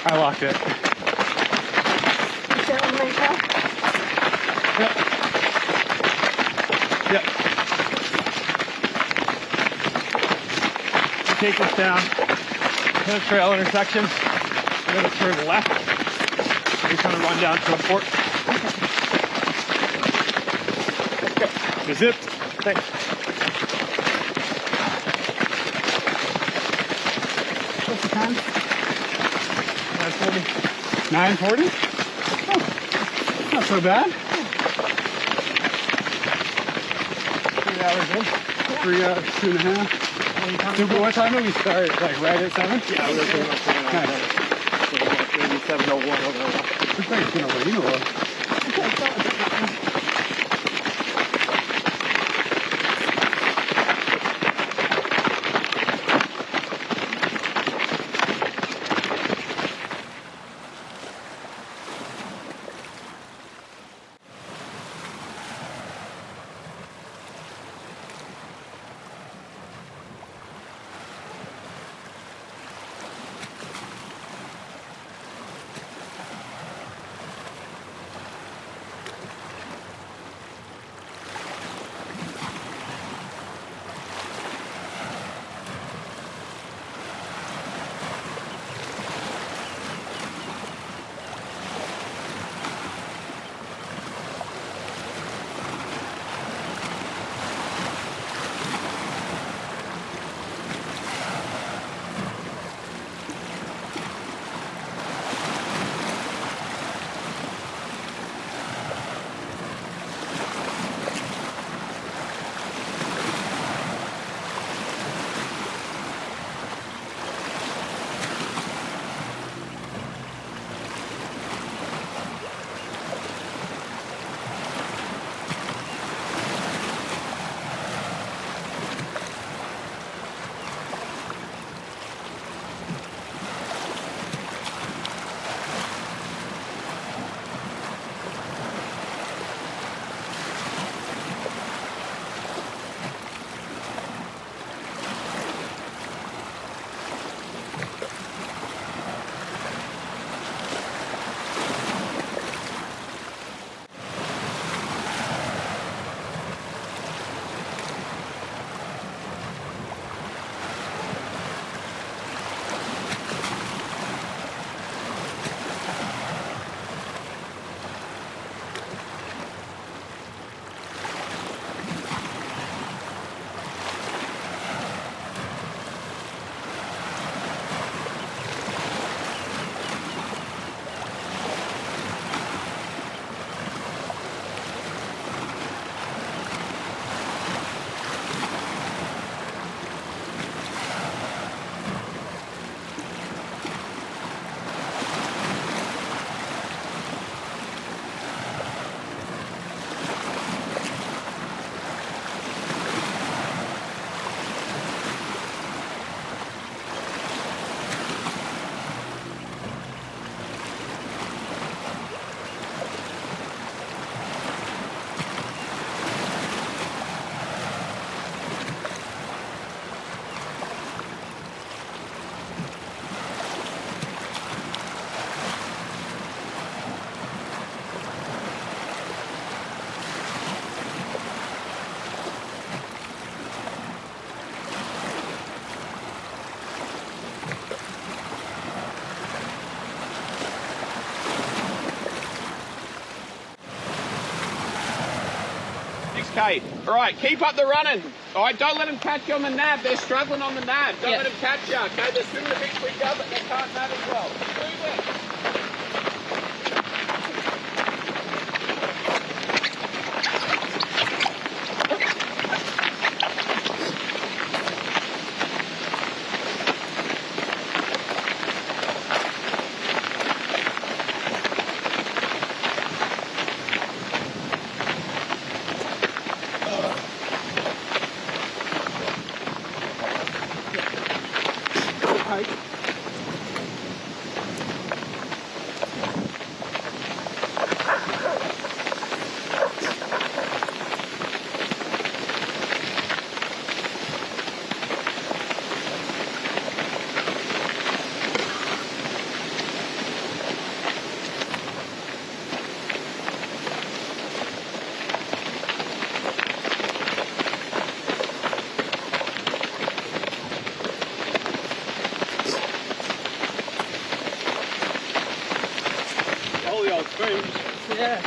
I locked it. Is that on my car? Yep. Take this down. To the trail intersection. I'm going to turn left. We're going to run down to a port. The zip. Thanks. What's the time? 9:40. 9:40? Oh, not so bad. 3 hours in. 3 hours, 2.5. What time do we start? Like right at 7? Yeah, we're pretty much in. Nice. Maybe 7:01 over there. Looks like it's gonna rain a little. Okay, all right, keep up the running. All right, don't let them catch you on the nav. They're struggling on the nav. Don't let them catch you. Okay, they're swimming a bit quicker, but they can't nav as well. Move it. Yeah.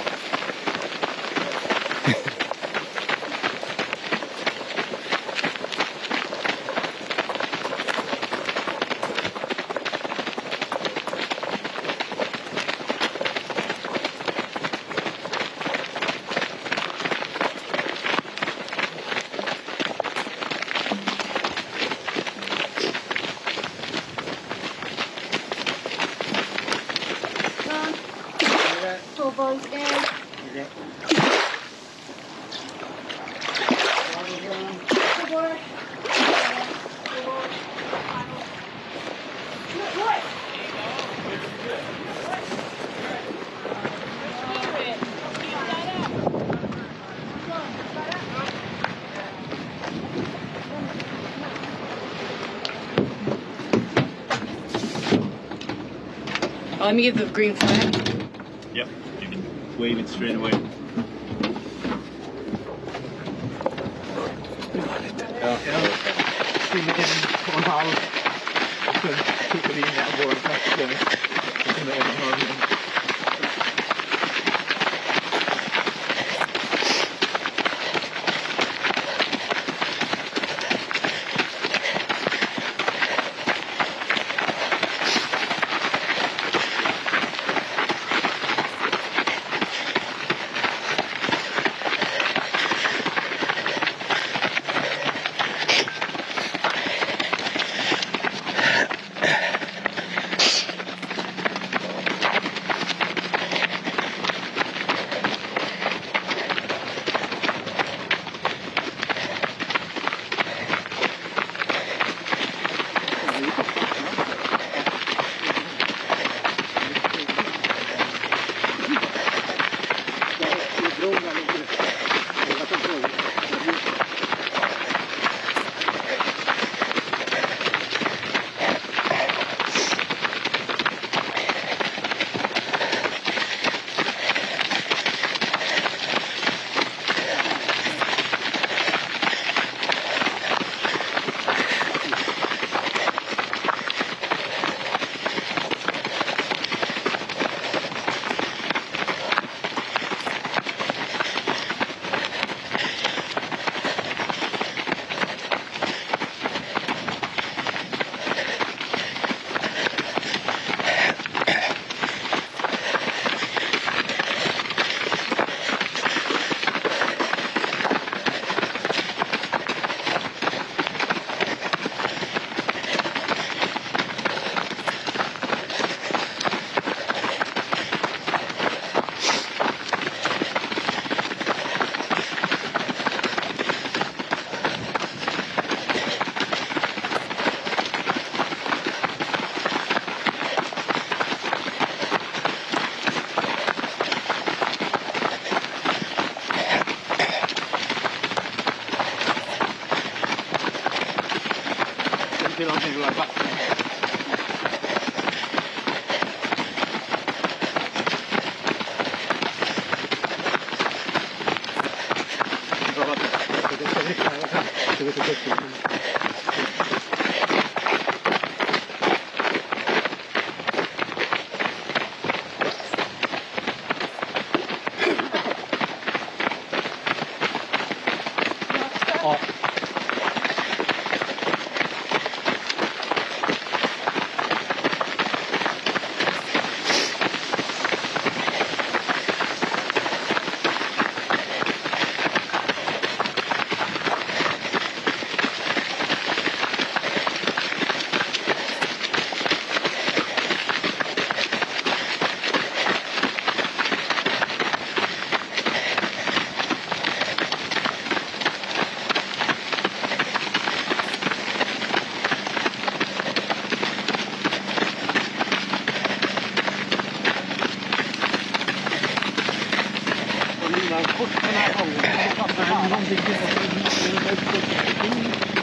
Boys in. Let me get the green flag. Yep, you can wave it straight away.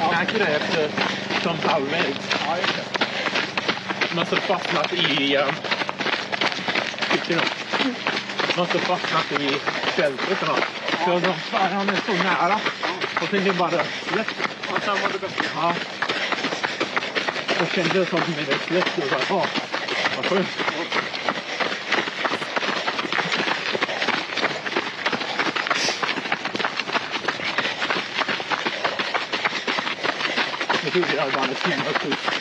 Jag krävde som halvvägs. Man så fastnat i... Man så fastnat i fältet. Så han är så nära. Och sen är det bara slätt. Och sen var det bättre. Ja. Och kände det som med det slätt. Och bara, vad skönt. Jag tror det är bara ett timme och sjukt.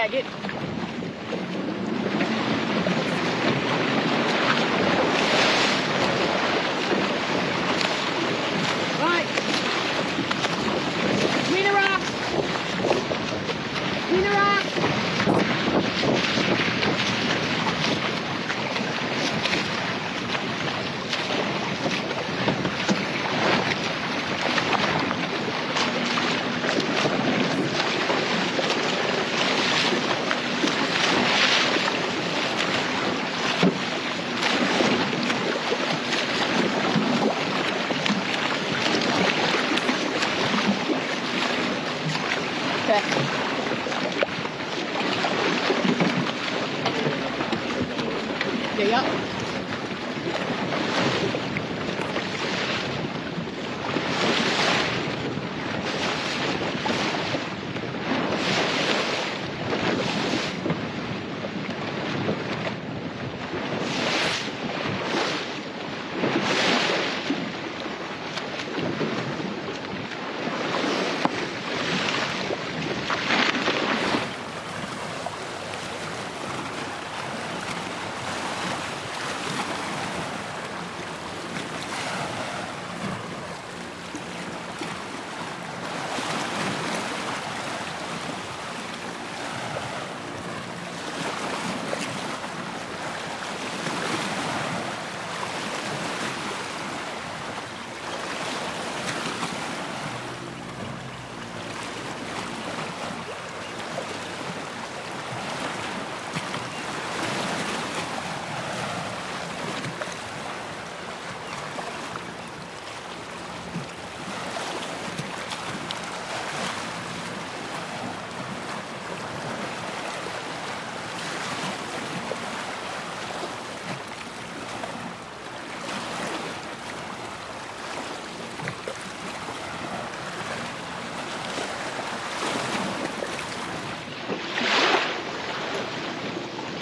Yeah, get. Right. Between the rocks. Between the rocks. Yep.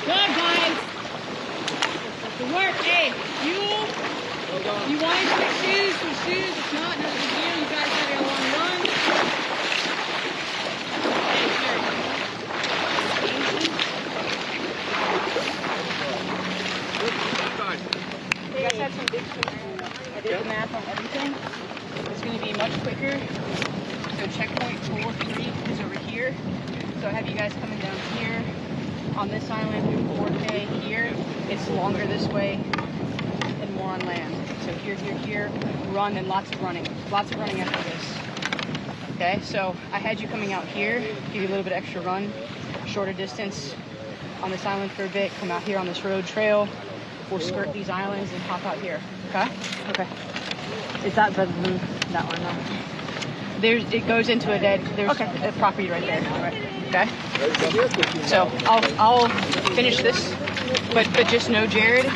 Good, guys. Good work. Hey, you want to switch shoes for shoes? It's not no big deal. You guys had a long run. You guys had some big swimmers. I did the math on everything. It's going to be much quicker. So checkpoint 4-3 is over here. So I have you guys coming down here. On this island, 4K here, it's longer this way and more on land. So here, run and lots of running after this. Okay, so I had you coming out here, give you a little bit extra run, shorter distance on this island for a bit, come out here on this road trail, we'll skirt these islands and hop out here, okay? Okay. Is that better than that one? No. It goes into a there's a property right there, right? Okay? So I'll finish this, but just know, Jared,